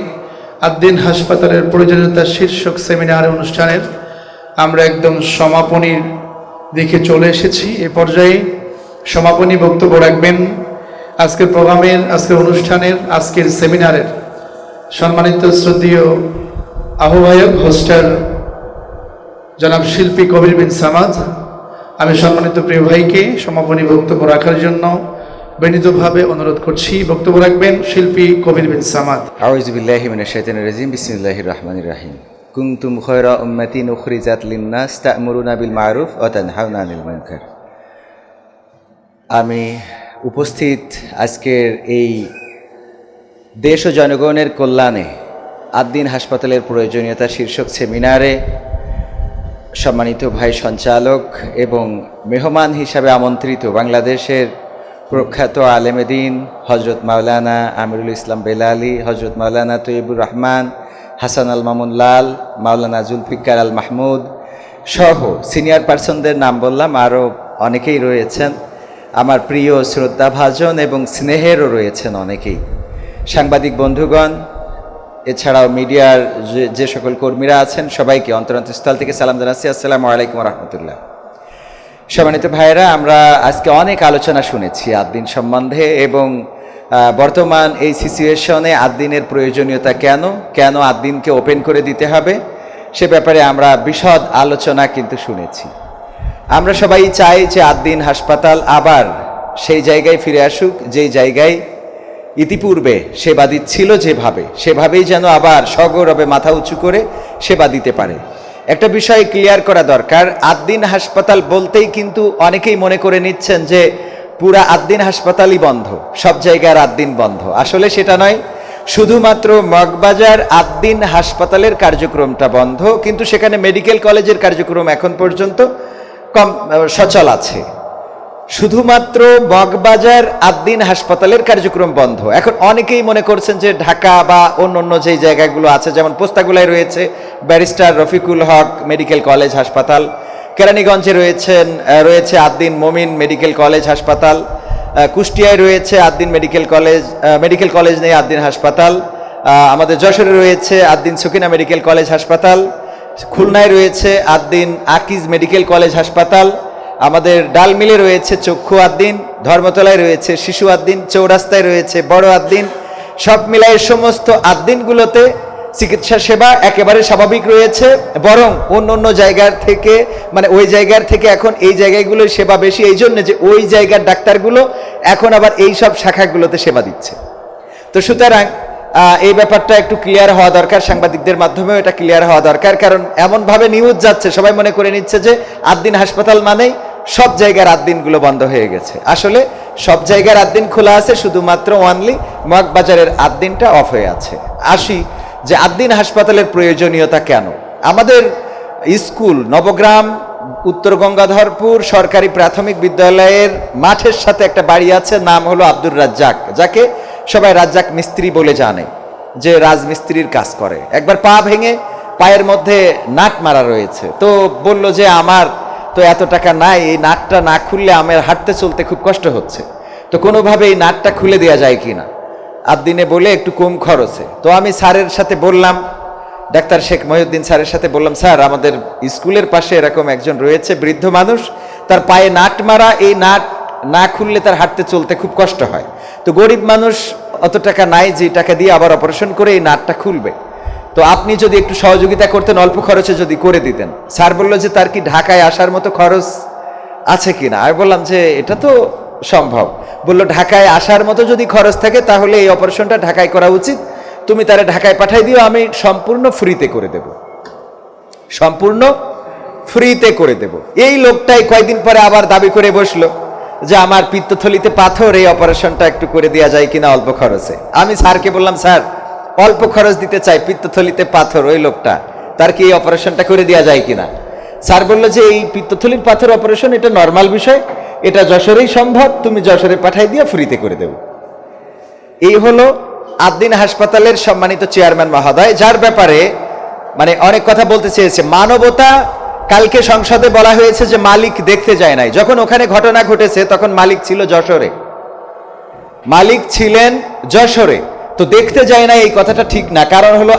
আদ্দিন হাসপাতালের প্রয়োজনীয়তা শীর্ষক সেমিনার অনুষ্ঠানের আমরা একদম সমাপনীর দিকে চলে এসেছি। এ পর্যায়ে সমাপনী বক্তব্য রাখবেন আজকের প্রোগ্রামের, আজকের অনুষ্ঠানের, আজকের সেমিনারের সম্মানিত শ্রদ্ধেয় আহ্বায়ক হোস্টার জনাব শিল্পী কবির বিন সামাদ। আমি সম্মানিত প্রিয় ভাইকে সমাপনী বক্তব্য রাখার জন্য বিনীতভাবে অনুরোধ করছি বক্তব্য রাখবেন শিল্পী কবির বিন সামাদ। আউযু বিল্লাহি মিনাশ শাইতানির রাজিম, বিসমিল্লাহির রহমানির রহিম। কুনতুম খায়রা উম্মাতিন উখরিজাত লিন-নাস তা'মুরুনা বিল মা'রুফ ওয়া তানহাউনা আনিল মুনকার। আমি উপস্থিত আজকের এই দেশ ও জনগণের কল্যাণে আদ্দিন হাসপাতালের প্রয়োজনীয়তা শীর্ষক সেমিনারে সম্মানিত ভাই সঞ্চালক এবং মেহমান হিসাবে আমন্ত্রিত বাংলাদেশের প্রখ্যাত আলেমে দ্বীন হজরত মাওলানা আমিরুল ইসলাম বেলালি, হজরত মাওলানা তৈয়বুর রহমান, হাসান আল মামুন লাল, মাওলানা জুলফিকার আল মাহমুদ সহ সিনিয়র পার্সনদের নাম বললাম, আরও অনেকেই রয়েছেন, আমার প্রিয় শ্রদ্ধাভাজন এবং স্নেহেরও রয়েছেন অনেকেই, সাংবাদিক বন্ধুগণ, এছাড়াও মিডিয়ার যে সকল কর্মীরা আছেন সবাইকে অন্তরস্থল থেকে সালাম জানাচ্ছি, আসসালামু আলাইকুম রহমতুল্লাহ। সম্মানিত ভাইয়েরা, আমরা আজকে অনেক আলোচনা শুনেছি আদ্দিন সম্বন্ধে এবং বর্তমান এই সিচুয়েশনে আদ্দিনের প্রয়োজনীয়তা কেন আদ্দিনকে ওপেন করে দিতে হবে সে ব্যাপারে আমরা বিশদ আলোচনা কিন্তু শুনেছি। আমরা সবাই চাই যে আদ্দিন হাসপাতাল আবার সেই জায়গায় ফিরে আসুক যেই জায়গায় ইতিপূর্বে সেবা দিচ্ছিল, সেভাবেই যেন আবার সগৌরবে মাথা উঁচু করে সেবা দিতে পারে। একটা বিষয় ক্লিয়ার করা দরকার, আদ্দিন হাসপাতাল বলতেই কিন্তু অনেকেই মনে করে নিচ্ছেন যে পুরা আদ্দিন হাসপাতালই বন্ধ, সব জায়গার আদ্দিন বন্ধ। আসলে সেটা নয়, শুধুমাত্র মগবাজার আদ্দিন হাসপাতালের কার্যক্রমটা বন্ধ, কিন্তু সেখানে মেডিকেল কলেজের কার্যক্রম এখন পর্যন্ত সচল আছে। শুধুমাত্র মগবাজার আদ্দিন হাসপাতালের কার্যক্রম বন্ধ। এখন অনেকেই মনে করছেন যে ঢাকা বা অন্য যেই জায়গাগুলো আছে, যেমন পোস্তাগুলায় রয়েছে ব্যারিস্টার রফিকুল হক মেডিকেল কলেজ হাসপাতাল, কেরানীগঞ্জে রয়েছে আদ্দিন মমিন মেডিকেল কলেজ হাসপাতাল, কুষ্টিয়ায় রয়েছে আদ্দিন মেডিকেল কলেজ নেই আদ্দিন হাসপাতাল, আমাদের যশোরে রয়েছে আদ্দিন সকিনা মেডিকেল কলেজ হাসপাতাল, খুলনায় রয়েছে আদ্দিন আকিজ মেডিকেল কলেজ হাসপাতাল, আমাদের ডালমিলে রয়েছে চক্ষু আদ্দিন, ধর্মতলায় রয়েছে শিশু আদ্দিন, চৌরাস্তায় রয়েছে বড় আদ্দিন। সব মিলায় সমস্ত আদ্দিনগুলোতে চিকিৎসা সেবা একেবারে স্বাভাবিক রয়েছে, বরং অন্য জায়গার থেকে ওই জায়গার থেকে এখন এই জায়গাগুলোর সেবা বেশি, এই জন্য যে ওই জায়গার ডাক্তারগুলো এখন আবার এই সব শাখাগুলোতে সেবা দিচ্ছে। তো সুতরাং এই ব্যাপারটা একটু ক্লিয়ার হওয়া দরকার, সাংবাদিকদের মাধ্যমেও এটা ক্লিয়ার হওয়া দরকার, কারণ এমনভাবে নিউজ যাচ্ছে সবাই মনে করে নিচ্ছে যে আদ্দিন হাসপাতাল মানেই সব জায়গার আদ্দিনগুলো বন্ধ হয়ে গেছে। আসলে সব জায়গার আদ্দিন খোলা আছে, শুধুমাত্র অনলি মগবাজারের আদ্দিনটা অফ হয়ে আছে। আসি যে আদ্দিন হাসপাতালের প্রয়োজনীয়তা কেন। আমাদের স্কুল নবগ্রাম উত্তর গঙ্গাধরপুর সরকারি প্রাথমিক বিদ্যালয়ের মাঠের সাথে একটা বাড়ি আছে, নাম হলো আব্দুর রাজ্জাক, যাকে সবাই রাজ্জাক মিস্ত্রি বলে জানে, যে রাজমিস্ত্রির কাজ করে। একবার পা ভেঙে পায়ের মধ্যে নাট মারা রয়েছে, তো বলল যে আমার তো এত টাকা নাই, এই নাটটা না খুললে আমার হাঁটতে চলতে খুব কষ্ট হচ্ছে, তো কোনোভাবে এই নাটটা খুলে দেওয়া যায় কিনা আদ্দিনে বলে একটু কম খরচে। তো আমি স্যারের সাথে বললাম, ডাক্তার শেখ মহিউদ্দিন স্যারের সাথে বললাম, স্যার আমাদের স্কুলের পাশে এরকম একজন রয়েছে বৃদ্ধ মানুষ, তার পায়ে নাট মারা, এই নাট না খুললে তার হাঁটতে চলতে খুব কষ্ট হয়, তো গরিব মানুষ অত টাকা নাই যে টাকা দিয়ে আবার অপারেশন করে এই নাটটা খুলবে, তো আপনি যদি একটু সহযোগিতা করতেন, অল্প খরচে যদি করে দিতেন। স্যার বলল যে তার কি ঢাকায় আসার মতো খরচ আছে কিনা। আমি বললাম যে এটা তো সম্ভব। বলল ঢাকায় আসার মতো যদি খরচ থাকে তাহলে এই অপারেশনটা ঢাকায় করা উচিত, তুমি তারে ঢাকায় পাঠাই দিও, আমি সম্পূর্ণ ফ্রিতে করে দেব, সম্পূর্ণ ফ্রিতে করে দেব। এই লোকটাই কয়েকদিন পরে আবার দাবি করে বসলো যে আমার পিত্তথলিতে পাথর, এই অপারেশনটা একটু করে দেওয়া যায় কিনা অল্প খরচে। আমি স্যারকে বললাম, স্যার অল্প খরচ দিতে চাই, পিত্তথলিতে পাথর ওই লোকটা, তার কি এই অপারেশনটা করে দেওয়া যায় কিনা। স্যার বললো যে এই পিত্তথলির পাথর অপারেশন এটা নর্মাল বিষয়, এটা যশোরেই সম্ভব, তুমি যশোরে পাঠাই দিয়ে ফ্রিতে করে দেব। এই হলো আদ্দিন হাসপাতালের সম্মানিত চেয়ারম্যান মহোদয়, যার ব্যাপারে অনেক কথা বলতে চেয়েছে। মানবতা, কালকে সংসদে বলা হয়েছে যে মালিক দেখতে যায় নাই, যখন ওখানে ঘটনা ঘটেছে তখন মালিক ছিল যশোরে, মালিক ছিলেন যশোরে, তো দেখতে যায় না এই কথাটা ঠিক না। কারণ হলো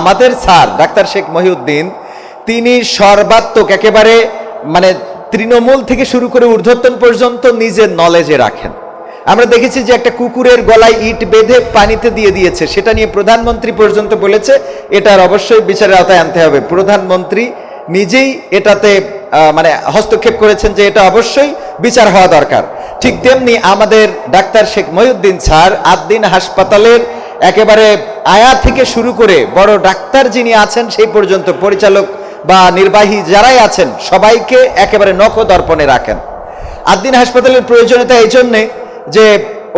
আমাদের স্যার ডাক্তার শেখ মহিউদ্দিন, তিনি সর্বাত্মক একেবারে তৃণমূল থেকে শুরু করে ঊর্ধ্বতন পর্যন্ত নিজের নলেজে রাখেন। আমরা দেখেছি যে একটা কুকুরের গলায় ইট বেঁধে পানিতে দিয়ে দিয়েছে, সেটা নিয়ে প্রধানমন্ত্রী পর্যন্ত বলেছে এটার অবশ্যই বিচারের আওতায় আনতে হবে। প্রধানমন্ত্রী নিজেই এটাতে হস্তক্ষেপ করেছেন যে এটা অবশ্যই বিচার হওয়া দরকার। ঠিক তেমনি আমাদের ডাক্তার শেখ মহিউদ্দিন স্যার আদ্দিন হাসপাতালের একেবারে আয়া থেকে শুরু করে বড় ডাক্তার যিনি আছেন সেই পর্যন্ত পরিচালক বা নির্বাহী যারাই আছেন সবাইকে একেবারে নখদর্পণে রাখেন। আদ্দিন হাসপাতালের প্রয়োজনীয়তা এই জন্যে যে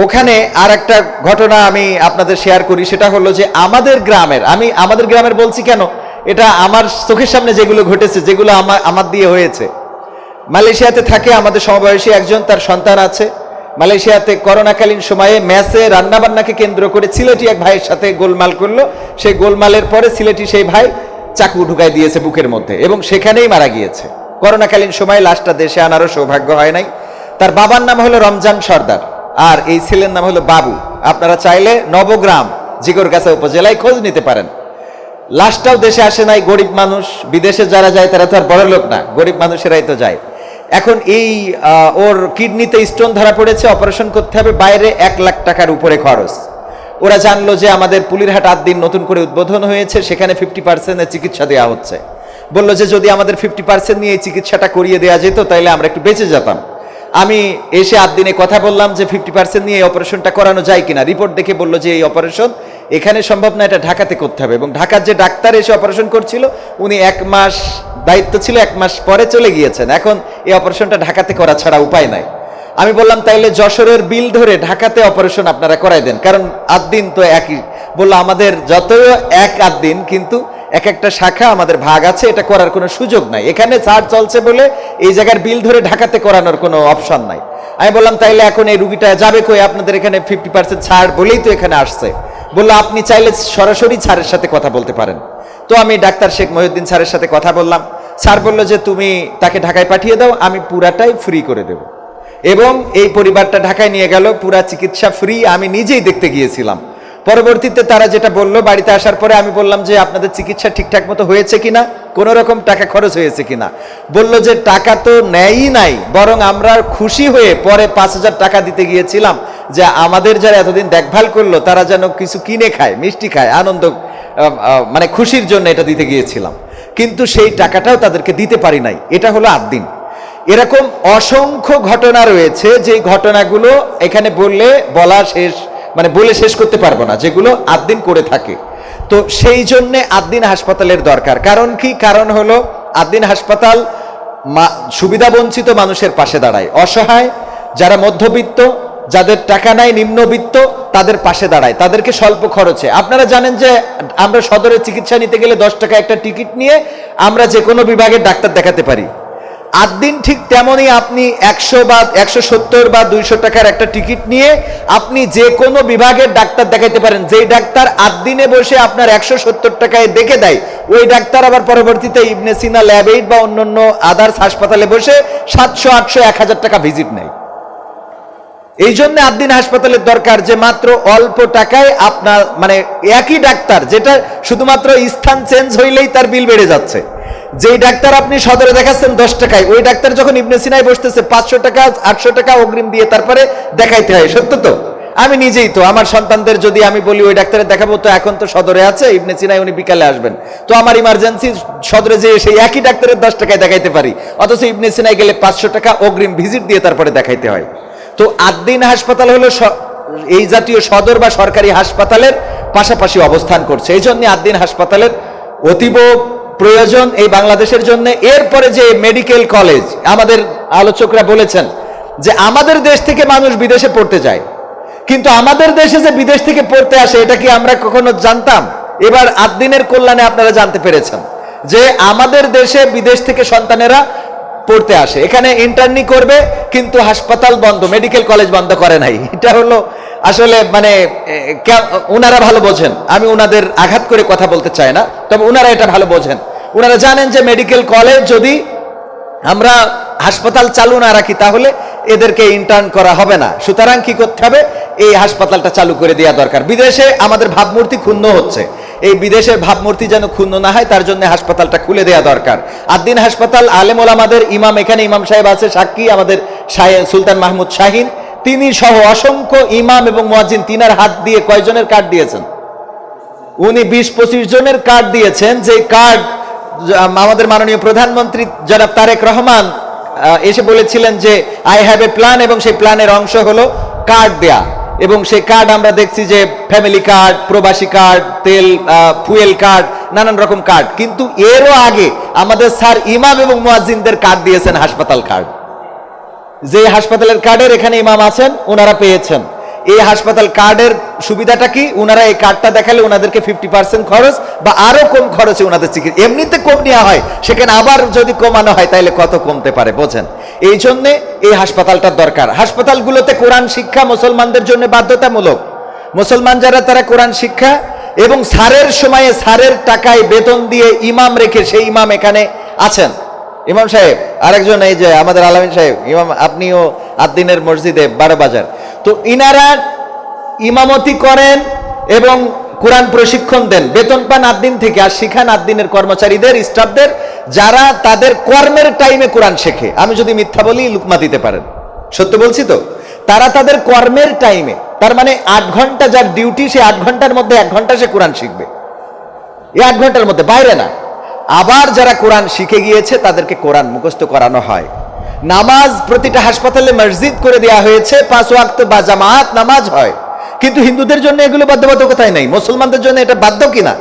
ওখানে আর একটা ঘটনা আমি আপনাদের শেয়ার করি, সেটা হলো যে আমাদের গ্রামের বলছি কেন, এটা আমার চোখের সামনে যেগুলো ঘটেছে, যেগুলো আমার দিয়ে হয়েছে। মালয়েশিয়াতে থাকে আমাদের সমবয়সী একজন, তার সন্তান আছে। মালয়েশিয়াতে করোনাকালীন সময়ে মেসে রান্নাবান্নাকে কেন্দ্র করে সিলেটি এক ভাইয়ের সাথে গোলমাল করলো। সেই গোলমালের পরে সিলেটি সেই ভাই চাকু ঢুকাই দিয়েছে বুকের মধ্যে এবং সেখানেই মারা গিয়েছে। করোনাকালীন সময়ে লাশটা দেশে আনারও সৌভাগ্য হয় নাই। তার বাবার নাম হলো রমজান সর্দার আর এই ছেলের নাম হলো বাবু। আপনারা চাইলে নবগ্রাম জিগরগাছা উপজেলায় খোঁজ নিতে পারেন। লাশটাও দেশে আসে নাই, গরিব মানুষ, বিদেশে যারা যায় তারা তো আর বড় লোক না, গরিব মানুষেরাই তো যায়। এখন এই ওর কিডনিতে স্টোন ধরা পড়েছে, অপারেশন করতে হবে, বাইরে 1 লাখ টাকার উপরে খরচ। ওরা জানলো যে আমাদের পুলিরহাট আদ্দিন নতুন করে উদ্বোধন হয়েছে, সেখানে 50% চিকিৎসা দেওয়া হচ্ছে। বললো যে যদি আমাদের 50% নিয়ে এই চিকিৎসাটা করিয়ে দেওয়া যেত তাহলে আমরা একটু বেঁচে যেতাম। আমি এসে আদ্দিনে কথা বললাম যে 50% নিয়ে এই অপারেশনটা করানো যায় কিনা। রিপোর্ট দেখে বললো যে এই অপারেশন এখানে সম্ভব না, এটা ঢাকাতে করতে হবে। এবং ঢাকার যে ডাক্তার এসে অপারেশন করছিল উনি 1 মাস দায়িত্ব ছিল, 1 মাস পরে চলে গিয়েছেন। এখন এই অপারেশনটা ঢাকাতে করা ছাড়া উপায় নাই। আমি বললাম তাইলে যশোরের বিল ধরে ঢাকাতে অপারেশন আপনারা করাই দেন, কারণ আদ্দিন তো একই। বললো আমাদের যতই এক আদ্দিন কিন্তু এক একটা শাখা আমাদের ভাগ আছে, এটা করার কোনো সুযোগ নাই। এখানে ছাড় চলছে বলে এই জায়গার বিল ধরে ঢাকাতে করানোর কোনো অপশন নাই। আমি বললাম তাইলে এখন এই রুগীটা যাবে কই, আপনাদের এখানে 50% ছাড় বলেই তো এখানে আসছে। বললো আপনি চাইলে সরাসরি স্যারের সাথে কথা বলতে পারেন। তো আমি ডাক্তার শেখ মহিউদ্দিন স্যারের সাথে কথা বললাম। স্যার বললো যে তুমি তাকে ঢাকায় পাঠিয়ে দাও, আমি পুরাটাই ফ্রি করে দেব। এবং এই পরিবারটা ঢাকায় নিয়ে গেল, পুরা চিকিৎসা ফ্রি, আমি নিজেই দেখতে গিয়েছিলাম। পরবর্তীতে তারা যেটা বললো, বাড়িতে আসার পরে আমি বললাম যে আপনাদের চিকিৎসা ঠিকঠাক মতো হয়েছে কিনা, কোনো রকম টাকা খরচ হয়েছে কিনা। বলল যে টাকা তো নেয়ই নাই, বরং আমরা খুশি হয়ে পরে 5,000 টাকা দিতে গিয়েছিলাম যে আমাদের যারা এতদিন দেখভাল করলো তারা যেন কিছু কিনে খায়, মিষ্টি খায়, আনন্দ মানে খুশির জন্য এটা দিতে গিয়েছিলাম। কিন্তু সেই টাকাটাও তাদেরকে দিতে পারি নাই। এটা হলো আদ্দিন। এরকম অসংখ্য ঘটনা রয়েছে, যে ঘটনাগুলো এখানে বলে শেষ করতে পারবো না, যেগুলো আদ্দিন করে থাকে। তো সেই জন্য আদ্দিন হাসপাতালের দরকার। কারণ কি? কারণ হলো আদ্দিন হাসপাতাল সুবিধা বঞ্চিত মানুষের পাশে দাঁড়ায়, অসহায় যারা মধ্যবিত্ত, যাদের টাকা নাই, নিম্নবিত্ত, তাদের পাশে দাঁড়ায়, তাদেরকে স্বল্প খরচে। আপনারা জানেন যে আমরা সদরে চিকিৎসা নিতে গেলে 10 টাকা একটা টিকিট নিয়ে আমরা যে কোনো বিভাগের ডাক্তার দেখাতে পারি। আদ্দিন ঠিক তেমনই, আপনি 100 বা 170 বা 200 টাকার একটা টিকিট নিয়ে আপনি যে কোনো বিভাগের ডাক্তার দেখাইতে পারেন। যেই ডাক্তার আদ্দিনে বসে আপনার 170 টাকায় দেখে দেয়, ওই ডাক্তার আবার পরবর্তীতে ইবনে সিনা, ল্যাব এইড বা অন্যান্য আদার্স হাসপাতালে বসে 700, 800, 1000 টাকা ভিজিট নেয়। এই জন্য আদ্দিন হাসপাতালের দরকার, যে মাত্র অল্প টাকায় আপনার মানে একই ডাক্তার, যেটা শুধুমাত্র স্থান চেঞ্জ হইলেই তার বিল বেড়ে যাচ্ছে। যেই ডাক্তার আপনি সদরে দেখাচ্ছেন 10 টাকায়, ওই ডাক্তার যখন ইবনে সিনায় বসতেছে 500 টাকা, 800 টাকা অগ্রিম দিয়ে তারপরে দেখাইতে হয়। সত্য তো? আমি নিজেই তো আমার সন্তানদের যদি আমি বলি ওই ডাক্তারের দেখাবো, তো এখন তো সদরে আছে ইবনে সিনায়, উনি বিকালে আসবেন, তো আমার ইমার্জেন্সি সদরে যে সেই একই ডাক্তারের 10 টাকায় দেখাইতে পারি, অথচ ইবনে সিনায় গেলে 500 টাকা অগ্রিম ভিজিট দিয়ে তারপরে দেখাইতে হয়। তো আদ্দিন হাসপাতাল হলো এই জাতীয় সদর বা সরকারি হাসপাতালের পাশাপাশি অবস্থান করছে। এই জন্য আদ্দিন হাসপাতালের অতীব প্রয়োজন এই বাংলাদেশের জন্য। এরপরে যে মেডিকেল কলেজ, আমাদের আলোচকরা বলেছেন যে আমাদের দেশ থেকে মানুষ বিদেশে পড়তে যায়, কিন্তু আমাদের দেশে যে বিদেশ থেকে পড়তে আসে এটা কি আমরা কখনো জানতাম? এবার আদ্দিনের কল্যাণে আপনারা জানতে পেরেছেন যে আমাদের দেশে বিদেশ থেকে সন্তানেরা পড়তে আসে, এখানে ইন্টার্নি করবে, কিন্তু হাসপাতাল বন্ধ, মেডিকেল কলেজ বন্ধ করে নাই। এটা হলো আসলে মানে ওনারা ভালো বোঝেন, আমি ওনাদের আঘাত করে কথা বলতে চাই না, তবে ওনারা এটা ভালো বোঝেন। ওনারা জানেন যে মেডিকেল কলেজ যদি আমরা হাসপাতাল চালু না রাখি তাহলে এদেরকে ইন্টার্ন করা হবে না। সুতরাং কি করতে হবে? এই হাসপাতালটা চালু করে দেওয়া দরকার। বিদেশে আমাদের ভাবমূর্তি ক্ষুণ্ণ হচ্ছে, এই বিদেশের ভাবমূর্তি যেন ক্ষুণ্ণ না হয় তার জন্য হাসপাতালটা খুলে দেওয়া দরকার। আদ্দিন হাসপাতাল, আলেম ওলামাদের ইমাম, এখানে ইমাম সাহেব আছে সাক্ষী, আমাদের সুলতান মাহমুদ শাহিন, তিনি সহ অসংখ্য ইমাম এবং মুয়াজ্জিন, তিনার হাত দিয়ে কয়জনের কার্ড দিয়েছেন? উনি 20-25 জনের কার্ড দিয়েছেন, যে কার্ড আমাদের মাননীয় প্রধানমন্ত্রী জনাব তারেক রহমান এসে বলেছিলেন যে আই হ্যাভ এ প্ল্যান, এবং সেই প্ল্যানের অংশ হলো কার্ড দেয়া, এবং সেই কার্ড আমরা দেখছি যে ফ্যামিলি কার্ড, প্রবাসী কার্ড, তেল ফুয়েল কার্ড, নানান রকম কার্ড। কিন্তু এরও আগে আমাদের স্যার ইমাম এবং মুয়াজ্জিনদের কার্ড দিয়েছেন, হাসপাতাল কার্ড। যে হাসপাতালের কার্ডের এখানে ইমাম আছেন ওনারা পেয়েছেন। এই হাসপাতাল কার্ডের সুবিধাটা কি, ওনারা এই কার্ডটা দেখালে ওনাদেরকে 50% খরচ বা আরো কম খরচে ওনাদের চিকিৎসা, এমনিতে কম নেওয়া হয়, সেখানে আবার যদি কমানো হয় তাহলে কত কমতে পারে বোঝেন। এই জন্যে এই হাসপাতালটার দরকার। হাসপাতালগুলোতে কোরআন শিক্ষা মুসলমানদের জন্য বাধ্যতামূলক। মুসলমান যারা তারা কোরআন শিক্ষা, এবং স্যারের সময়ে স্যারের টাকায় বেতন দিয়ে ইমাম রেখে সেই ইমাম এখানে আছেন। ইমাম সাহেব আরেকজন এই যে আমাদের আলামিন সাহেব ইমাম, আপনিও আদ্দিনের মসজিদে 12 বাজার, তো ইনারা ইমামতি করেন এবং কোরআন প্রশিক্ষণ দেন, বেতন পান আদ্দিন থেকে, আর শিখান আদ্দিনের কর্মচারীদের, স্টাফদের, যারা তাদের কর্মের টাইমে কোরআন শেখে। আমি যদি মিথ্যা বলি লুকমা দিতে পারেন, সত্য বলছি তো। তারা তাদের কর্মের টাইমে, তার মানে 8 ঘন্টা যার ডিউটি, সে 8 ঘন্টার মধ্যে 1 ঘন্টা সে কোরআন শিখবে, এই 8 ঘন্টার মধ্যে, বাইরে না। আবার যারা কোরআন শিখে গিয়েছে তাদেরকে কোরআন মুখস্থ করানো হয়। নামাজ প্রতিটা হাসপাতালে মসজিদ করে দেওয়া হয়েছে, 5 ওয়াক্ত বা জামাত নামাজ হয়, কিন্তু হিন্দুদের জন্য এগুলো বাধ্যবাধকতাই নাই। মুসলমানদের জন্য এটা বাধ্য কিনা?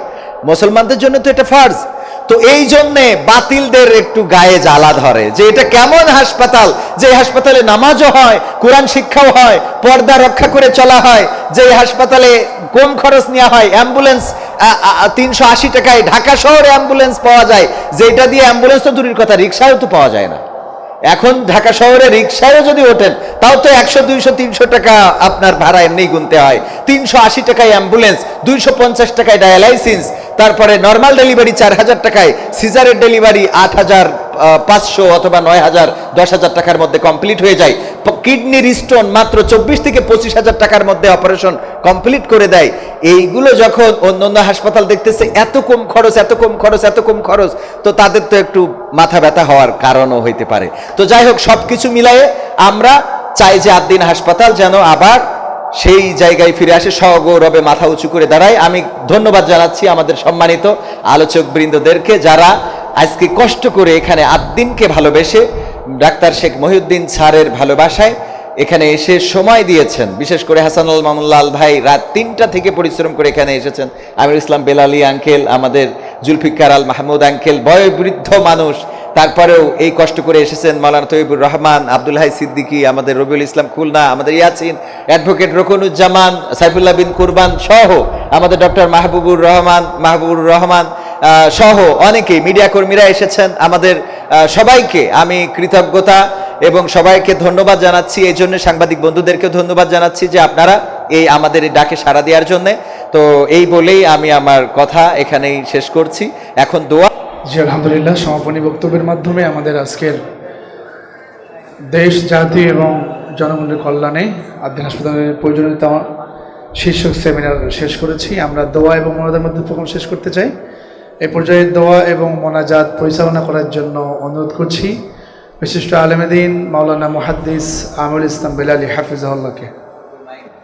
মুসলমানদের জন্য তো এটা ফরজ। তো এই জন্যে বাতিলদের একটু গায়ে জ্বালা ধরে যে এটা কেমন হাসপাতাল, যে হাসপাতালে নামাজও হয়, কোরআন শিক্ষাও হয়, পর্দা রক্ষা করে চলা হয়, যে হাসপাতালে কম খরচ নেওয়া হয়, অ্যাম্বুলেন্স 380 টাকায় ঢাকা শহরে অ্যাম্বুলেন্স পাওয়া যায়, যেটা দিয়ে অ্যাম্বুলেন্স তো দূরের কথা, রিক্সাও তো পাওয়া যায় না। এখন ঢাকা শহরে রিক্সায়ও যদি ওঠেন তাও তো 100, 200, 300 টাকা আপনার ভাড়া এমনি গুনতে হয়। 380 টাকায় অ্যাম্বুলেন্স, 250 টাকায় ডায়ালাইসিস, তারপরে নর্মাল ডেলিভারি 4000 টাকায়, সিজারের ডেলিভারি 8500 অথবা 9000, 10,000 টাকার মধ্যে কমপ্লিট হয়ে যায়। কিডনির স্টোন মাত্র 24 থেকে 25,000 টাকার মধ্যে অপারেশন কমপ্লিট করে দেয়। এইগুলো যখন অন্যান্য হাসপাতাল দেখতেছে এত কম খরচ, এত কম খরচ, এত কম খরচ, তো তাদের তো একটু মাথা ব্যথা হওয়ার কারণও হইতে পারে। তো যাই হোক, সবকিছু মিলায়ে আমরা চাই যে আদ্দিন হাসপাতাল যেন আবার সেই জায়গায় ফিরে আসে, সগৌরবে মাথা উঁচু করে দাঁড়ায়। আমি ধন্যবাদ জানাচ্ছি আমাদের সম্মানিত আলোচক বৃন্দদেরকে, যারা আজকে কষ্ট করে এখানে আদ্দিনকে ভালোবেসে, ডাক্তার শেখ মহিউদ্দিন স্যারের ভালোবাসায় এখানে এসে সময় দিয়েছেন। বিশেষ করে হাসানুল মামুনলাল ভাই রাত 3টা থেকে পরিশ্রম করে এখানে এসেছেন। আমির ইসলাম বেলালি আঙ্কেল, আমাদের জুলফিকার আল মাহমুদ আঙ্কেল, বয়োবৃদ্ধ মানুষ, তারপরেও এই কষ্ট করে এসেছেন। মাওলানা তৈবুর রহমান, আব্দুল হাই সিদ্দিকী, আমাদের রবিউল ইসলাম খুলনা, আমাদের ইয়াসিন, অ্যাডভোকেট রকনুজ্জামান, সাইফুল্লাহ বিন কুরবান সহ, আমাদের ডক্টর মাহবুবুর রহমান সহ অনেকেই মিডিয়া কর্মীরা এসেছেন। আমাদের সবাইকে আমি কৃতজ্ঞতা এবং সবাইকে ধন্যবাদ জানাচ্ছি। এই জন্য সাংবাদিক বন্ধুদেরকে ধন্যবাদ জানাচ্ছি যে আপনারা এই আমাদের এই ডাকে সাড়া দেওয়ার জন্য। তো এই বলেই আমি আমার কথা এখানেই শেষ করছি। এখন দোয়া। জি আলহামদুলিল্লাহ, সমাপনী বক্তব্যের মাধ্যমে আমাদের আজকের দেশ, জাতি এবং জনগণের কল্যাণে আদ্দিন হাসপাতালের প্রয়োজনীয়তা শীর্ষক সেমিনার শেষ করেছি। আমরা দোয়া এবং মোনাজাতের মধ্যে প্রথম শেষ করতে চাই। এই পর্যায়ে দোয়া এবং মোনাজাত পরিচালনা করার জন্য অনুরোধ করছি বিশিষ্ট আলেমে দ্বীন মাওলানা মুহাদ্দিস আমিরুল ইসলাম বেলালি হাফিজাহুল্লাহকে।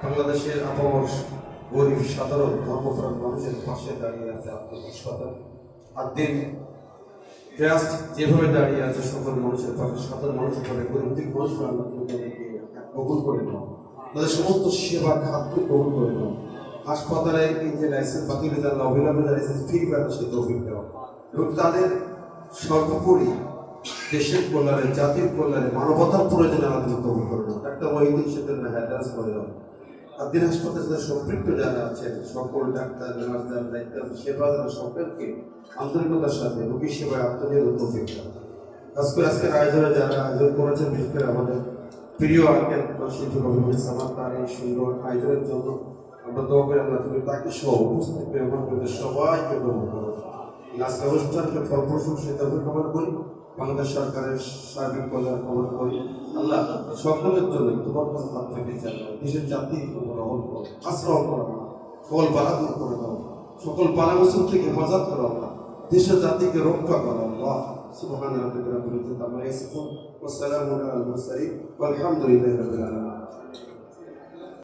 বাংলাদেশের আপামর গরিব সাধারণ ধর্মপ্রাণ মানুষের পাশে দাঁড়িয়ে আছে আদ্দিন হাসপাতাল। আদ্দিন ট্রাস্ট যেভাবে দাঁড়িয়ে আছে সকল মানুষের পাশে, সাধারণ মানুষের পাশে, গরিব মানুষরা কবুল করে নাও, তাদের সমস্ত সেবা খাতকে কবুল করে নাও। হাসপাতালে এই যে লাইসেন্স বাতিল জানলা অবিলম্বে লাইসেন্স ফ্রি করার সেই তৌফিক দেওয়া, এবং তাদের সর্বোপরি দেশের কল্যাণে, জাতির কল্যাণে, মানবতার প্রয়োজনে আমাদের কবুল করে নাও। ডাক্তার মহিউদ্দিন সাহেবের হ্যাডাস করে দাও। আদ্দিন হাসপাতালের সাথে সম্পৃক্ত যারা আছেন সকল ডাক্তার, নার্স, যারা দায়িত্ব সেবা যারা, সকলকে আন্তরিকতার সাথে রোগী সেবায় আত্মনিয়োগ তৌফিক দাও। আজকের আয়োজনে যারা আয়োজন করেছেন, বিশেষ করে আমাদের প্রিয় আঙ্কেল শিল্পী রবিউল ইসলাম, তার এই সুন্দর আয়োজনের জন্য আমরা দোয়া করি আল্লাহ তুমি তাকে সহ উপস্থিত মেহমান করে সবাইকে গ্রহণ করো। আজকের অনুষ্ঠানকে ফলপ্রসূ সে তৌফিক কামনা করি। বাংলাদেশ সরকারের সার্বিক কল্যাণ কামনা করি। আল্লাহ সকলের জন্য তোমার কাছে হাত থেকে চাই, দেশের জাতি গ্রহণ করো, আশ্রয় করো, সকল বাধা দূর করে দাও, সকল বালামসুল থেকে হেফাজত করো, আল্লাহ দেশের জাতিকে রক্ষা করো। আল্লাহ সুবহান রাব্বিকা রাব্বিল ইজ্জাতি আম্মা ইয়াসিফুন ওয়া সালামুন আলাল মুরসালিন ওয়ালহামদুলিল্লাহি রাব্বিল আলামিন।